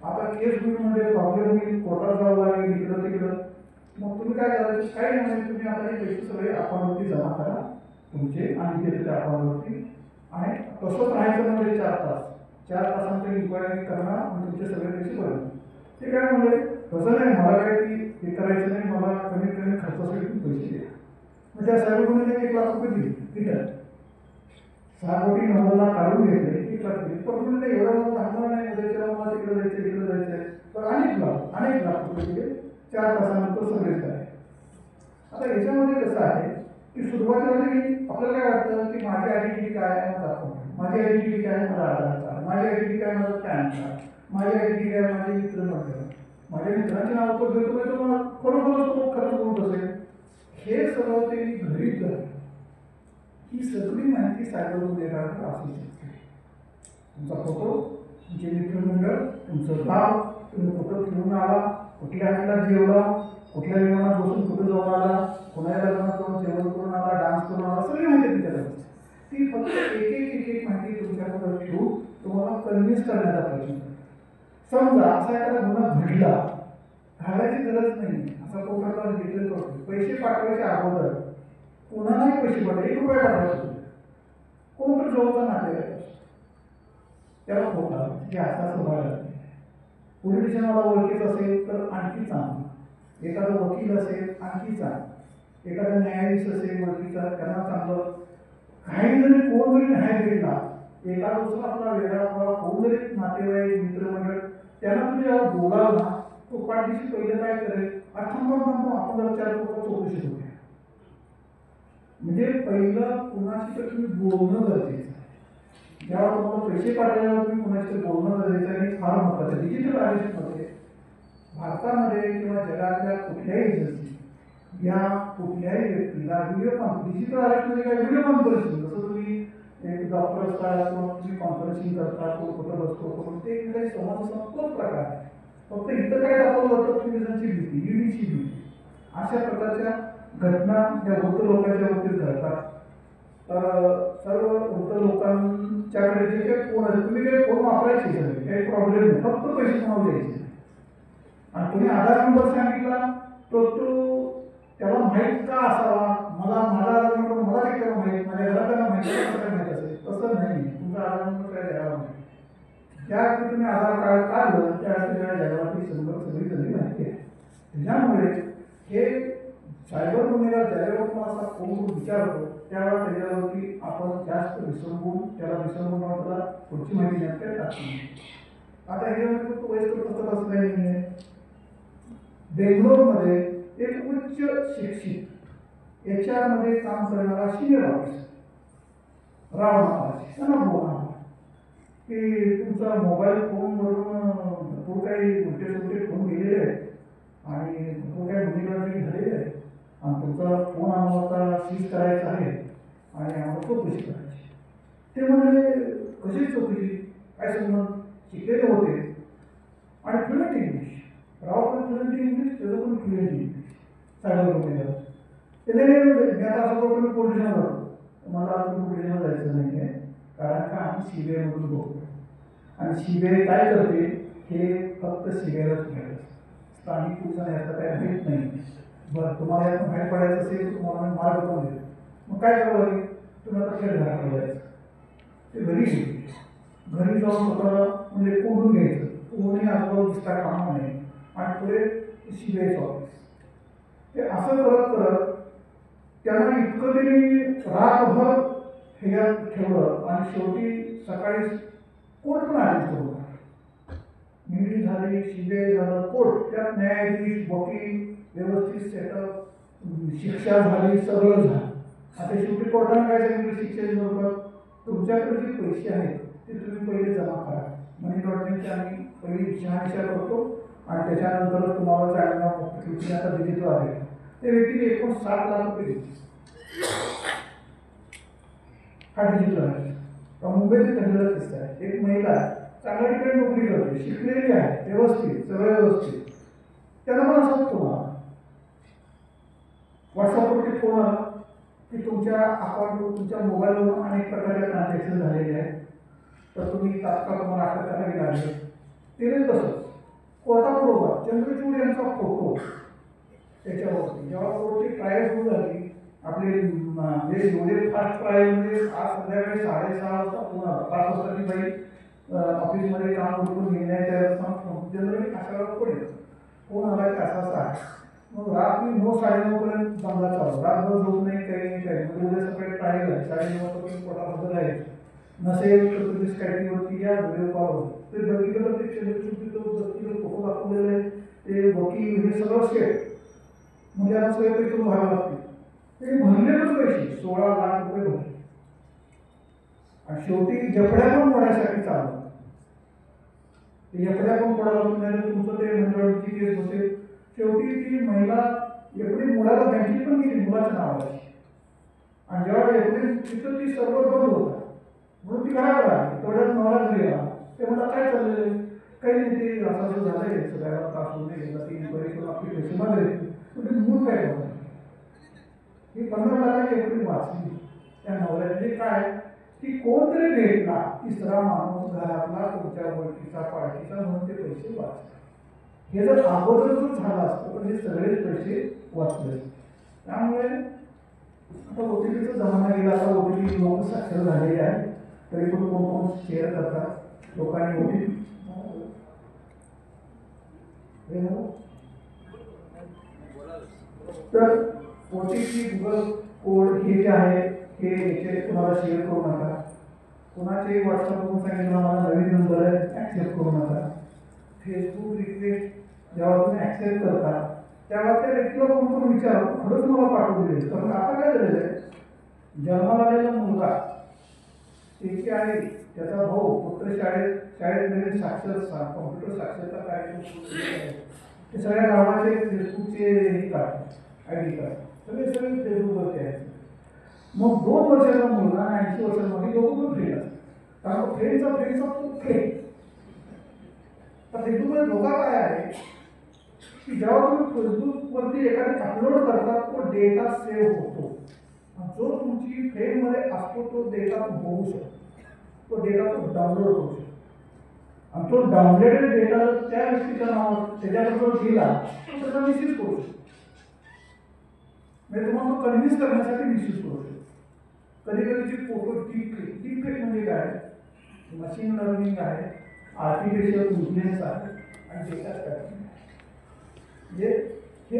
आता केस होईल म्हणजे प्रॉब्लेम होईल, कोर्टात जावं लागेल इकडं तिकडं. मग तुम्ही काय करायचं, काय नाही म्हणजे तुम्ही आता हे पैसे सगळे अकाउंटवरती जमा करा तुमचे आणि ते त्या अकाउंटवरती आणि तसंच राहायचं म्हणजे 4 तासांची इन्क्वायरी करणार आणि तुमचे सगळे पैसे भरणार. ते काय म्हणले तसं नाही, मला काय की हे करायचं नाही, मला कमीत कमी खर्चासाठी पैसे द्या. मग त्या सर्व म्हणजे 1 लाख रुपये दिले रिटर्न. 6 कोटी 90 लाख काढून घेतले 1 लाख दिले. पण म्हणजे एवढं मला थांबणार नाही, उद्याच्या मला तिकडे जायचं इकडे जायचं. तर अनेक लाख रुपये दिले. 4 तासानंतर सगळेच आहे. आता याच्यामध्ये कसं आहे की सुरुवातीला आपल्याला काय वाटतं की माझी आयडेंटिटी काय आहे दाखवतो, माझी आयडेंटिटी काय आहे मला आधार कार्ड, माझी आयडेंटिटी काय माझं पॅन कार्ड, माझी आयडेंटिटी काय माझे मित्र मंडळ, माझ्या मित्रांचे नाव तो घेतो तो मला खरोखरच तो खरंच बोलत असेल. हे सगळं ते घरीच झालं. ही सगळी माहिती सायबरवरून देणार असू शकते. तुमचा फोटो, तुमचे मित्रमंडळ, तुमचं गाव, तुम्ही कुठं फिरून आला, कुठल्या हॉटेलात जेवला, कुठल्या विमानात बसून कुठं जाऊन आला, कोणाच्या लग्नात जाऊन जेवण करून आला, डान्स करून आला, सगळी माहिती तुमच्याकडे. ती फक्त एक माहिती तुमच्याकडे ठेवून तुम्हाला कन्व्हिन्स करण्याचा प्रयत्न करतो. समजा असा एखादा गुन्हा घडला, घालायची गरज नाही, असा कोर्टाला डिक्लेअर करतो. पैसे पाठवायच्या अगोदर कोणालाही पैसे पाठवा, 1 रुपया पाठवायचे, कोण तर जवळचा नातेवाईक त्याला खोटा की असा स्वभाव लागते. पोलीस स्टेशनला ओळखीचं असेल तर आणखी चांगलं, एखादा वकील असेल आणखी चांगलं, एखादा न्यायाधीश असेल वकीलचा त्यांना चांगलं. काही जरी कोण जरी न्याय दिला, एका दुसरा आपला वेगळा कोण जरी नातेवाईक मित्रमंडळ त्यांना तुम्ही जेव्हा बोलाल ना, तो पाठदिशी पहिलं काय करेल, थांबा आपण जरा 4 लोक चौकशी करूया. म्हणजे पहिलं कुणाशी तर तुम्ही बोलणं गरजेचं आहे. जेव्हा तुम्हाला पैसे पाठवायला तुम्ही कुणाशी बोलणं गरजेचं आहे. फार महत्त्वाचं. डिजिटल आयुष्यामध्ये भारतामध्ये किंवा जगातल्या कुठल्याही एजन्सी या कुठल्याही व्यक्तीला व्हिडिओ कॉन्फरन्स, डिजिटल आयुष्यामध्ये काय व्हिडिओ कॉन्फरन्सिंग, जसं तुम्ही एक डॉक्टर असतात किंवा तुम्ही कॉन्फरन्सिंग करता कोण कुठं बसतो कोण ते काही समाजाचा तोच प्रकार आहे. फक्त इथं काय दाखवलं जातं पोलिसांची भीती, ईडीची भीती, अशा प्रकारच्या घटना त्या वृद्ध लोकांच्या बाबतीत घडतात. तर सर्व वृद्ध लोकांच्याकडे जे काही फोन आहे तुम्ही काही फोन वापरायचे काही प्रॉब्लेम नाही, फक्त पैसे तुम्हाला द्यायचे. आणि तुम्ही आधार नंबर सांगितला तर तो त्याला माहीत का असावा, मला माझा आधार नंबर मला काही त्याला माहीत, माझ्या घरात माहीत असेल तसं नाही. तुमचा आधार नंबर काय द्यावा नाही. ज्या तुम्ही आधार कार्ड काढलं त्या जगावरती सगळी माहिती आहे. त्याच्यामुळे हे सायबर गुन्हेगार ज्यावेळेला तुम्हाला असा फोन विचारतो त्यावेळेला त्याच्यावरती आपण जास्त विसंबून त्याला पुढची माहिती द्यायला टाकतो. आता ह्याच्यामध्ये फक्त वयस्कर पुस्तक असं काही नाही आहे. बेंगलोरमध्ये एक उच्च शिक्षित याच्यामध्ये काम करणारा सिनियर ऑफिसर राव नावाचे त्यांना बोला की तुमचा मोबाईल फोनवरून भरपूर काही मोठे फोन गेलेले आहेत आणि भरपूर काही गुन्हेगारी झालेले आहेत आणि तुमचा फोन आम्हाला सीज करायचा आहे आणि आम्हाला चौकशी करायची. ते म्हणजे कशी चौकशी काय संबंध शिकलेले होते आणि फ्लुएंट इंग्लिश. राव पण फ्लुएंट इंग्लिश त्याचं पण फ्लुएंट इंग्लिश सायबर गुन्हेगार. त्याने मी आता असं करतो मी पोलिसांना जातो, मला आपण पोलिसांना जायचं नाही आहे कारण का आम्ही सीबीआयमधून बघतो आणि सीबीआय काय करते हे फक्त सीबीआयलाच मिळेल. स्थानिक पोलिसांना याचा काय माहीत नाही. बरं तुम्हाला यातून बाहेर पडायचं असेल तुम्हाला मी मार्ग पण देतो. मग काय करावं लागेल, तुम्ही आता खेळ घराकडे जायचं. ते घरी जाऊन स्वतःला म्हणजे कोंडून घ्यायचं, कोणी आजूबाजू दिसता कामा नाही आणि पुढे सीबीआयचं ऑफिस. ते असं करत करत त्यांना इतकं तरी रातभर ह्याच्यात ठेवलं आणि शेवटी सकाळी कोर्ट पण आली ठेवलं. मिळी झाली, सीबीआय झालं, कोर्ट त्यात न्यायाधीश वकील व्यवस्थित सेटअप, शिक्षा झाली, सगळं झालं. आता शेवटी कोर्टाने काय सांगितलं शिक्षेच्या स्वरूपात तुमच्याकडे जे पैसे आहेत ते तुम्ही पहिले जमा करा. मनी लॉन्ड्रिंगची आम्ही पहिली शहानिशा करतो आणि त्याच्यानंतर तुम्हाला जामीन आता डिजिटल आहे. त्या व्यक्तीने एकूण 7 लाख रुपये दिले. हा डिजिटल आहे. मुंबईचे घडलेला किस्सा आहे. एक महिला चांगल्या ठिकाणी नोकरी करते, शिकलेली आहे, व्यवस्थित सगळं व्यवस्थित. त्यांना पण असाच फोन आला, व्हॉट्सअपवरती फोन आला की तुमच्या अकाउंटवर तुमच्या मोबाईलवरून अनेक प्रकारचे ट्रान्झॅक्शन झालेले आहेत तर तुम्ही तात्काळ तुम्हाला अटक करावी लागेल. ते तसंच कोर्टाबरोबर चंद्रचूड यांचा फोटो त्याच्यावरती जेव्हा कोर्टची ट्रायल सुरू झाली आपले जे एवढे फास्ट ट्रायलमध्ये आज संध्याकाळी 6:30 वाजता फोन आला. 5 वाजता ती बाई ऑफिसमध्ये काम करून घेण्याच्या जनरली अशा कोण येतं फोन आला की असा आहे. मग रात्री 9-9:30 पर्यंत दंगा चालू, रातभर झोप नाही काही नाही काही. म्हणजे उद्या सकाळी ट्रायल आहे 9:30 पर्यंत कोर्टाबद्दल आहे नसेल तर तुम्ही स्कायटीवरती या व्हिडिओ कॉलवर ते बघितलं तर ते चंद्रचूड फोटो दाखवलेले आहे ते वकील हे सगळं सेट म्हणजे आता सगळे पैसे भरावे लागतील. ते भरलेच पैसे 16 लाख रुपये भरले आणि शेवटी जपड्या पण मोडायसाठी चालू. ते जपड्या पण मोडायला नाही तुमचं ते मंडळाची केस होते. शेवटी ती महिला एवढी मुलाला बँकेत पण गेली मुलाच्या नावाची आणि जेव्हा एवढी तिथं ती सर्व बंद होता म्हणून ती घराकडे आली. तेवढ्यात मला घरी आला. ते मला काय चाललेलं काही नाही ते असं झालंय सगळ्याला त्रास होऊ नये ती बरेच आपली पैसे मागले म्हणजे मूळ काय होतं ही 15 लाखाची एवढी वाचली त्या नवऱ्याने काय की कोणतरी भेटला तिसरा माणूस घरातला तुमच्या ओळखीचा पार्टीचा म्हणून ते पैसे वाचले. हे जर अगोदर जर झालं असतं तर हे सगळेच पैसे वाचले. त्यामुळे आता ओटीपीचा जमाना गेला. आता ओटीपी लोक साक्षर झालेले आहेत तरी पण कोण कोण शेअर करतात लोकांनी ओटीपी तर ओटीपी गुगल कोड हे जे आहे हे याचे तुम्हाला शेअर करू नका. कोणाचे व्हॉट्सअपवरून सांगितलं मला नवीन नंबर आहे ॲक्सेप्ट करू नका. फेसबुक रिक्वेस्ट जेव्हा तुम्ही ॲक्सेप्ट करता तेव्हा त्या व्यक्तीला कोण कोण विचार खरंच मला पाठवून दिले. कारण आता काय झालेलं आहे जन्माला आलेला मुलगा त्याची आई त्याचा भाऊ पुत्र शाळेत नवीन कॉम्प्युटर साक्षरता कार्यक्रम सुरू केलेला आहे. ते सगळ्या गावाचे फेसबुकचे हे कार्ड ID कार्ड सगळे फेसबुकवरती आहेत. मग 2 वर्षाचा मुलगा आणि 80 वर्षाचा मुलगा दोघं पण फ्रेंड असतात. कारण फ्रेंडचा तो फ्रेंड. तर फेसबुकमध्ये धोका काय आहे की जेव्हा तुम्ही फेसबुकवरती एखादी अपलोड करता तो डेटा सेव्ह होतो. जो तुमची फ्रेंडमध्ये असतो तो डेटा होऊ शकतो, तो डेटा डाउनलोड होऊ शकतो. आणि तो डाउनलोडेड डेटा जर त्या व्यक्तीच्या नावावर त्याच्याबरोबर गेला तो त्याचा मिसयूज करू शकतो. म्हणजे तुम्हाला तो कन्व्हिन्स करण्यासाठी मिसयूज करू शकतो. कधी कधीची फोटो डीपफेक म्हणजे काय, मशीन लर्निंग आहे, आर्टिफिशियल इंटेलिजन्स आहे आणि डेटा स्ट्रक्चर. म्हणजे हे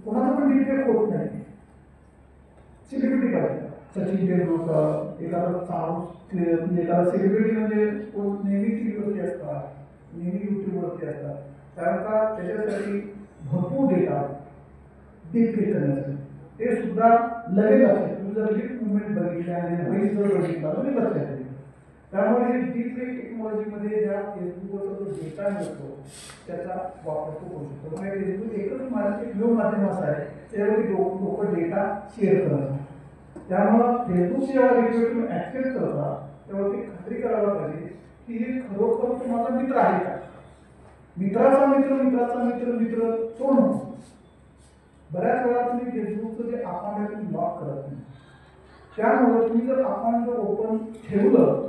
कोणाचं पण डीपफेक होत नाही. सेलिब्रिटी पाहिजे, सचिन तेंडुलकर, एखादा सेलिब्रिटी म्हणजे नेहमी टी व्हीवरती असतात, नेहमी यूट्यूबवरती असतात. कारण का त्याच्यासाठी भरपूर डेटा डीपफेक करण्यासाठी ते सुद्धा लगेच लक्षात. तुम्ही जर लिप मुवमेंट बघितले आणि व्हॉइस जर बघितला तर लगेच लक्षात येईल. त्यामुळे हे डीपफेक टेक्नॉलॉजीमध्ये ज्या फेसबुकवरचा जो डेटा मिळतो त्याचा वापर तो करू शकतो. म्हणजे फेसबुक एकच एक माध्यम असं आहे त्याच्यावरती लोक डेटा शेअर करत. त्यामुळं फेसबुक जेव्हा रेग्युलर तुम्ही ॲक्सेस करता तेव्हा ती खात्री करायला पाहिजे की हे खरोखर तुम्हाला मित्र आहे का. मित्राचा मित्र तो नको. बऱ्याच वेळा तुम्ही फेसबुकचं जे अकाउंट आहे तुम्ही लॉक करत नाही. त्यामुळे तुम्ही जर अकाउंट जर ओपन ठेवलं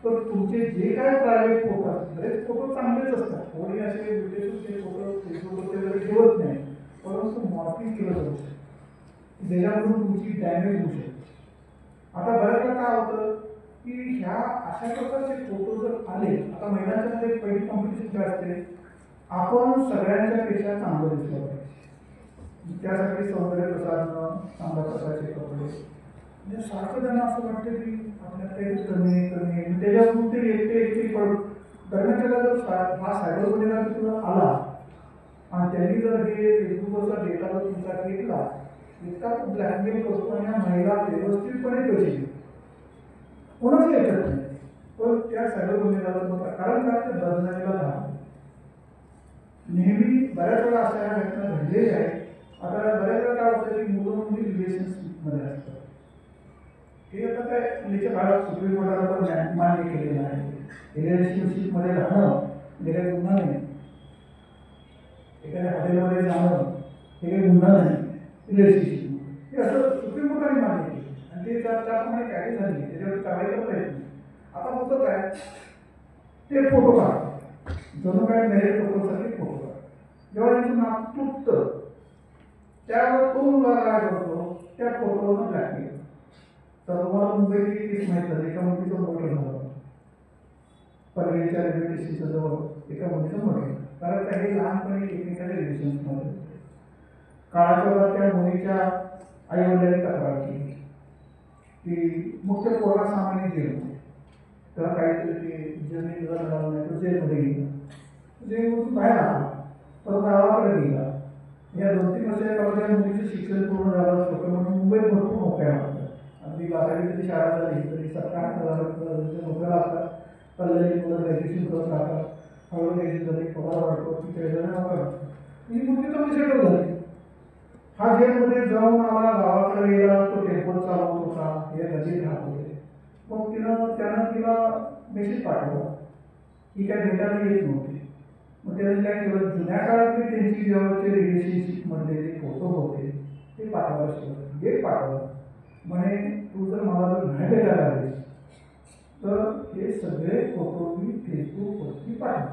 तर तुमचे जे काय प्रायव्हेट फोटो असतात, बरेच फोटो चांगलेच असतात, कोणी असे विदेशाचे फोटो फेसबुकवरती वगैरे ठेवत नाही, परंतु मॉर्फिंग केलं जाऊ शकतं ज्याच्यामधून तुमची डॅमेज होऊ शकते. आता बऱ्याचदा काय होतं की ह्या अशा प्रकारचे फोटो जर आले, आता महिलांच्या मध्ये पहिली कॉम्पिटिशन काय असते, आपण सगळ्यांच्या पेक्षा चांगलं दिसलं पाहिजे. त्यासाठी सौंदर्य प्रसारणं, चांगल्या प्रकारचे कपडे, म्हणजे सारखं त्यांना असं वाटतं की आपल्याला काही कमी त्याच्यावरून ते एकटे दरम्यानच्या जर हा सायबर गुन्हेगार तुला आला आणि त्यांनी जर हे फेसबुकवरचा डेटा जर तुमचा घेतला, इतका तो ब्लॅकमेल करतो आणि या महिला व्यवस्थितपणे पैसे देतो, कोणाच ऐकत नाही. पण त्या सायबर गुन्हेगारांचा कारण काय ते बदनामीला राहतो. नेहमी बऱ्याच वेळा अशा ह्या घटना घडलेल्या आहेत. आता बऱ्याच वेळा काय होतं की मुलं मुली रिलेशनशिपमध्ये असतात. हे आता काय मुलीच्या काळात सुप्रीम कोर्टाला पण मान्य केलेलं आहे. रिलेशनशिपमध्ये राहणं म्हणजे काही गुन्हा नाही. एखाद्या हॉटेलमध्ये जाणं हे काही गुन्हा नाही. रिलेशनशिप हे असं सुप्रीम कोर्टाने मान्य केलं आणि ते त्याप्रमाणे कायदे झाली, त्याच्यावर कारवाई करता येत नाही. आता होतं काय, ते फोटो काढतात, जणू काय मेरे फोटोसाठी फोटो काढतात. जेव्हा त्यांचं नाव तुटतं त्यावर तो मुलगा काय करतो, त्या फोटोवरून ब्लॅकमेल. तर तुम्हाला मुंबईची केस माहीत झाली, एका मुलीचं मर्डर झालं पनवेलच्या रेल्वे स्टेशनच्या जवळ एका मुलीचं मर्डर. कारण का हे लहानपणी एकमेकांच्या रिलेशन्समध्ये काळाच्या वेळात त्या मुलीच्या आईवडिलांनी तक्रार केली की मुख्य पोरगा सामान्य जेलमध्ये, त्याला काहीतरी ते जमीन मिळालं नाही, तो जेलमध्ये गेला. जेलमधून बाहेर आला, परत गावाकडे गेला. या 2-3 वर्षाच्या काळात मुलीचं शिक्षण पूर्ण झालं होतं म्हणून मुंबईत भरपूर नोकऱ्या लागतात. अगदी 12वी शाळा झाली तरी 17-18 नोकऱ्या लागतात. कल्ल्याची मुलं ग्रॅज्युएशन करत राहतात, हळूहळू ग्रॅज्युएशन झाली, पगार वाढतो, तिथे नोकऱ्या. ही मुलगी कमी सेटल झाली. हा जेलमध्ये जाऊन आला, गावाकडे गेला, तो टेम्पो चालवत होता, हे नदीत राहत होते. मग त्यानं तिला मेसेज पाठवला की काय भेटायला येत नव्हती. मग त्याने काय केलं, जुन्या काळातले त्यांची जेव्हाचे रिलेशनशिपमधले जे फोटो होते ते पाठवायला शिकवलं. एक पाठवलं म्हणे, तू जर मला जर नाही भेटायला आलीस तर हे सगळे फोटो मी फेसबुकवरती पाठव.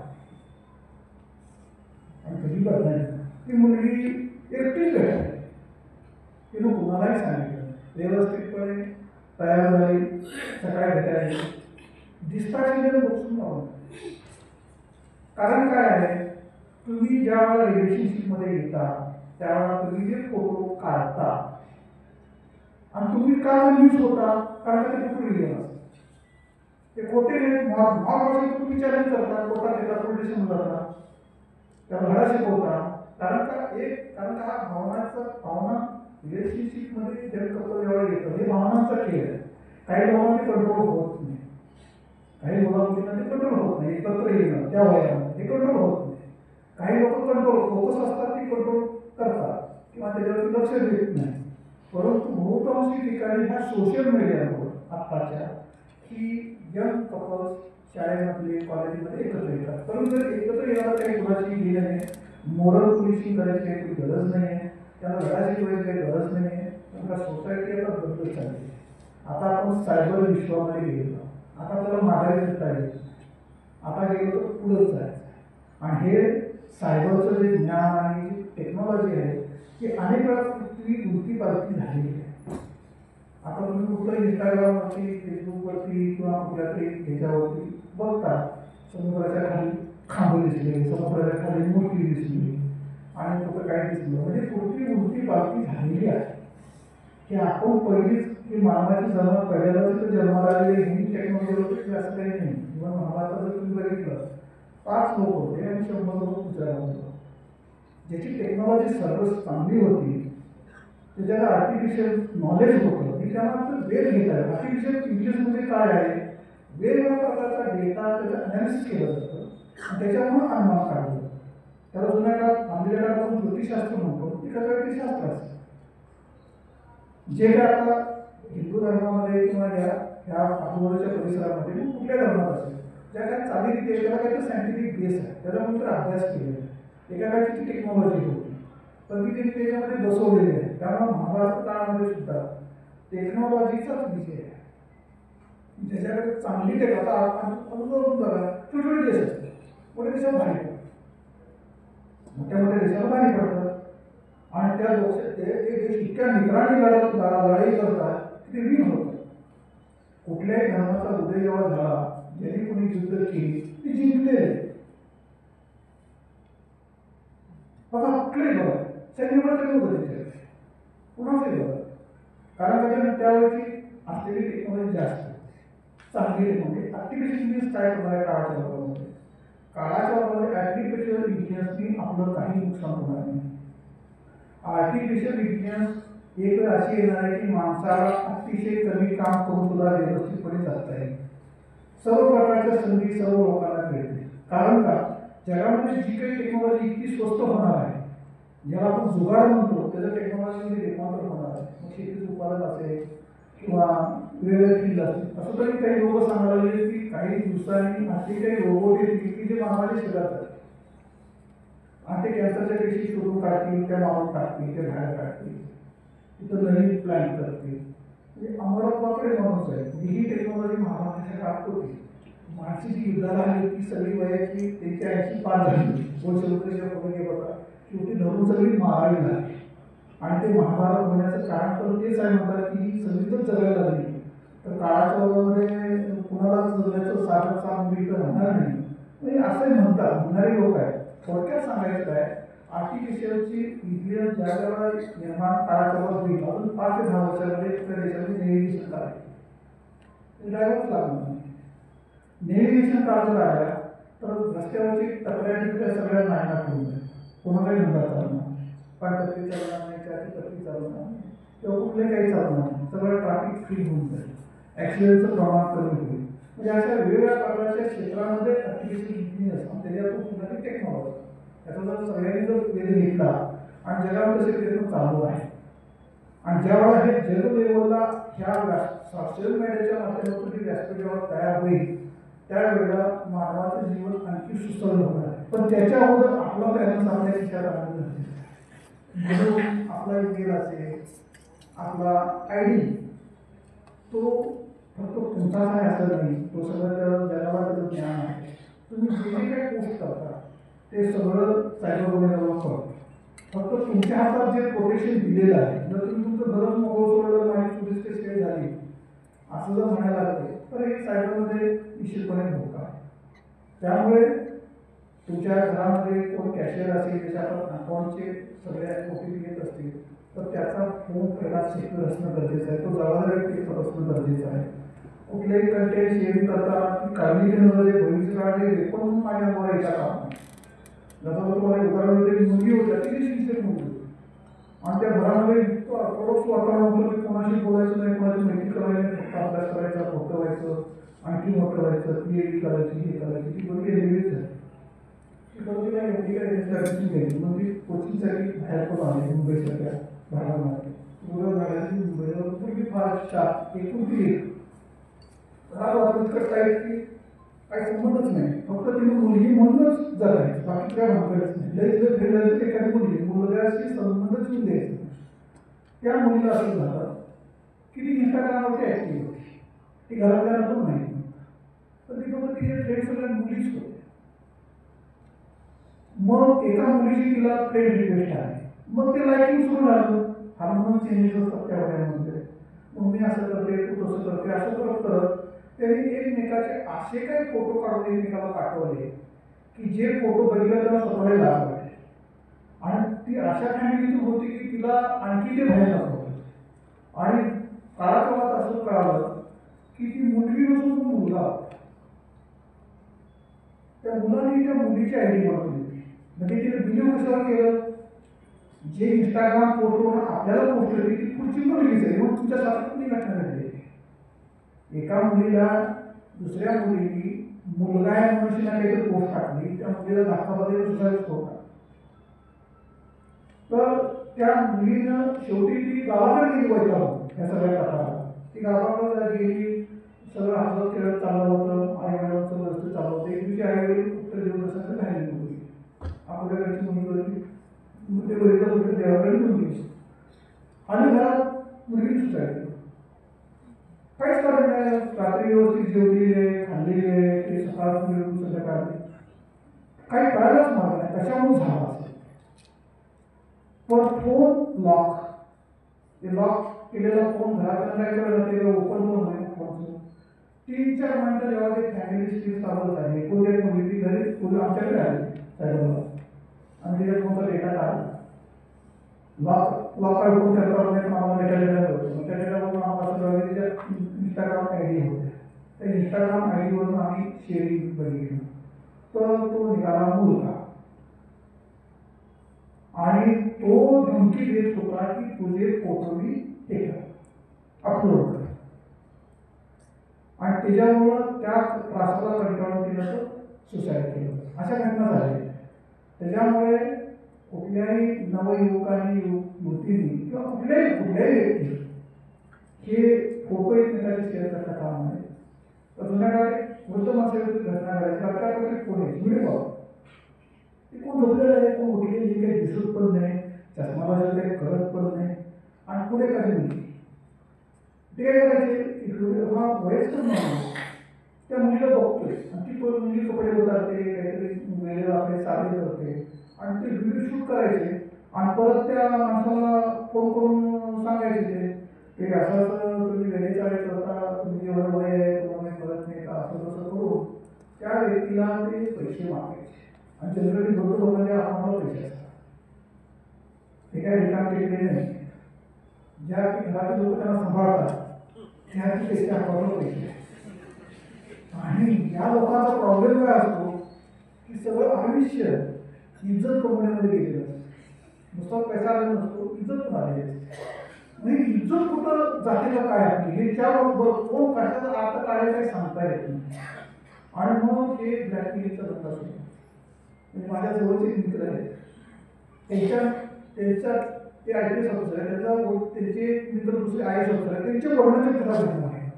आणि कधी बदलायची ती मुलगी एकटीच भेटायची. तिनं कुणालाही सांगितलं, व्यवस्थितपणे तयार झाली, सकाळी भेटायची, दिसताची बसून लावून. कारण काय आहे, तुम्ही ज्या वेळेला रिलेशनशिपमध्ये येता त्यावेळेला तुम्ही जे फोटो काढता आणि तुम्ही का न्यूज होता, कारण ते कुठे गेलं ते खोटे तुम्ही चॅलेंज करता, कोर्टात येतात, पोलीस स्टेशन जाता, त्याला धडा शिकवता. कारण का हा भावना रिलेशनशिपमध्ये कपल जेव्हा येतं हे भावनांचा खेळ आहे. काही लोकांना ते कंट्रोल होत नाही, काही मुलांना ते कंट्रोल होत नाही. एकत्र येणं त्या वयामध्ये हे कंट्रोल होत नाही. काही लोक कंट्रोल फोकस असतात ते कंट्रोल करतात किंवा त्याच्यावरती लक्ष देत नाही. परंतु बहुतांशी ठिकाणी ह्या सोशल मीडियावर आत्ताच्या की यंग कपल्स शाळेमधले कॉलेजमध्ये एकत्र येतात. परंतु एकत्र येण्याला काही कुणाची हे नाही, मोरल पोलिसिंग करायची काही गरज नाही आहे, त्यांना धडा शिकवायची काही गरज नाही आहे. कारण सोसायटी आता बदलत चालली. आता आपण सायबर विश्वामध्ये गेलो, आता आपल्याला माघारी करता येईल, आता गेलो तर पुढंच जायचं. आणि हे सायबरचं जे ज्ञान आणि टेक्नॉलॉजी आहे की अनेक वेळा पृथ्वी उलटी पालटी झालेली आहे. आता तुम्ही कुठलं इंस्टाग्रामवरती, फेसबुकवरती किंवा कुठल्या तरी ह्याच्यावरती बघता, समुद्राच्या खाली खांब दिसले, समुद्राच्या खाली मूर्ती दिसली आणि कुठं काय दिसलं, म्हणजे पृथ्वी उलटी पालटी झालेली आहे. की आपण पहिलीच की मानवाची जन्म पहिल्यांदाच तर जन्माला आलेली ही टेक्नॉलॉजी होती असं काही नाही. किंवा महाभारतात जर तुम्ही बघितलं 5 लोक होते आणि 100 लोक विचारत होते. ज्याची टेक्नॉलॉजी सर्वच चांगली होती, त्याच्याला आर्टिफिशियल नॉलेज होतं, की त्याला वेळ घेत आहे. आर्टिफिशियल इंटेलिजन्स म्हणजे काय आहे, वेगवेगळ्या प्रकारचा डेटा त्याचं अनालिसिस केलं जातं आणि त्याच्यामुळे अनुमान काढलं जातं. त्याला जुन्या काळात आमच्या काळात आपण ज्योतिषशास्त्र म्हणतो, ते कसं शास्त्राचं जे काय आता हिंदू धर्मामध्ये किंवा ह्या आजूबाजूच्या परिसरामध्ये कुठल्या धर्मात असेल ज्या काही चालीरीती आहे त्याला काही सायंटिफिक बेस आहे, त्याच्यामुळे अभ्यास केलेला आहे. एका काळची टेक्नॉलॉजी होती पण ती त्याच्यामध्ये बसवलेली आहे. त्यामुळे महाभारत काळामध्ये सुद्धा टेक्नॉलॉजीचाच विषय आहे. ज्याच्याकडे चांगली टेक्नॉलॉजी बघा, छोटे देश असते, मोठ्या देशात भारी पडतात, मोठ्या देशाला भारी पडतात आणि त्या ते देश इतक्या निकराने लढाई करतात की ते विन होतात. कुठल्याही धर्माचा उदय जेव्हा झाला, ज्यांनी कोणी युद्ध केली ते जिंकले. बघा कुठलेही बघा सैन्यबळ कमी होतं त्याच्यात, कुणाचंही बघा, कारण त्यावेळेची असलेली टेक्नॉलॉजी जास्त चांगली टेक्नॉलॉजी. आर्टिफिशियल इंटेलिजन्स काय करणार आहे काळाच्या बरोबरमध्ये, काळाच्या बरोबर आर्टिफिशियल इंटेलिजन्सनी आपलं काही नुकसान होणार नाही. आर्टिफिशियल इंटेलिजन्स एक वेळ अशी येणार आहे की माणसाला अतिशय कमी काम करून तुला व्यवस्थितपणे जाता येईल. सर्व प्रकारच्या संधी सर्व लोकांना मिळतील. कारण का जगामध्ये जी काही टेक्नॉलॉजी इतकी स्वस्त होणार आहे, ज्याला आपण जुगाड म्हणतो, त्याचं टेक्नॉलॉजीमध्ये रूपांतर होणार आहे. मग शेतीचं उत्पादन असेल किंवा वेगवेगळे फील्ड असतील, असं तरी काही लोक सांगायला लागले की काही दिवसांनी असे काही रोबोट येतील की जे मानवाच्या शरीरात आहेत आणि ते कॅन्सरच्या पेशी शोधून काढतील, त्या मारून टाकतील, ते बाहेर काढतील, तिथं नवीन प्लॅन करतील. म्हणजे अमरावतीकडे माणूस आहे. ही टेक्नॉलॉजी महाराष्ट्राच्या काळात होती. माणसी जी युद्धाला आली होती सगळी वयाची त्यांची 80 पार झाली, गोलशत्रूच्या पुढे गेला होता, शेवटी धरून सगळी मारावी लागली. आणि ते महाभारत होण्याचं कारण पण तेच आहे, म्हणतात की ही सगळीच जगायला लागली तर काळाच्या बरोबरमध्ये कुणालाच जगण्याचं साधन सामग्री तर होणार नाही. म्हणजे असंही म्हणतात, म्हणणारे लोक आहेत. थोडक्यात सांगायचं आहे, आर्टिफिशियलची इंटेलिजन्स ज्या वेळेला निर्माण काळाच्या बरोबर होईल, अजून 5 ते 10 वर्षामध्ये आपल्या देशामध्ये नेव्हिगेशन करायचं ड्रायव्हरच लागणार नाही. नेव्हिगेशन करायचं राहिलं तर रस्त्यावरची टपऱ्या सगळ्या नायना करून जाईल, कोणालाही नंबर चालणार, 5% चालणार नाही, 4% चालणार नाही, किंवा कुठले काही चालणार नाही, सगळं ट्रॅफिक फ्री होऊन जाईल, ॲक्सिडेंटचं प्रमाण कमी होईल. म्हणजे अशा वेगवेगळ्या प्रकारच्या क्षेत्रामध्ये आर्टिफिशियल इंटेलिजन्स आणि त्याच्यातून पुन्हा टेक्नॉलॉजी याचा जर सगळ्यांनी जर वेध घेतला आणि जगामध्ये तसे प्रयत्न चालू आहे. आणि ज्यावेळेला हे जग लेवलला ह्या सोशल मीडियाच्या माध्यमातून जी व्यासपीठ जेव्हा तयार होईल त्यावेळेला मानवाचं जीवन आणखी सुसरळ होणार आहे. पण त्याच्या अगोदर आपला प्रयत्न आपल्या खिशात आणून म्हणून आपला ईमेल असेल, आपला ID तो फक्त तुमचाच आहे असं नाही, तो सगळं जगाला त्याचं ज्ञान आहे. तुम्ही जे जे काही पोस्ट करता ते सगळं सायबर गुन्हेगारांना कळतं. फक्त तुमच्या हातात जे प्रोटेक्शन दिलेलं आहे, जर तुम्ही तुमचं घरच मोकळं सोडलं आणि पोलीस केस काही झाली असं जर म्हणायला लागले तर हे सायबरमध्ये निश्चितपणे धोका आहे. त्यामुळे तुमच्या घरामध्ये कोण कॅशियर असेल, त्याच्या अकाउंटचे सगळे OTP येत असतील तर त्याचा फोन पहिला सिक्युअर असणं गरजेचं आहे, तो जबाबदारी असणं गरजेचं आहे. कुठलेही कंटेंट शेअरिंग करताना काळजी घेणं गरजेचं आहे. भविष्य काळात रेकॉर्ड म्हणून माझ्या अनुभव येतात आपण जसं तुम्हाला उदाहरणामध्ये मुलगी होत्या ती शिक्षक मुलगी होती आणि त्या घरामध्ये इतकं ऑर्थोडॉक्स वातावरण होतं की कोणाशी बोलायचं नाही, कोणाची माहिती करायची नाही, फक्त अभ्यास करायचा, मोठं व्हायचं, आणखी मोठं व्हायचं, PhD करायची, हे करायची. ती मुलगी एवढीच आहे, ती मुलगी नाही एवढी काय घ्यायची, मग ती कोचिंगसाठी बाहेर पण आली मुंबईसारख्या भागामध्ये. मुलं झाल्याची मुंबईला पूर्वी फार शाळा एकुलती एक राग वाटत करता येत की काही संबंधच नाही, फक्त तिने मुलगी म्हणूनच जगायची, बाकी काय भानगडच नाही. लई जर फिरलायचं एखादी मुलगी मुलगाशी संबंधच येऊन द्यायचं. त्या मुलीला असं झालं की ती इंस्टाग्रामवरती ऍक्टिव्ह होती, ती घरातल्याला पण माहिती नव्हतं, पण ती फक्त तिचे फ्रेंड सगळ्या मुलीच होते. मग एका मुलीची तिला फ्रेंड रिक्वेस्ट आली, मग ते लाईकिंग सुरू झालं. हार्मोन चेंजेस असतात त्या वयामध्ये, मग मी असं करते, तू तसं करते, असं करत करत त्यांनी एकमेकाचे असे काही फोटो काढून एकमेकाला पाठवले की जे फोटो बघितले त्याला स्वतःला लाभ वाटले. आणि ती अशा फॅमिलीतून होती की तिला आणखी ते भयानक होतं. आणि काळाकाळात असं कळालं की ती मुलगी नसून तो मुलगा होता. त्या मुलाने त्या मुलीची आयडी बनवली होती. म्हणजे तिने बिलीव्ह कशावर केलं, जे इंस्टाग्राम फोटोवर आपल्याला पोस्ट होती ती पुढची मुलगीच आहे, मग तुमच्या सारखी ती घटना घडली. एका मुलीला दुसऱ्या मुलीने मुलगा आहे म्हणून काहीतरी पोस्ट टाकली, त्या मुलीला धक्कामध्ये सुसाईड पोस्ट टाकली. तर त्या मुलीनं शेवटी ती गावाकडे गेली वैतागून या सगळ्या प्रकाराला. ती गावाकडे गेली, सगळं हसत खेळत चाललं होतं, आई वडिलांचं व्यवस्थित चालू होतं. एक दिवशी आई वडील उत्तर देऊन असं राहिली मुलगी, आपल्याकडची मुलगी होती, ते वडील कुठे देवाकडे मुलगी आणि घरात मुलगी सुसाईड केली. काहीच कारण नाही, रात्री व्यवस्थित जेवलेली आहे, खाल्लेली आहे, ते सकाळपासून येऊन संध्याकाळी काही कळायलाच मार्ग नाही कशामुळे झाला असेल. पण फोन लॉक, ते लॉक केलेला फोन घरात काय कळलं ते ओपन पण नाही फोनचं. 3-4 मिनिटं जेव्हा ते फॅमिली स्किल चालू झाली, कोणत्या मुलगी घरी कोणी आमच्याकडे आली साईडला आणि तिच्या फोनचा डेटा काढला. लॉक ओपन करता नाही, आम्हाला डेटा देणार होतं. त्या डेटावरून आम्हाला असं तिच्या इंस्टाग्राम आय डी होत्या, त्या इंस्टाग्राम आय डीवरून आम्ही शेअरिंग बघितलं. तर तो निघाला मुलगा आणि तो धमकी देत होता की तुझे फोटो मी अपलोड कर. आणि त्याच्यामुळं त्या त्रासाला कंटाळून तिनं सुसाईड केलं. अशा घटना झाल्या. त्याच्यामुळे कुठल्याही नवयुवकांनी युवतींनी किंवा कुठल्याही व्यक्ती हे फोटो एकमेकांचे शेअर करता कामा नये. तर जुन्या काळी वृद्ध माणसाची घटना घडायची, आपल्याकडे फोन आहे, व्हिडिओ ते कोण झोपलेलं आहे, कोण उठलेली हे काही दिसत पण नाही, चष्मा बाजूला काही करत पण नाही. आणि पुढे काही मुलगी ते काय करायचे, हा वयस्कर नाही त्या मुलीला बघतोय आणि ती मुलगी कपडे उतारते, काहीतरी वेगळे आपले साधे करते आणि ते व्हिडिओ शूट करायचे आणि परत त्या माणसाला फोन करून सांगायचे ते असं असं तुम्ही वेगळे चाळीस होता, तुम्ही एवढं वय आहे, तुम्हाला कळत नाही का, असं तसं करून त्या व्यक्तीला ते पैसे मागायचे. आणि जनरली बघतो लोकांच्या अकाउंटला पैसे असतात, ते काय रिकाम केलेले नाही. ज्या घरातील लोक त्यांना सांभाळतात त्या पैसे अकाउंटला पैसे. आणि या लोकांचा प्रॉब्लेम काय असतो की सगळं आयुष्य इज्जत कमवण्यामध्ये गेलेलं असतं. नुसता पैसा आलेला नसतो, इज्जत पण आलेली असते. म्हणजे इज्जत कुठं जाते का काय आपली हे त्याबरोबर कोण कशाचा अर्थ काढायला काही सांगता येत नाही. आणि मग हे ब्लॅकमेलिंगचा धंदा असतो. म्हणजे माझ्या जवळचे मित्र आहेत, त्यांच्या ते IPS ऑफिसर आहे, त्यांचे मित्र दुसरे IAS ऑफिसर आहे, त्यांच्या वडिलांच्या घरात घेतला आहे.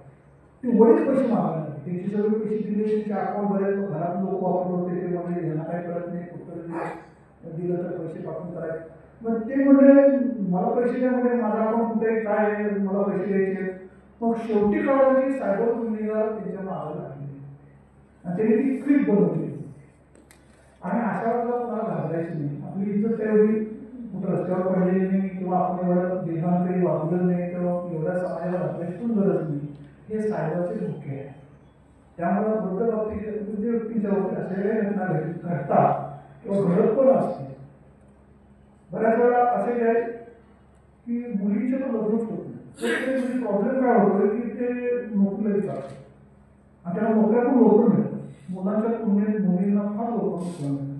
ते वडील पैसे मागणार, त्यांचे सगळे पैसे दिले, त्यांचे अकाउंट भरायचे, घरात लोक वापरत होते, ते म्हणजे ह्यांना काय कळत नाही, कुठं दिलं तर पैसे पाठवून करायचे. मग ते म्हणजे मला पैसे द्या, म्हणजे माझा अकाउंट कुठे काय आहे, मला पैसे द्यायचे. मग शेवटी कळलं की सायबर गुन्हेगार त्यांच्या मागे लागले आणि त्यांनी ती क्लिप बनवली. आणि अशा वेळेला कोणाला घाबरायचं नाही, आपली इज्जत त्यावेळी कुठं रस्त्यावर पडलेली नाही किंवा आपण एवढं देवान काही वापरलं नाही किंवा एवढ्या समाजाला घाबरायची पण गरज नाही. हे सायबरचे धोके आहे. त्यामुळे वृद्ध व्यक्तीच्या बाबतीत असे घटना घडतात किंवा घडत पण असते. बऱ्याच वेळा असे आहे की मुलीचे पण लग्नच होत नाही. प्रॉब्लेम काय होतो की ते नोकरीला जातात आणि त्याला नोकऱ्या पण लवकर मिळतात. मुलांच्या तुलनेत मुलींना फार लवकर नोकऱ्या मिळतात.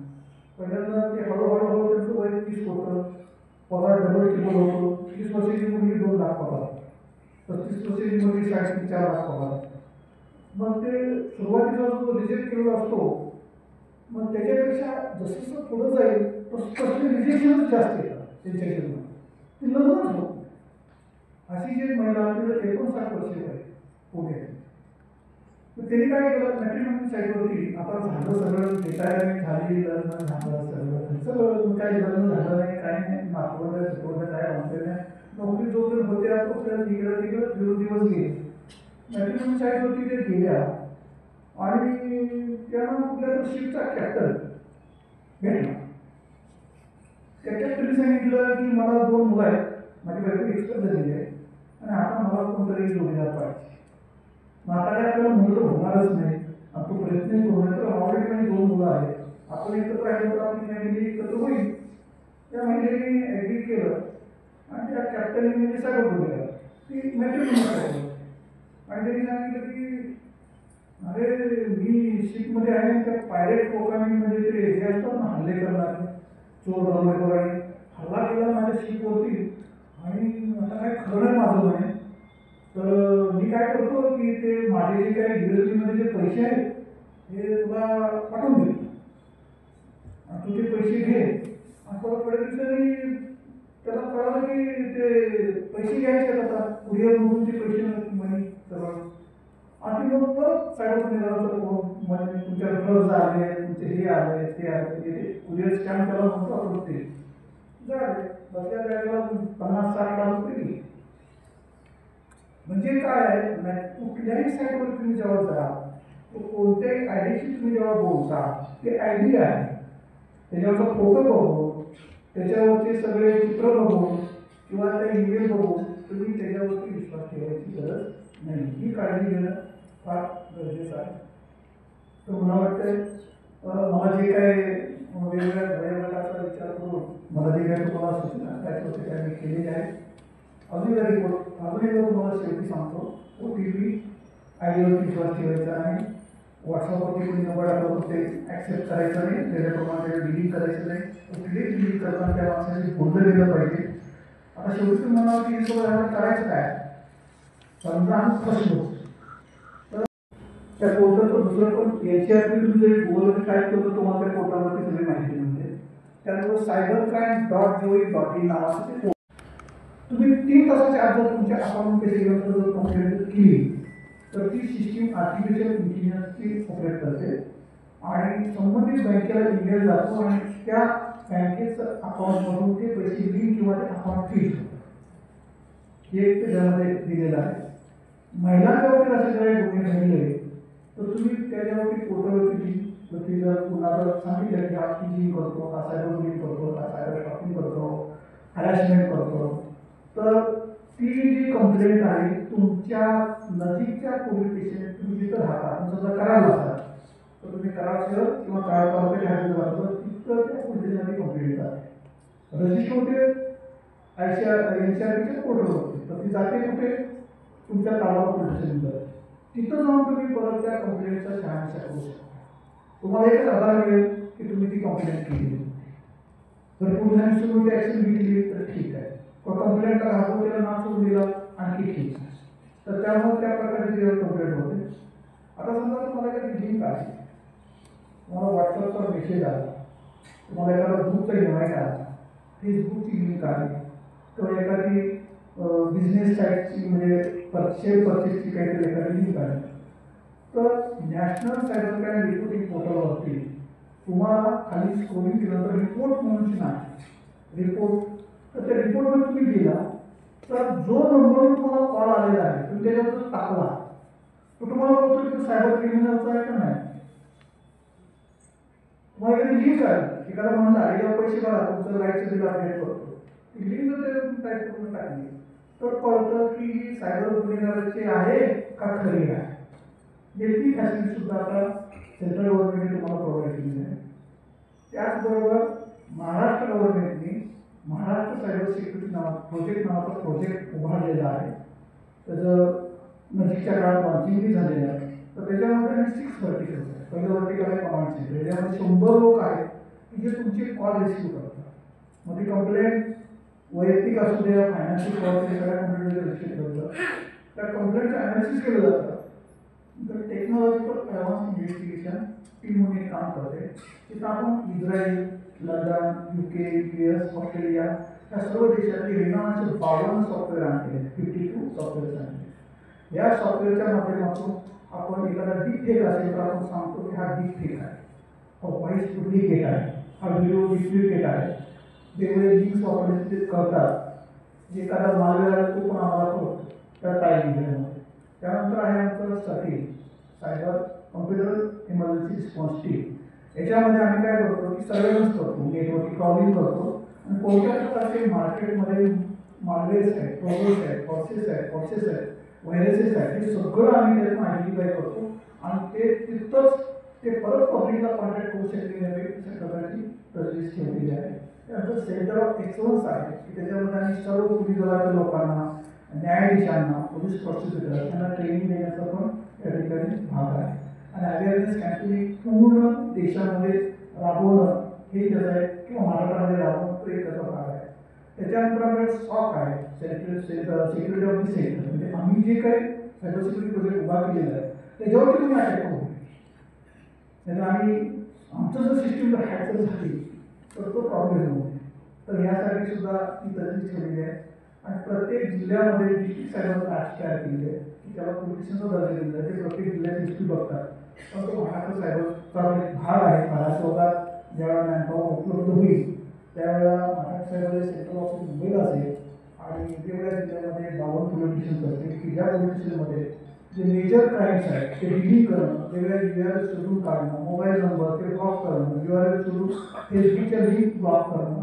पहिल्यांदा ते हळूहळू त्यांचं वय 30 होतं, पगार डबल टिबल होतो. 30 वर्षाची मुलगी 2 लाख पगार, 35 वर्षाची मुलगी 4.5 लाख पगार. मग ते सुरुवातीचा जो रिजेक्ट केलेला असतो, मग त्याच्यापेक्षा जसं पुढं जाईल तसं रिजेक्शनच जास्त येतात त्यांच्या जीवनात. ते लग्नच होत. अशी जी महिला होती 59 वर्षीय आहे पुणे. तर त्यांनी काय केलं, मॅट्रिमोनियल साईटवरती आता झालं सगळं, रिटायरमेंट झाली, लग्न झालं सगळं काही लग्न झालं नाही, काही नाही, नातवंड काय म्हणते नाही, नोकरी जोपर्यंत होते तोपर्यंत तिकडं दिवस गेले. मॅट्रिमोनियल साईटवरती ते गेल्या आणि त्यांना कुठल्या शिपचा कॅप्टन भेटला. त्या कॅप्टनने सांगितलं की मला 2 मुलं आहेत, माझी बायको एक्सपायर झालेली आहे आणि आता मला कोणतरी जोडीदार पाहिजे. मग आता काय आपल्याला मुलं तर होणारच नाही, तो प्रयत्न करू नये. तर ऑलरेडी माझी 2 मुलं आहेत, आपण एकत्र राहिलो तर आपली फॅमिली एकत्र होईल. त्या महिलेने ॲग्री केलं आणि त्या कॅप्टनने म्हणजे सगळं बोललेलं की मॅट्रिमोनियल आणि त्यांनी सांगितलं की अरे मी शिपमध्ये आहे, त्या पायरेट लोकांनी म्हणजे ते हे असतात ना हल्ले करणारे, चोर दरोडेखोरांनी हल्ला केला माझ्या शिपवरती आणि आता काय खरं नाही माझं म्हणे. तर मी काय करतो की ते माझे जे काही यूएसबीमध्ये जे पैसे आहेत ते तुला पाठवून देतो आणि तू ते पैसे घे. आणि थोड्या दिवसांनी त्याला कळालं की ते पैसे घ्यायचे आता कुरिअर म्हणून ते पैसे मनी सगळं. आणि मग परत सायबर निघालं म्हणजे तुमच्या ड्रग्ज आले, तुमचे हे आले ते आले, ते कुरिअर स्कॅम त्याला म्हणतो आपण ते झाले बसल्या जागेला 50-60 लाख रुपये गेले. म्हणजे काय आहे, कुठल्याही साईटवर तुम्ही जेव्हा जा, कोणत्याही आयडीशी तुम्ही जेव्हा बोलता, ते आयडी आहे त्याच्यावरचा फोटो बघून, त्याच्यावरचे सगळे चित्र बघून किंवा त्या ईमेल बघून तुम्ही त्याच्यावरती विश्वास ठेवायची गरज नाही. ही काळजी घेणं फार गरजेचं आहे. तर मला वाटतं मला जे काही वेगवेगळ्या वयोगटाचा विचार करून मला जे काही तुम्हाला सूचना काय होते त्या मी केलेल्या आहेत. अजून एकदा तुम्हाला शेवटी सांगतो, OTP आयडीवरती विश्वास ठेवायचा आणि व्हॉट्सअपवरती कोणी नंबर आला ते ॲक्सेप्ट करायचं नाही, त्याच्याप्रमाणे डिलीट करायचं नाही. डिलीट करताना त्या माणसाने बोललं गेलं पाहिजे. आता शेवटी तुम्हाला की करायचं काय, समजा आम्ही फसलो तर त्या पोर्टलचं दुसरं पण NCRP तुम्ही जरी गुगलवरती टाईप करतो तुम्हाला त्या पोर्टलवरती सगळी माहिती मिळते. त्यानंतर cybercrime.gov.in नावाचं ते तुम्ही 3 तासाच्या आत जर तुमच्या अकाउंट जर कंप्लेंट केली तर ती सिस्टीम आर्टिफिशियल इंटेलिजन्सची ऑपरेट करते आणि संबंधित बँकेला ईमेल जातो आणि त्या बँकेचं अकाउंटमधून ते पैसे लिंक किंवा ते अकाउंट फ्रीज होतं. हे त्याच्यामध्ये दिलेलं आहे. महिलांच्या बाबतीत असे काही गुन्हे घडले तर तुम्ही त्याच्यावरती पोर्टलवरती जर कुणाला सांगितलं की हा टीचिंग करतो, हा सायबर बुलिंग करतो, हा सायबर शॉपिंग करतो, हॅरॅसमेंट करतो, तर ती जी कंप्लेंट आहे तुमच्या नजीकच्या पोलीस स्टेशन तुम्ही जिथं राहता, तुमचं जर करायला असाल तर तुम्ही कराड शहर किंवा कराड तालुक्याच्या हद्दीत राहतो तिथं त्या पोलीस स्टेशनमध्ये कंप्लेंट जाते, रजिस्टर होते NCRPच्या पोर्टलवरती. तर ती जाते कुठे, तुमच्या तालुका पोलीस स्टेशनवर. तिथं जाऊन तुम्ही परत त्या कंप्लेंटचा शहानिशा करू शकता. तुम्हाला एकच आधार मिळेल की तुम्ही ती कंप्लेंट केली. जर पोलिसांनी सुरू ॲक्शन घेतली तर ठीक आहे, पण कंप्लेंटला घाबरून त्याला नाव सोडून दिलं आणखी ठीक आहे. तर त्यामुळे त्या प्रकारची जेव्हा कंप्लेंट होते. आता समजा तुम्हाला काही लिंक आहे, तुम्हाला व्हॉट्सअपचा मेसेज आला, तुम्हाला एखादा ग्रुपचा इन्व्हाइट आला, फेसबुकची लिंक आली किंवा एखादी बिझनेस साईटची म्हणजे शेअर परचेसची काहीतरी एखादी लिंक आली, तर नॅशनल सायबर क्राईम रिपोर्टिंग पोर्टलवरती तुम्हाला खाली स्क्रोलिंग केलं तर रिपोर्ट म्हणून नाही रिपोर्ट, तर त्या रिपोर्टवर तुम्ही गेला तर जो नंबरवर तुम्हाला कॉल आलेला आहे तुम्ही त्याच्यावर टाकला तर तुम्हाला बोलतो की सायबर क्रिमिनलचा आहे का नाही. तुम्हाला एखादी लिंक आहे, एखादा म्हणून आलेला पैसे भरा तुमचं लाईटचं बिल अपडेट करतो, ती लिंक जर टाईप करून टाकली तर कळतं की ही सायबर क्रिमिनलची आहे का खरी आहे. ती फॅसिलिटी सुद्धा आता सेंट्रल गव्हर्नमेंटने तुम्हाला प्रोव्हाइड केली आहे. त्याचबरोबर महाराष्ट्र गव्हर्नमेंटने महाराष्ट्र सायबर सिक्युरिटी नावाचा प्रोजेक्ट उभारलेला आहे. त्याचं नजीकच्या काळात लॉन्चिंगही झालेलं आहे. तर त्याच्यामध्ये 6 व्हर्टिकल्स आहेत. पहिलं व्हर्टिकल आहे कमांड सेंटर, त्याच्यामध्ये 100 लोक आहेत की जे तुमचे कॉल रिसिव्ह करतात. मग ती कंप्लेंट वैयक्तिक असू द्या, फायनान्शियल कॉल सगळ्या कंप्लेंटमध्ये रिसिव्ह करतात. त्या कंप्लेंटचं ॲनालिसिस केलं जातं. तर टेक्नॉलॉजिकल ॲडव्हान्स इन्व्हेस्टिगेशन टीम म्हणून एक काम करते. तिथं आपण Israel, London, UK, US, Australia ह्या सर्व देशातले नावाचे 52 सॉफ्टवेअर आणले, 52 सॉफ्टवेअर आणले. या सॉफ्टवेअरच्या माध्यमातून आपण एखादा डीप फेक असेल तर आपण सांगतो की हा डीप फेक आहे, हा व्हॉइस डुप्लिकेट आहे, हा व्हिडिओ डुप्लिकेट आहे. वेगवेगळे लिंक्स वापरण्याचे करतात, जे एखादा मालवेअर आहे तो पण आम्हाला कळतो त्या टाईम दिल्यामुळे. त्यानंतर आहे आमचं SATIL, cyber computer emergency response team. याच्यामध्ये आम्ही काय करतो की सर्वेलन्स करतो, नेटवर्क क्रॉलिंग करतो आणि कोणत्या प्रकारचे मार्केटमध्ये मालवेअर्स आहेत, ट्रोजन्स आहेत, फॉर्सेस आहेत, व्हायरसेस आहेत, हे सगळं आम्ही त्यातून आयडेंटिफाय करतो आणि ते तिथंच ते परत पब्लिकला कॉन्टॅक्ट करू शकले अशा प्रकारची प्रोसेस ठेवलेली आहे. त्यानंतर सेंटर ऑफ एक्सलन्स आहे की त्याच्यामध्ये आम्ही सर्व पोलीस दलाच्या लोकांना, न्यायाधीशांना, पोलीस प्रॉसिक्युटर यांना ट्रेनिंग देण्याचा पण या ठिकाणी भाग आहे. आणि अवेअरनेस कॅम्पेनिंग पूर्ण देशामध्ये राबवणं हे त्याचं आहे किंवा महाराष्ट्रामध्ये राबवणं तो एक त्याचा भाग आहे. त्याच्यानंतर आपल्याला SOC आहे, सिक्युरिटी ऑफ द सेक्टर. म्हणजे आम्ही जे काही सायबर सिक्युरिटी प्रोजेक्ट उभा केलेला आहे त्याच्यावरती तुम्ही अटॅक करू. त्यामुळे आम्ही आमचं जर सिस्टीम जर हॅक जर झाली तर तो प्रॉब्लेम होतो. तर यासाठी सुद्धा ती तजवीज ठेवलेली आहे आणि प्रत्येक जिल्ह्यामध्ये डिस्ट्रिक्ट सायबर ॲप्स तयार केलेले आहे की त्याला पोलिसांचा दर्जा दिलेला आहे. ते प्रत्येक जिल्ह्यात हिस्ट्री बघतात. पण तो महाराष्ट्र सायबरचा एक भाग आहे. महाराष्ट्रात ज्यावेळेला मॅनपॉवर उपलब्ध होईल त्यावेळेला महाराष्ट्र सायबर सेंट्रल ऑफिस मुंबईला असेल आणि वेगवेगळ्या जिल्ह्यामध्ये 52 पोलीस स्टेशन असतील की ज्या पोलीस स्टेशनमध्ये जे मेजर क्राईम्स आहेत ते डिलीट करणं, वेगवेगळ्या URL शोधून काढणं, मोबाईल नंबर ते ब्लॉक करणं, URL शोधून फेसबुकच्या लिंक ब्लॉक करणं,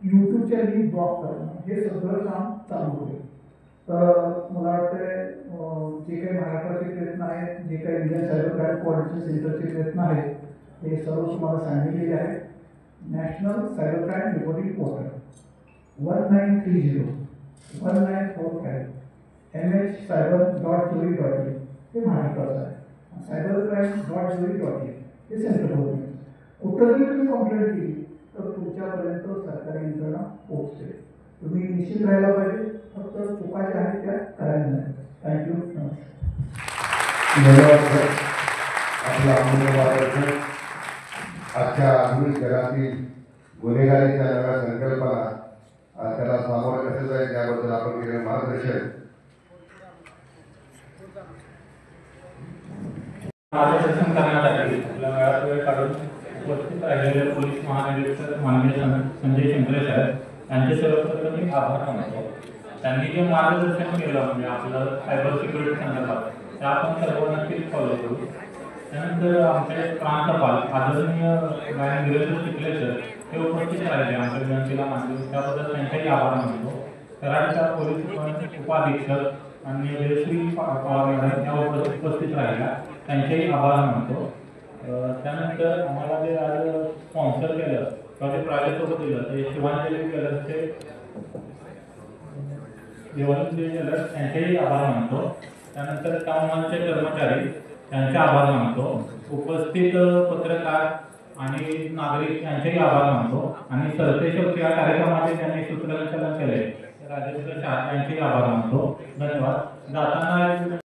यूट्यूबच्या लिंक ब्लॉक करणं, हे सगळं काम चालू होईल. तर मला वाटतं जे काही महाराष्ट्राचे प्रयत्न आहेत, जे काही इंडियन सायबर क्राईम कोऑर्डिनेशन सेंटरचे प्रयत्न आहेत ते सर्व तुम्हाला सांगितलेले आहेत. National cyber crime reporting portal 1930 1945 MHcyber.gov.in हे महाराष्ट्राचं आहे. cybercrime.gov.in हे सेंट्रल गव्हर्नमेंट. कुठं जरी तुम्ही कंप्लेंट केली तर तुमच्यापर्यंत सरकारी यंत्रणा पोहोचते. तुम्ही निश्चित राहायला पाहिजे, फक्त चुका ज्या आहेत त्या करायला नाही. थँक्यू. धन्यवाद. आपला अमूल्य आजच्या आधुनिक जगातील गुन्हेगारीच्या नव्या संकल्पना त्याला सामोरं कसं जाईल त्याबद्दल आपण केलेलं मार्गदर्शन मार्गदर्शन करण्यासाठी आपल्या वेळात वेळ काढून उपस्थित राहिलेले पोलीस महानिरीक्षक माननीय संजय शिंत्रे साहेब यांचे सर्वप्रथम मी आभार मानतो. त्यांनी जे मार्गदर्शन केलं म्हणजे आपलं सायबर सिक्युरिटी संदर्भात ते आपण सर्व नक्कीच फॉलो करू. त्यानंतर आमचे प्रांतपाल आदरणीय गायन गिरीश चिखले सर हे उपस्थित राहिले आमच्या विनंतीला मानले, त्याबद्दल त्यांचाही आभार मानतो. कराडच्या पोलीस उपाधीक्षक आणि जयश्री पवार मॅडम या उपस्थित राहिल्या, त्यांचेही आभार मानतो. त्यानंतर आम्हाला जे आज स्पॉन्सर केलं किंवा जे प्रायोजक दिलं ते शिवांजली ज्वेलर्सचे त्यांचेही आभार मानतो. त्यानंतर टाउनचे कर्मचारी त्यांचे आभार मानतो. उपस्थित पत्रकार आणि नागरिक यांचेही आभार मानतो. आणि सरतेशोक या कार्यक्रमाचे त्यांनी सूत्रसंचालन केले राजेंद्र शाह यांचेही आभार मानतो. धन्यवाद. जाताना